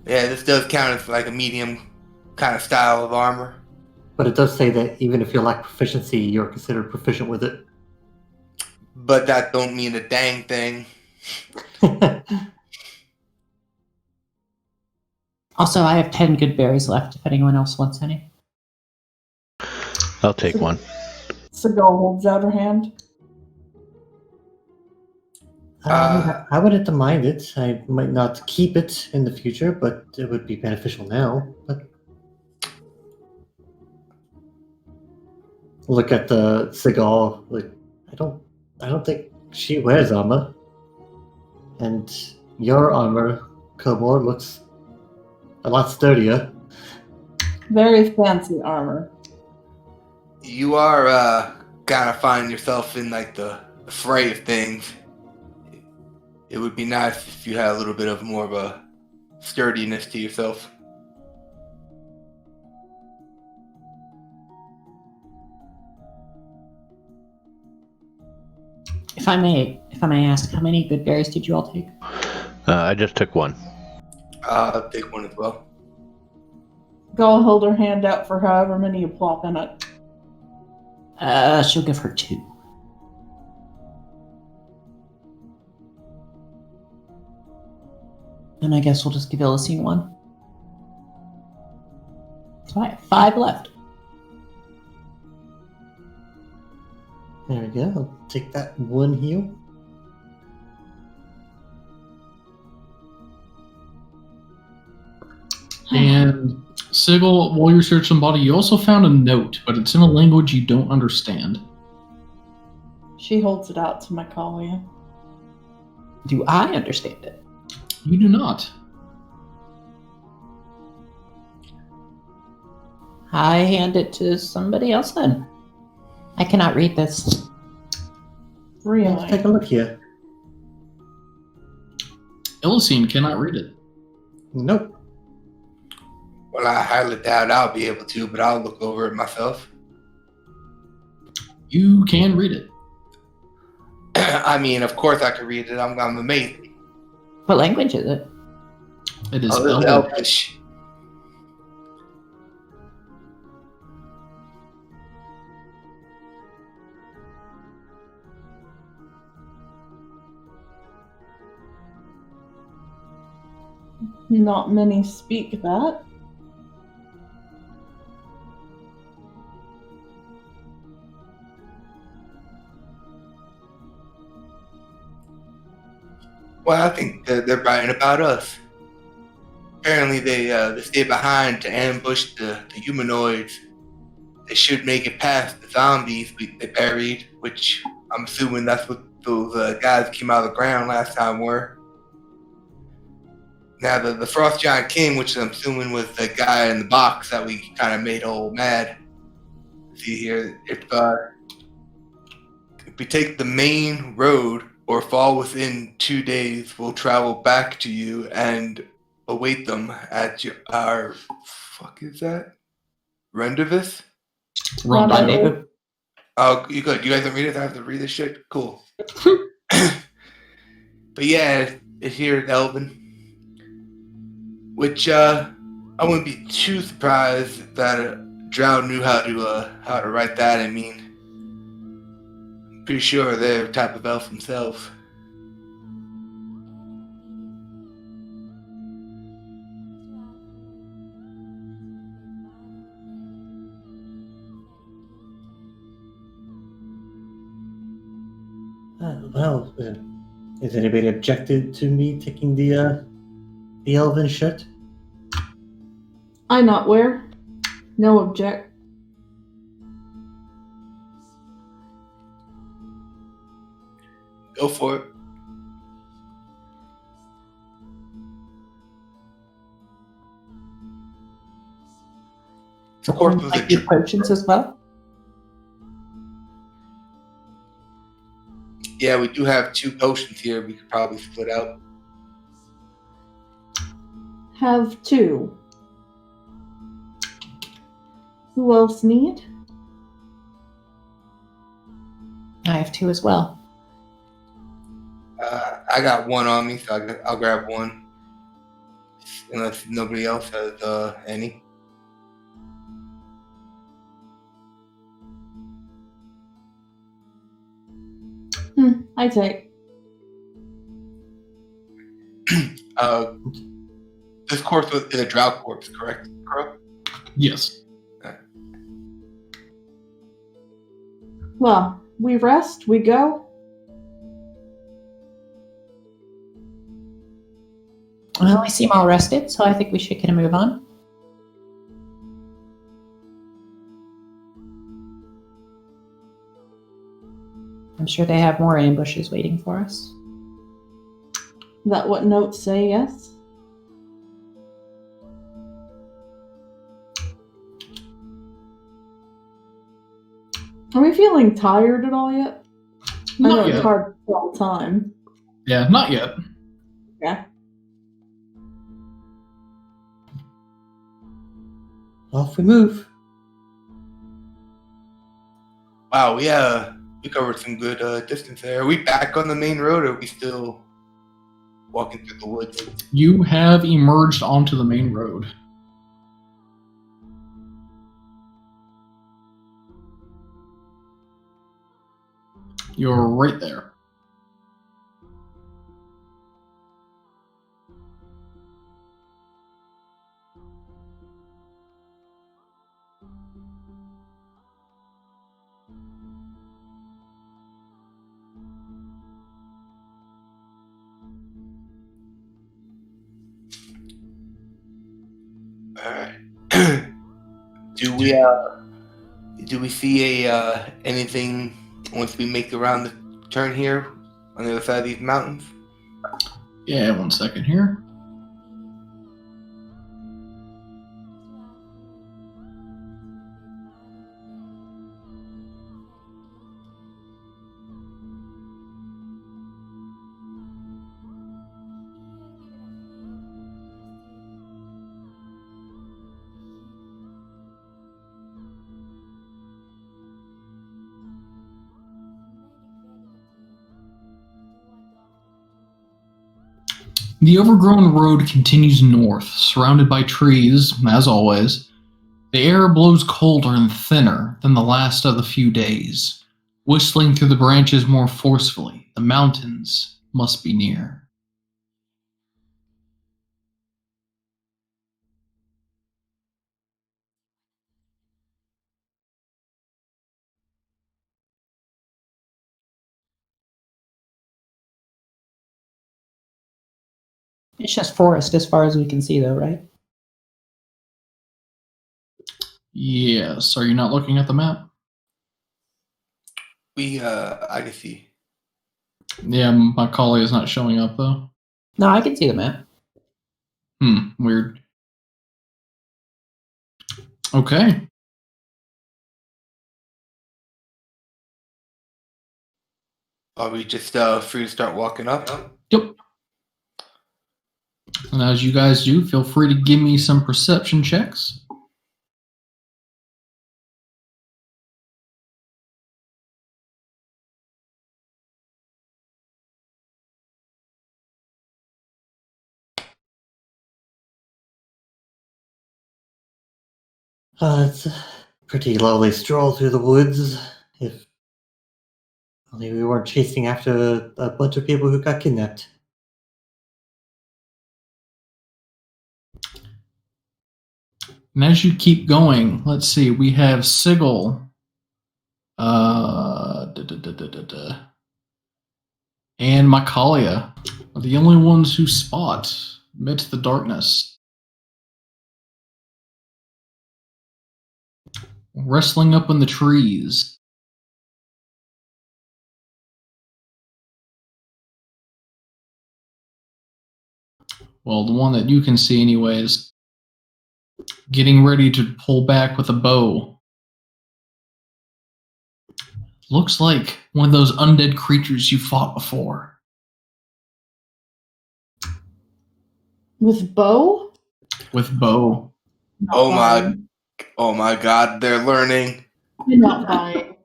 Yeah, this does count as like a medium kind of style of armor. it does say that even if you lack proficiency, you're considered proficient with it. But that don't mean a dang thing. Also, I have 10 good berries left if anyone else wants any. I'll take one. Seagull holds out her hand. I wouldn't mind it. I might not keep it in the future, but it would be beneficial now. But look at the Seagull. Like, I don't think she wears armor. And your armor, Komor, looks a lot sturdier. Very fancy armor. You are kind of finding yourself in like the fray of things. It would be nice if you had a little bit of more of a sturdiness to yourself. If I may ask, how many good berries did you all take? I just took one. I'll take one as well. Gull held her hand out for however many you plop in it. She'll give her 2. And I guess we'll just give Illicene 1. So I have 5 left. There we go. I'll take that one heal. And Sigil, while you're searching body, you also found a note, but it's in a language you don't understand. She holds it out to Macaulay. Do I understand it? You do not. I hand it to somebody else then. I cannot read this. Let's Really? take a look here. Illicene cannot read it. Nope. Well, I highly doubt I'll be able to, but I'll look over it myself. You can read it. I mean, of course I can read it. I'm amazing. What language is it? It is Oh, this is Elvish. Elvish. Not many speak that. Well, I think they're writing about us. Apparently, they stayed behind to ambush the humanoids. They should make it past the zombies they buried, which I'm assuming that's what those guys came out of the ground last time were. Now, the Frost Giant King, which I'm assuming was the guy in the box that we kind of made all mad. See here, if we take the main road or fall within 2 days, we'll travel back to you and await them at our fuck is that? Rendezvous? Rendezvous. Oh, you good? You guys don't read it? I have to read this shit. Cool. But yeah, it's here in Elven, which I wouldn't be too surprised that Drow knew how to write that. I mean, I'm pretty sure they're a type of elf themselves. Is anybody objected to me taking the elven shirt? I not wear. No object. Go for it. Of course, with Like your potions as well. Yeah, we do have 2 potions here. We could probably split out. Have 2. Who else need? I have 2 as well. I got 1 on me, so I'll grab 1. Unless nobody else has any. I take. This corpse is a Drow corpse, correct, Crow? Yes. Well, we rest, we go. Well, I seem all rested, so I think we should get a move on. I'm sure they have more ambushes waiting for us. That what notes say, yes? Are we feeling tired at all yet? I know Not it's yet. hard to tell time. Yeah, not yet. Yeah. Off we move. Wow, we covered some good distance there. Are we back on the main road, or are we still walking through the woods? You have emerged onto the main road. You're right there. Alright. Do we see anything once we make around the turn here on the other side of these mountains? Yeah, 1 second here. The overgrown road continues north, surrounded by trees, as always. The air blows colder and thinner than the last of the few days, whistling through the branches more forcefully. The mountains must be near. It's just forest as far as we can see, though, right? Yes, are you not looking at the map? I can see. Yeah, my collie is not showing up, though. No, I can see the map. Weird. Okay. Are we just free to start walking up? Yep. And as you guys do, feel free to give me some perception checks. It's a pretty lovely stroll through the woods. If only we weren't chasing after a bunch of people who got kidnapped. And as you keep going, let's see, we have Sigil. and Mycalia are the only ones who spot amidst the darkness. Wrestling up in the trees. Well, the one that you can see anyways. Getting ready to pull back with a bow. Looks like one of those undead creatures you fought before. With bow? With bow. Not Oh buying. my God, they're learning. I'm not buying.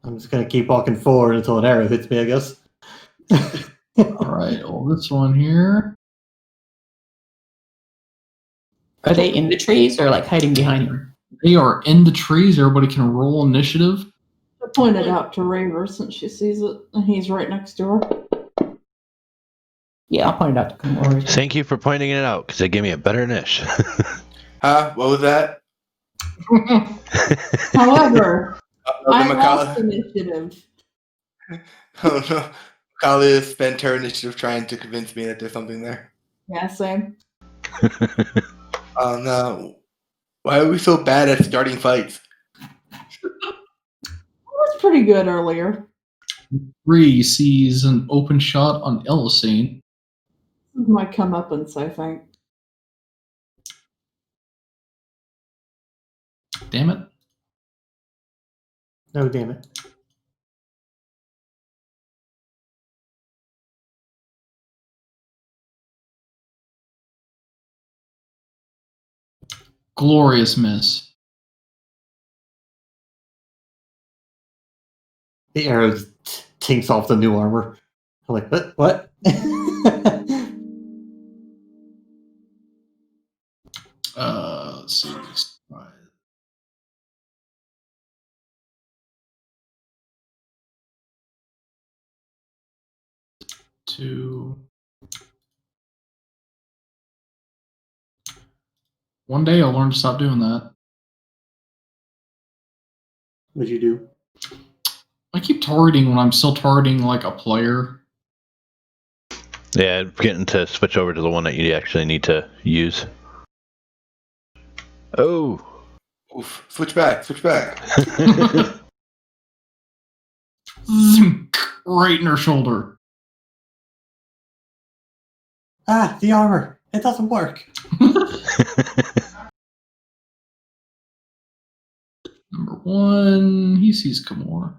I'm just gonna keep walking forward until an arrow hits me, I guess. Alright, well, this one here. Are they in the trees or like hiding behind them? They are in the trees. Everybody can roll initiative. I pointed out to Raver since she sees it, and he's right next to her. Yeah, I'll point it out to Kamori. Thank you for pointing it out, because it gave me a better niche. Huh? What was that? However, I The lost Mycalia. initiative. Oh no. Mycalia spent her initiative trying to convince me that there's something there. Yeah, same. Oh no. Why are we so bad at starting fights? It was pretty good earlier. 3 sees an open shot on Elisane. This is my comeuppance, I think. Damn it. No, damn it. Glorious miss. The arrow tinks off the new armor. I'm like, what? What? Let's see. 2. One day I'll learn to stop doing that. What'd you do? I keep targeting when I'm still targeting like a player. Yeah, getting to switch over to the one that you actually need to use. Oh. Oof. Switch back. Zink, right in her shoulder. Ah, the armor. It doesn't work. Number 1, he sees Kamor.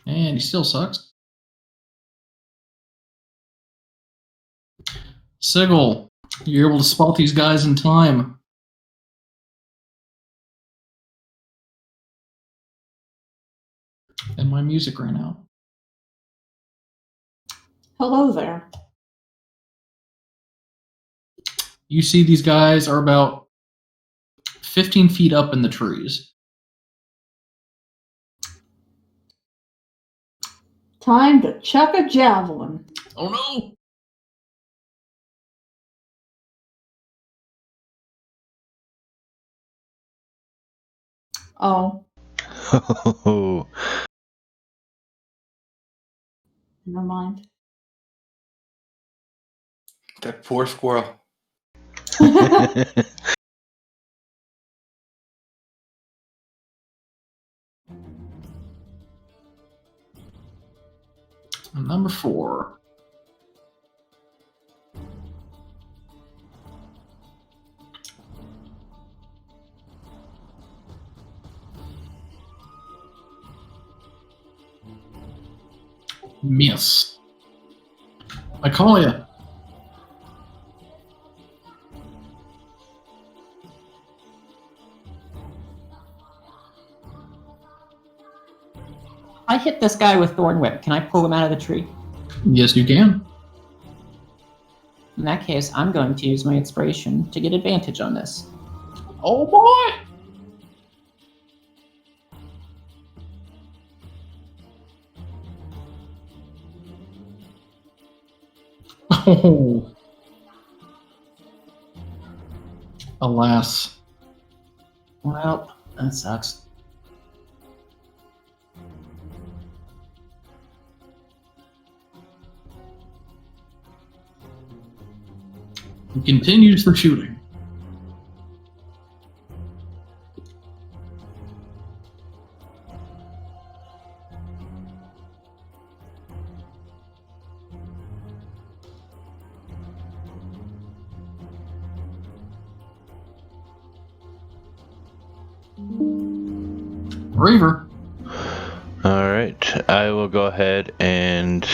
And he still sucks. Sigil, you're able to spot these guys in time. And my music ran out. Hello there. You see these guys are about 15 feet up in the trees. Time to chuck a javelin. Oh no! Oh, Oh. never mind. That poor squirrel. Number 4. Miss. I call you. I hit this guy with Thorn Whip. Can I pull him out of the tree? Yes, you can. In that case, I'm going to use my inspiration to get advantage on this. Oh boy! Oh. Alas. Well, that sucks. He continues the shooting. Raver. All right, I will go ahead and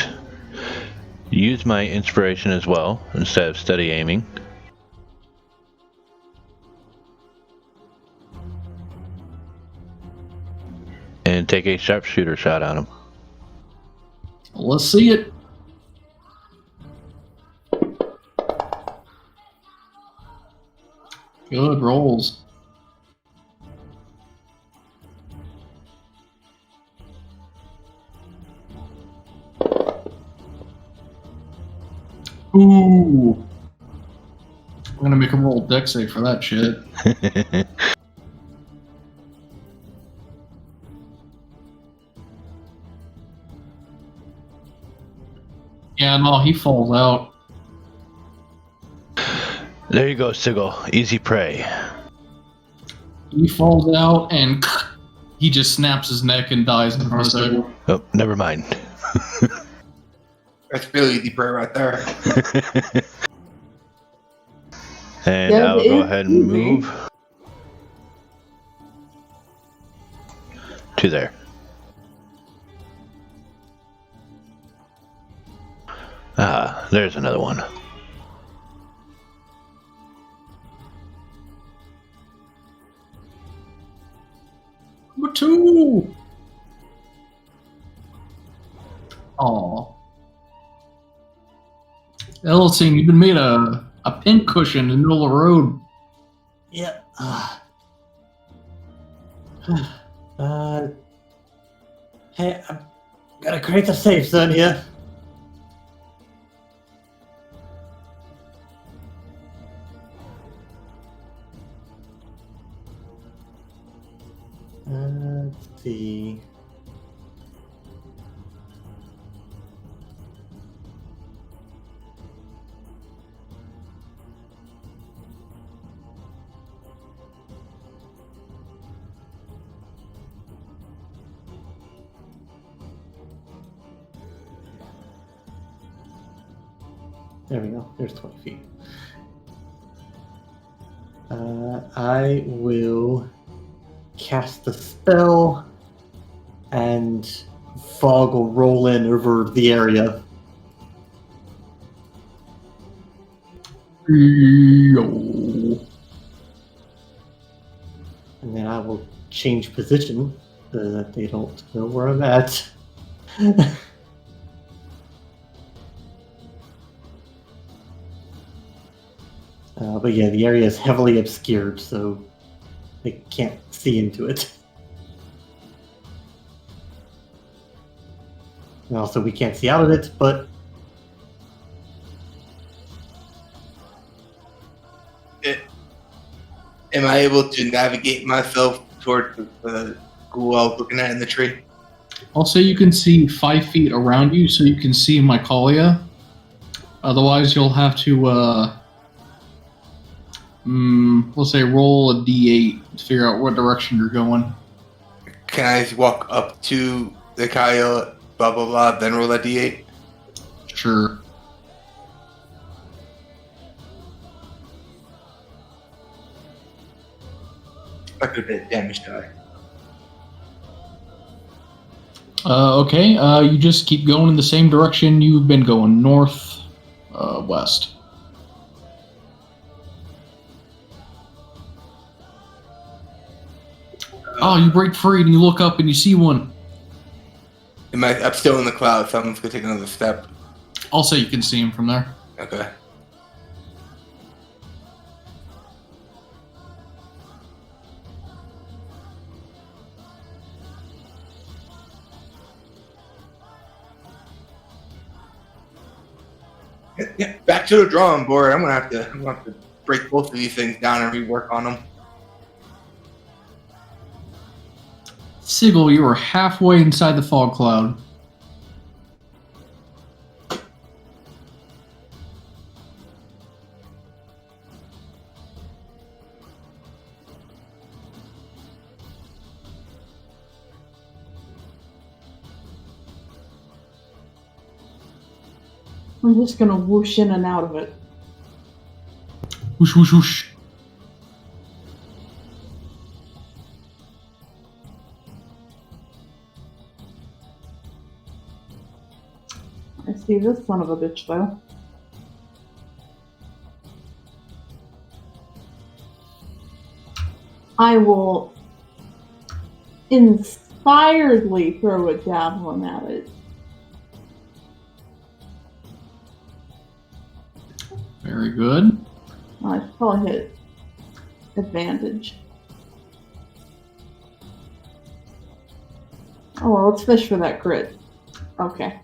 use my inspiration as well instead of steady aiming. And take a sharpshooter shot on him. Let's see it. Good rolls. Ooh. I'm gonna make him roll deck save for that shit. Yeah, no, he falls out. There you go, Sigil. Easy prey. He falls out and he just snaps his neck and dies in front of Sigil. Oh, never mind. That's really the prayer right there. And Yeah, I will it go is ahead and easy. move to there. Ah, there's another one. Number 2. Aw. Ellison, you've been made a pin cushion in the middle of the road. Yeah. Hey, I'm gonna create a safe zone here. Let's see. There we go. There's 20 feet. I will cast the spell, and fog will roll in over the area. Yo. And then I will change position so that they don't know where I'm at. But yeah, the area is heavily obscured, so they can't see into it. And also, we can't see out of it, but Am I able to navigate myself toward the ghoul I was looking at in the tree? I'll say you can see 5 feet around you, so you can see Mycalia. Otherwise, you'll have to, let's say roll a d8 to figure out what direction you're going. Can I walk up to the Kyle, blah, blah, blah, then roll a d8? Sure. I could have damage die. Okay, you just keep going in the same direction you've been going, north, west. Oh, you break free and you look up and you see one. I'm still in the cloud, so I'm just gonna take another step. I'll say you can see him from there. Okay. Yeah, back to the drawing board. I'm gonna have to break both of these things down and rework on them. Sigil, you are halfway inside the fog cloud. I'm just gonna whoosh in and out of it. Whoosh, whoosh, whoosh. I see this son of a bitch, though. I will inspiredly throw a javelin at it. Very good. I probably hit advantage. Oh, well, let's fish for that crit. Okay.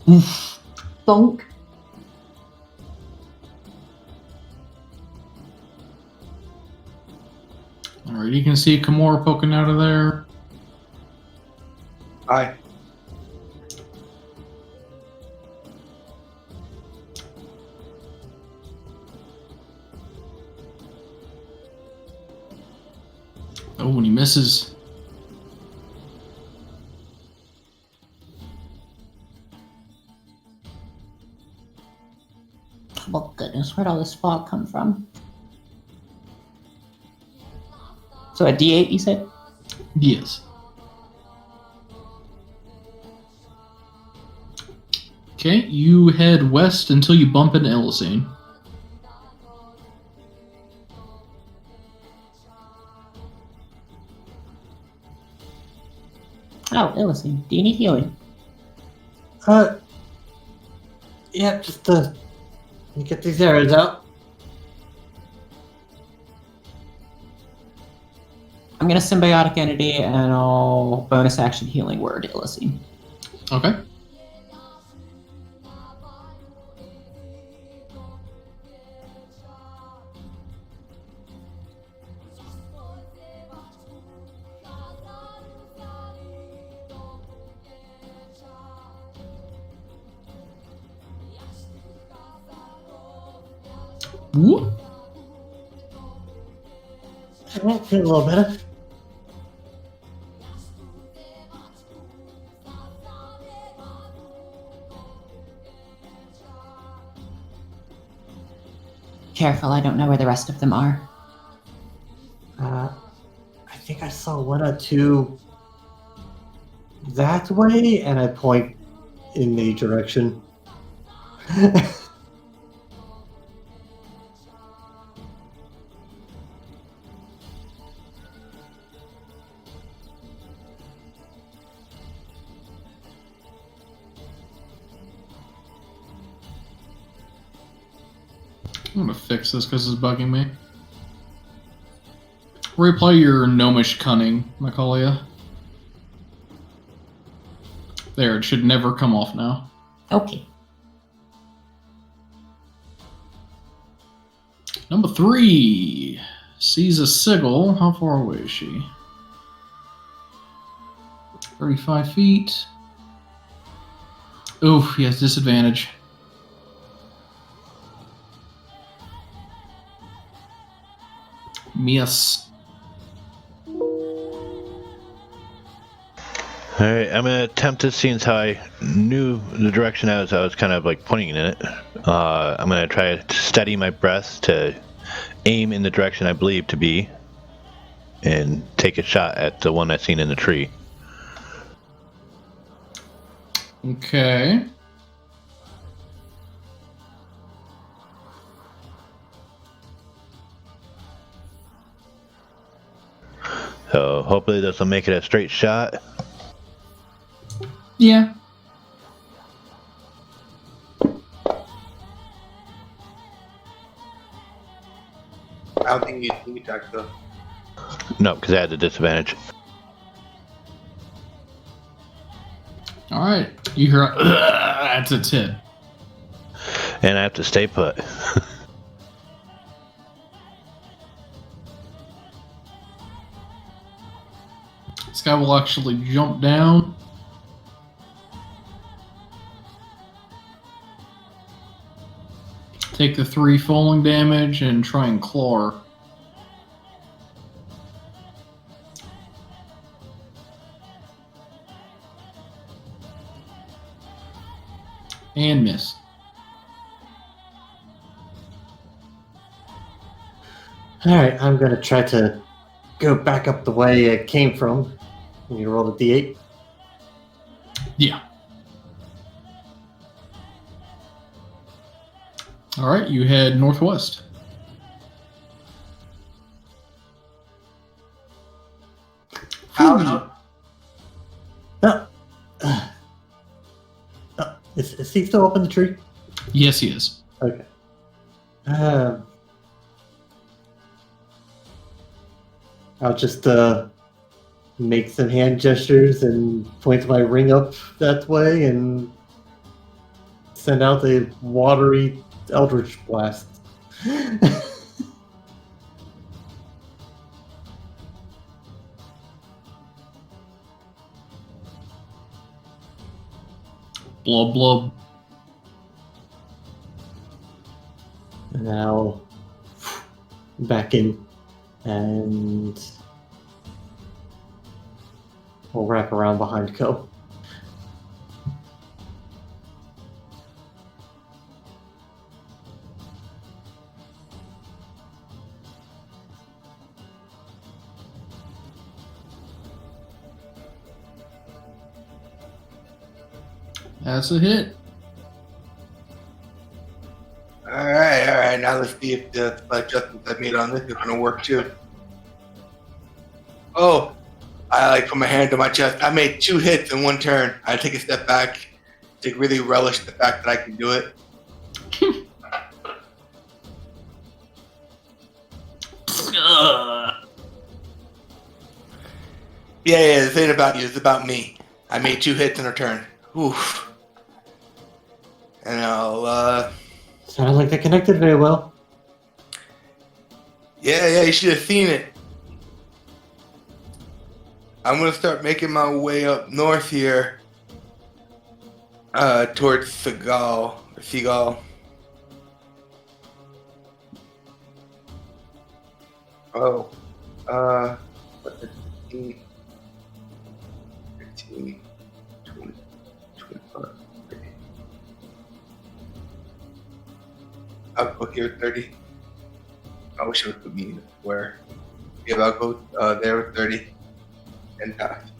Oof. Thunk. Alright, you can see Kimura poking out of there. Aye. Oh, and he misses. Oh, goodness. Where'd all this fog come from? So a D8, you said? Yes. Okay, you head west until you bump into Elisane. Oh, Illicine. Do you need healing? Yeah, just get these arrows out. I'm gonna symbiotic entity and I'll bonus action healing word Illicine. Okay. Whoop. I feel a little better. Careful, I don't know where the rest of them are. I think I saw one or two that way, and I point in a direction. I'm gonna fix this because it's bugging me. Replay your gnomish cunning, Macaulay. There, it should never come off now. Okay. Number 3 sees a sigil. How far away is she? 35 feet. Oof, he has disadvantage. Miss. Alright, I'm gonna attempt this since how I knew the direction I was kind of like pointing in it. I'm gonna try to steady my breath to aim in the direction I believe to be and take a shot at the one I seen in the tree. Okay. So hopefully this will make it a straight shot. Yeah. I don't think you need attack though. No, because I had the disadvantage. Alright. You hear that's its hit. And I have to stay put. This guy will actually jump down. Take the 3 falling damage and try and claw her. And miss. Alright, I'm gonna try to go back up the way it came from. You roll the d8. Yeah. All right, you head northwest. How? Is he still up in the tree? Yes, he is. Okay. I'll just make some hand gestures and point my ring up that way and send out a watery eldritch blast. Blub blub. And now back in and we'll wrap around behind Co. That's a hit. All right. Now let's see if the adjustments I made on this are gonna work too. Oh, I like put my hand to my chest. I made 2 hits in 1 turn. I take a step back to really relish the fact that I can do it. Yeah, this ain't about you. It's about me. I made 2 hits in a turn. Oof. And I'll, Sounded like they connected very well. Yeah, you should have seen it. I'm gonna start making my way up north here, towards Seagal. Oh, 15, 20, 25, 30. I'll go here 30. I wish it would put me in the square. Yeah, I'll go there with 30 and pass.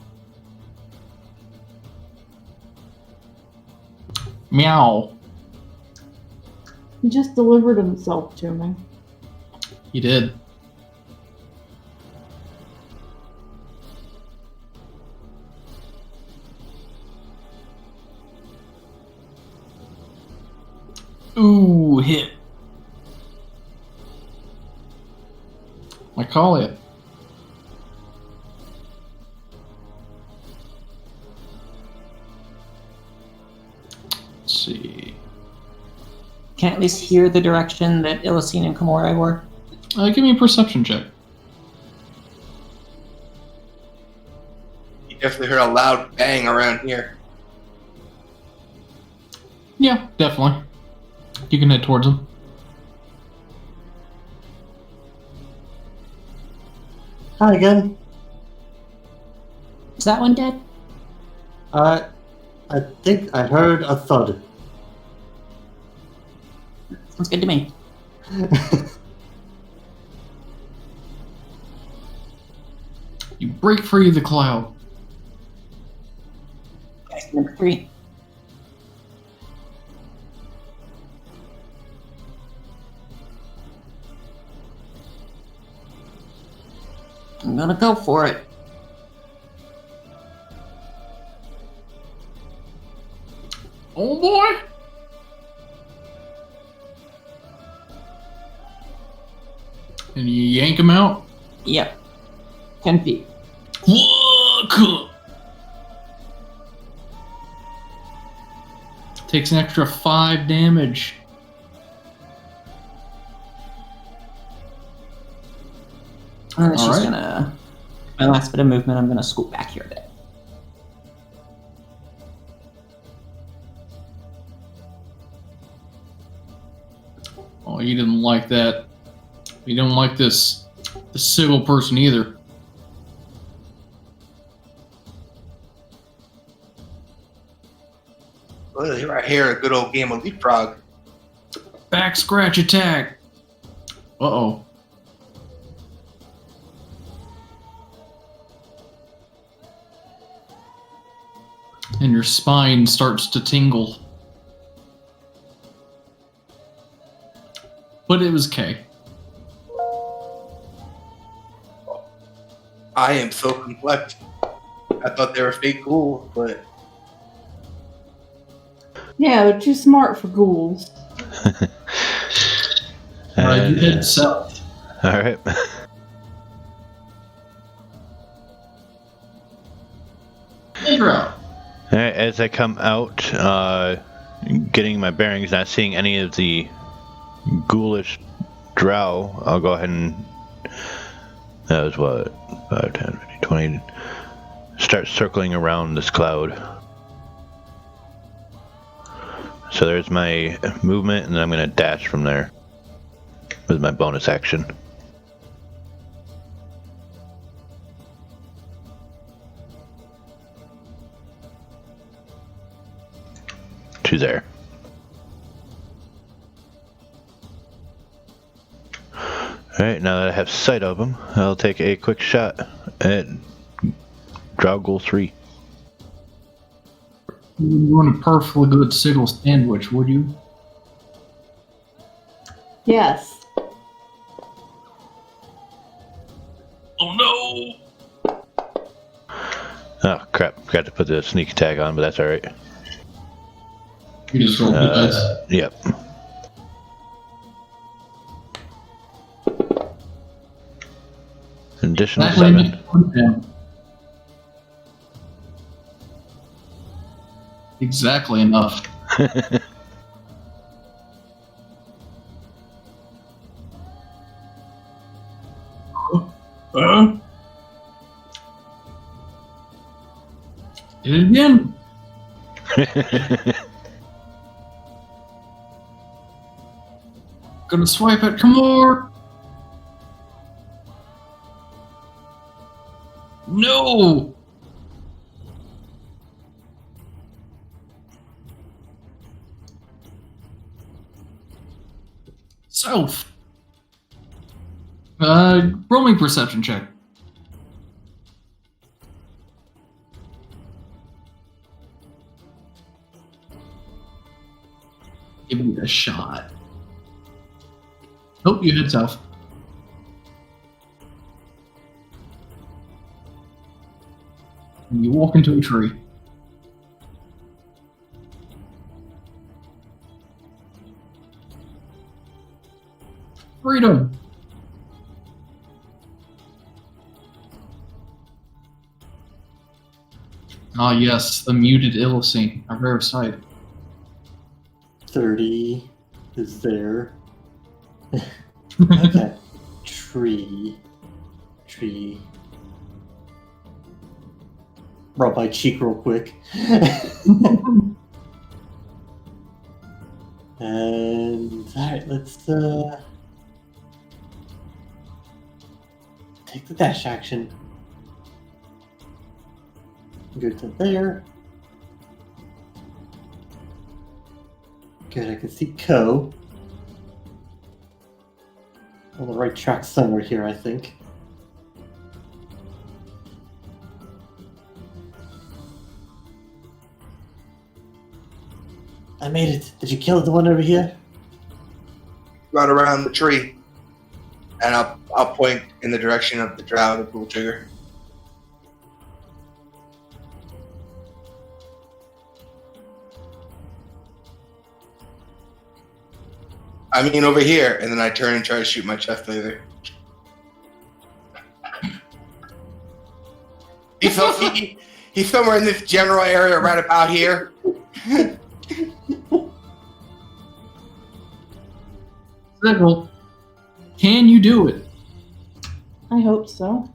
Meow. He just delivered himself to me. He did. Ooh, hit. I call it. Let's see. Can I at least hear the direction that Illicine and Komori were? Give me a perception check. You definitely heard a loud bang around here. Yeah, definitely. You can head towards him. Hi again. Is that one dead? I think I heard a thud. Sounds good to me. You break free of the cloud. Guys, number 3. I'm gonna go for it. Oh boy! And you yank him out? Yep. 10 feet. Whoa! Takes an extra 5 damage. And then she's Alright. gonna My last bit of movement, I'm going to scoot back here a bit. Oh, you didn't like that. You don't like this sigil person either. Well, here I hear a good old game of leapfrog. Back scratch attack. Uh-oh. And your spine starts to tingle. But it was K. I am so conflicted. I thought they were fake ghouls, but Yeah, they're too smart for ghouls. You head south. All right. You're out. All right. As I come out, getting my bearings, not seeing any of the ghoulish drow, I'll go ahead and that was what 5, 10, 15, 20. Start circling around this cloud. So there's my movement, and then I'm going to dash from there with my bonus action. To there. Alright, now that I have sight of them, I'll take a quick shot at Drow Ghoul 3. You want a perfectly good sigil sandwich, would you? Yes. Oh no! Oh crap, forgot to put the sneak attack on, but that's alright. You just rolled the dice. Yep. An additional That 7. landed one down. Exactly enough. Did it again. Gonna swipe it. Come on. No. South. Roll me perception check. Give me a shot. Oh, you head south. And you walk into a tree. Freedom. Ah, yes, the muted Illicine, a rare sight. 30 is there. Okay. Tree. Rub my cheek real quick. And alright, let's take the dash action. Go to there. Good, I can see Ko. On the right track somewhere here, I think. I made it. Did you kill the one over here? right around the tree, and I'll point in the direction of the drow to pull trigger. I mean over here, and then I turn and try to shoot my chest laser. He's somewhere in this general area right about here. Sigil, can you do it? I hope so.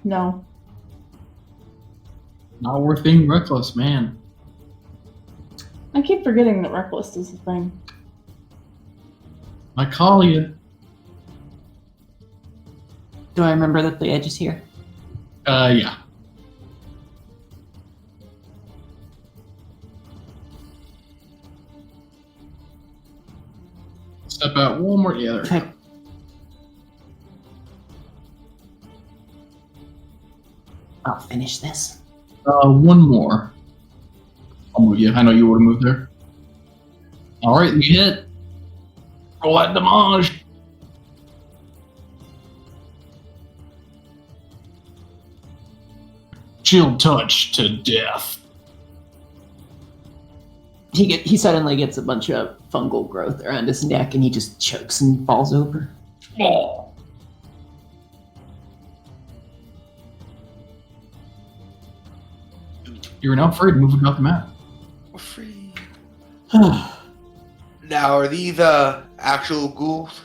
No. Not worth being reckless, man. I keep forgetting that reckless is a thing. I call you. Do I remember that the edge is here? Yeah. Step out one more. Yeah, there. Okay. I'll finish this. One more. I'll move you. I know you would have moved there. All right, you hit. Roll that damage. Chill touch to death. He suddenly gets a bunch of fungal growth around his neck, and he just chokes and falls over. Oh. You're now free to move about the map. We're free. Now, are these actual ghouls?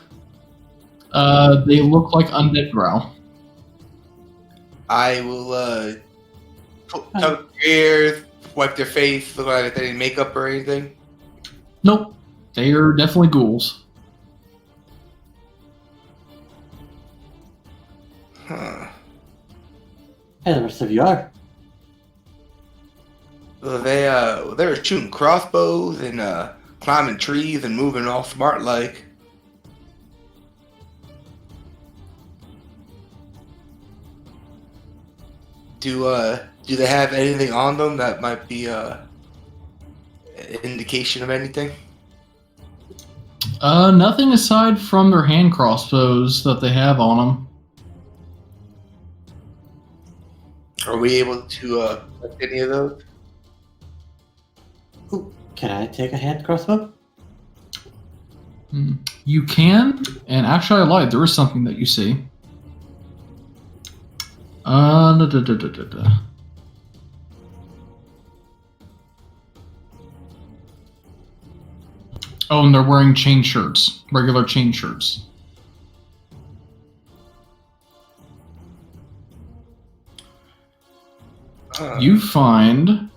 They look like undead Drow. I will tuck their ears, wipe their face, look like they didn't makeup or anything. Nope. They are definitely ghouls. Huh. Hey, the rest of you are. Well, they were shooting crossbows and climbing trees and moving all smart like. Do they have anything on them that might be an indication of anything? Nothing aside from their hand crossbows that they have on them. Are we able to collect any of those? Ooh, can I take a hand crossbow? You can, and actually I lied. There is something that you see. Da, da, da, da, da, da. Oh, and they're wearing chain shirts, regular chain shirts. You find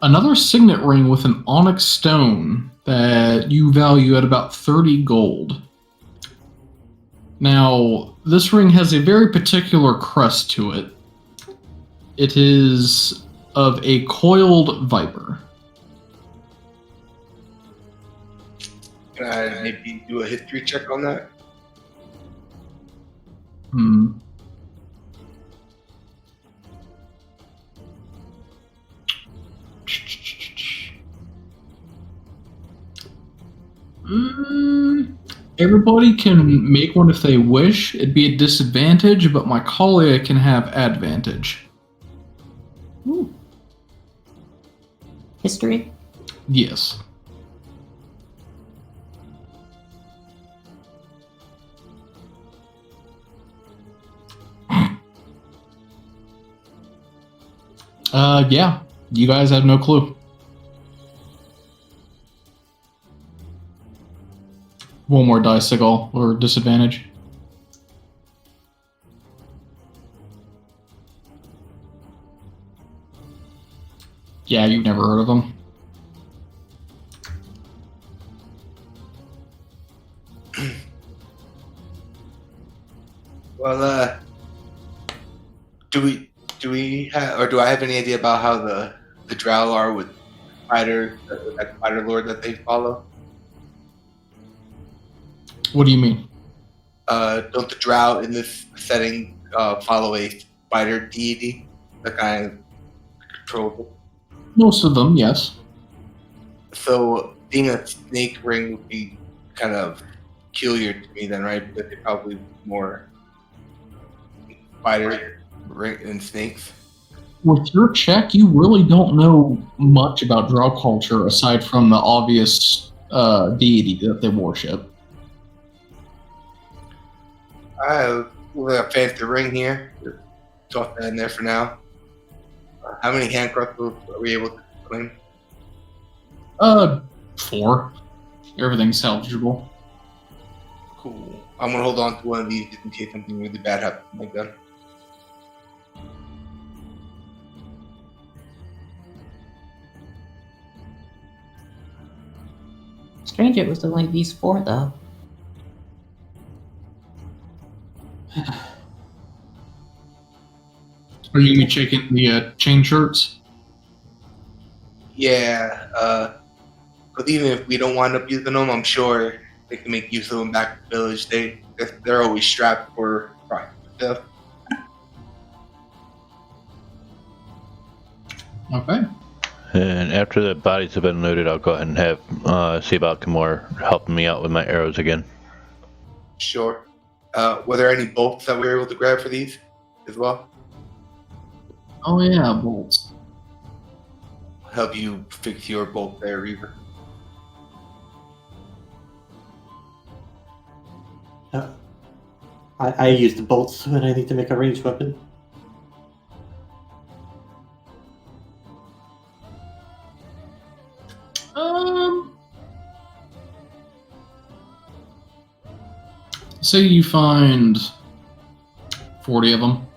another signet ring with an onyx stone that you value at about 30 gold. Now, this ring has a very particular crest to it. It is of a coiled viper. Can I maybe do a history check on that? Everybody can make one if they wish. It'd be a disadvantage, but my colleague can have advantage. Ooh. History? Yes. Yeah. You guys have no clue. One more dice, Seagal, or disadvantage. Yeah, you've never heard of them. Well, do we have, or do I have any idea about how the Drow are with fighter, that fighter lord that they follow? What do you mean? Don't the Drow in this setting follow a fighter deity that kind of controls it? Most of them, yes. So being a snake ring would be kind of peculiar to me then, right? Because they're probably more fighter ring than snakes. With your check, you really don't know much about Drow culture aside from the obvious deity that they worship. We'll have a fancy ring here. Toss that in there for now. How many hand crossbows are we able to claim? 4. Everything's salvageable. Cool. I'm gonna hold on to one of these just in case something really bad happens to my gun. Strange it was only these 4, though. Are you gonna be checking the chain shirts? Yeah, but even if we don't wind up using them, I'm sure they can make use of them back in the village. They're always strapped for stuff. Okay. And after the bodies have been loaded, I'll go ahead and have see about Kimura helping me out with my arrows again. Sure. Were there any bolts that we were able to grab for these as well? Oh yeah, bolts. I'll help you fix your bolt there, Reaver. I use the bolts when I need to make a ranged weapon. Say you find 40 of them.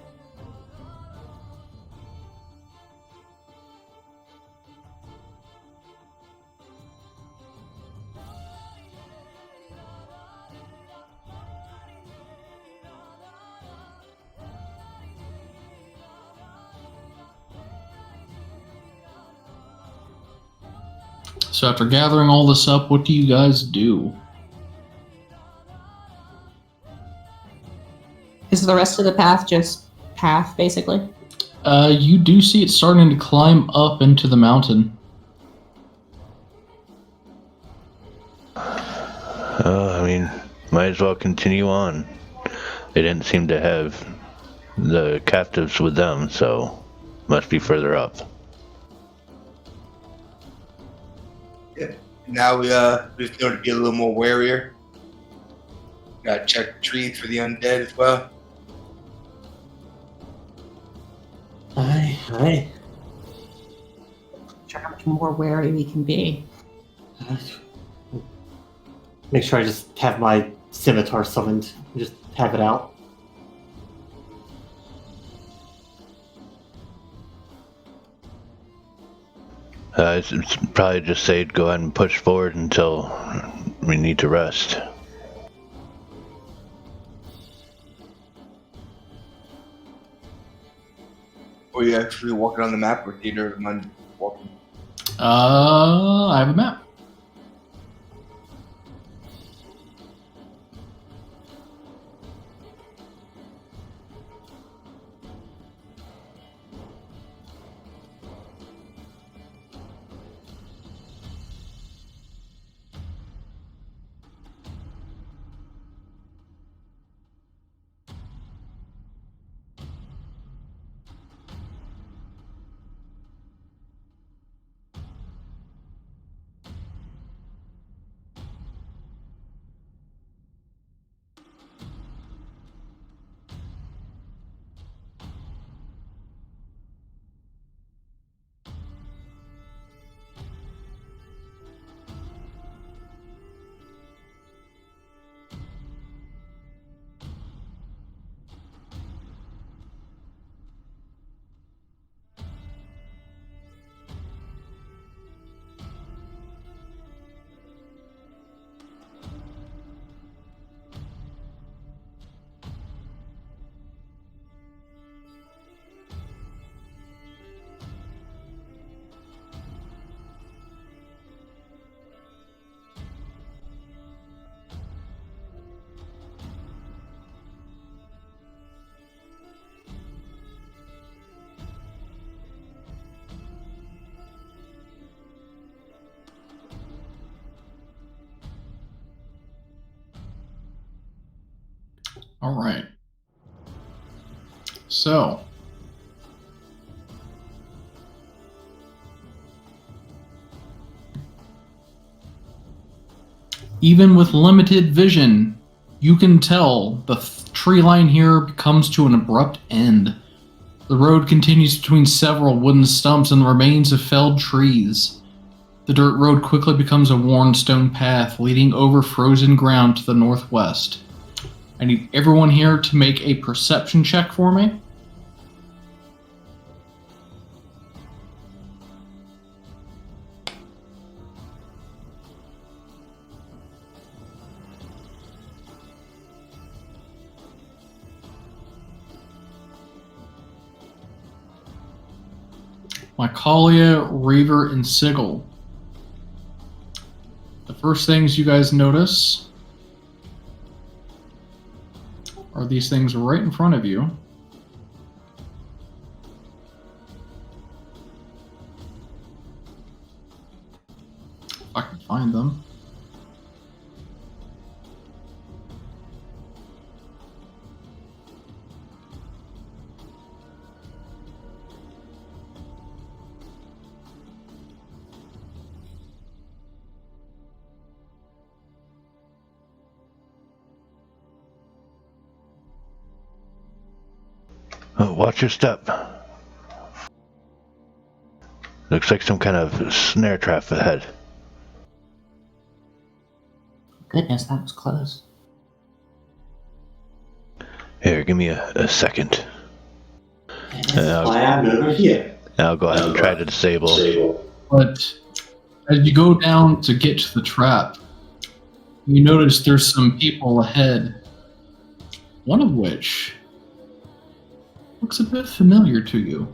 So after gathering all this up, what do you guys do? Is the rest of the path just path, basically? You do see it starting to climb up into the mountain. I mean, might as well continue on. They didn't seem to have the captives with them, so must be further up. Yeah. Now we just know to be a little more warier. Gotta check the trees for the undead as well. Aye. Sure how much more wary we can be. Make sure I just have my scimitar summoned. Just have it out. It's probably just say go ahead and push forward until we need to rest. Or you actually walking on the map or theater of mind walking? I have a map. All right. So, even with limited vision, you can tell the tree line here comes to an abrupt end. The road continues between several wooden stumps and the remains of felled trees. The dirt road quickly becomes a worn stone path leading over frozen ground to the northwest. I need everyone here to make a perception check for me. Mycalia, Reaver, and Sigil. The first things you guys notice are these things right in front of you. If I can find them. Oh, watch your step. Looks like some kind of snare trap ahead. Goodness, that was close. Here, give me a second. That's why I'm over here. I'll go ahead and try to disable. But as you go down to get to the trap, you notice there's some people ahead. One of which looks a bit familiar to you.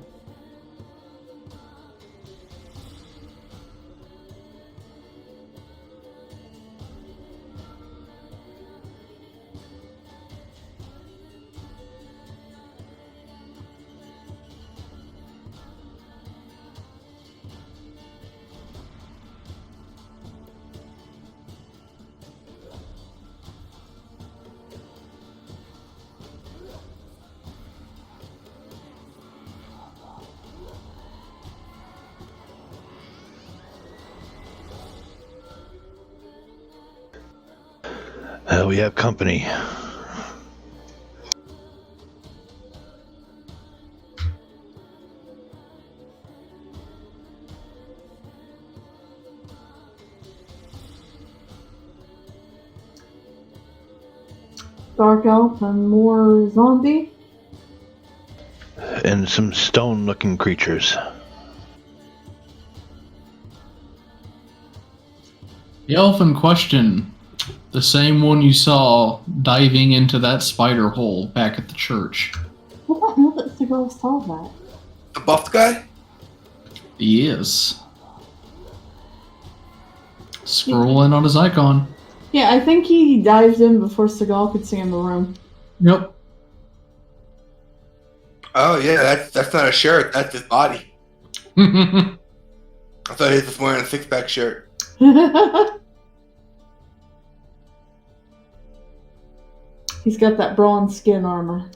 We have company. Dark elf and more zombie. And some stone-looking creatures. The elf in question, the same one you saw diving into that spider hole back at the church. I don't know that the girl saw that. The buffed guy? He is. Scrolling on his icon. Yeah, I think he dived in before Seagal could see in the room. Yep. Oh yeah, that's not a shirt. That's his body. I thought he was just wearing a six-pack shirt. He's got that bronze skin armor,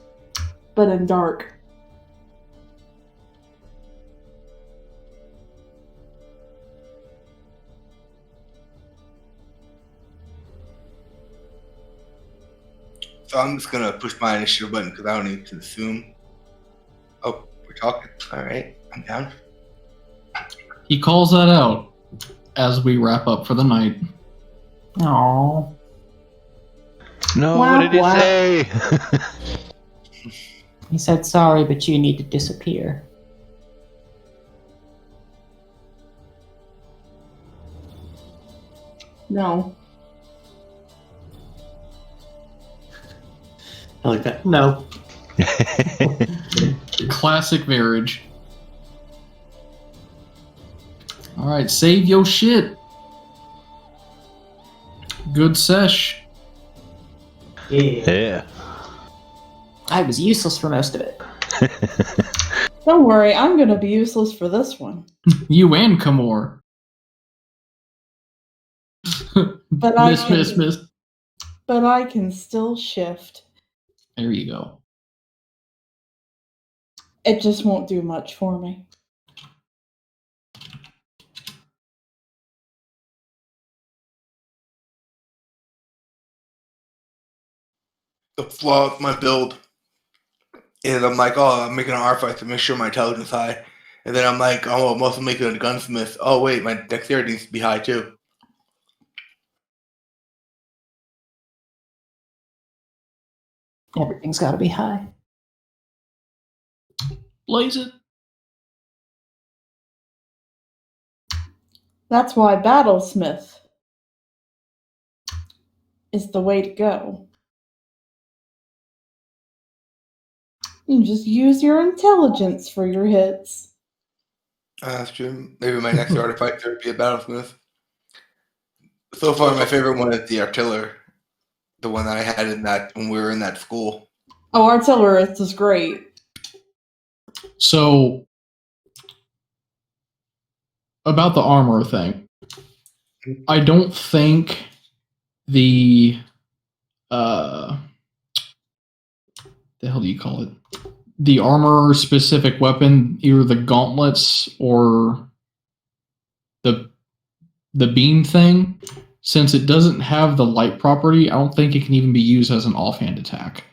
but in dark. So I'm just gonna push my initiative button because I don't need to assume. Oh, we're talking. All right, I'm down. He calls that out as we wrap up for the night. Aww. No, Wow, what did he wow. say? He said sorry, but you need to disappear. No. I like that. No. Classic marriage. Alright, save your shit. Good sesh. Yeah. I was useless for most of it. Don't worry, I'm gonna be useless for this one. You and Kamor. But I miss, can- miss. But I can still shift. There you go. It just won't do much for me. The flaw of my build is I'm like, oh, I'm making an R fight to make sure my intelligence is high. And then I'm like, oh, I'm also making a gunsmith. Oh, wait, my dexterity needs to be high too. Everything's got to be high. Blaze it. That's why Battlesmith is the way to go. You just use your intelligence for your hits. That's true. Maybe my next artifact would be a battlesmith. So far, my favorite one is the artiller, the one that I had in that when we were in that school. Oh, Artillerist is great. So, about the armor thing, I don't think the hell do you call it? The armor specific weapon, either the gauntlets or the beam thing, since it doesn't have the light property, I don't think it can even be used as an offhand attack.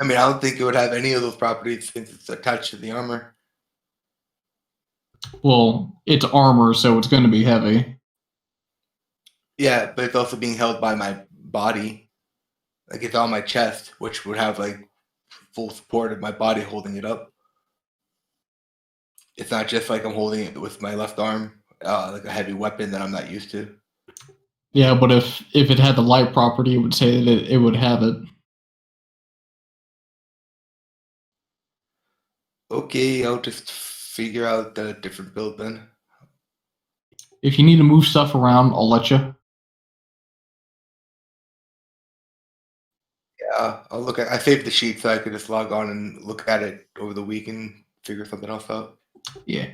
I mean, I don't think it would have any of those properties since it's attached to the armor. Well, it's armor, so it's going to be heavy. Yeah, but it's also being held by my body. Like it's on my chest, which would have like full support of my body holding it up. It's not just like I'm holding it with my left arm, like a heavy weapon that I'm not used to. Yeah, but if it had the light property, it would say that it would have it. Okay, I'll just figure out a different build then. If you need to move stuff around, I'll let you. Yeah, I'll look at. I saved the sheet so I could just log on and look at it over the week and figure something else out. Yeah.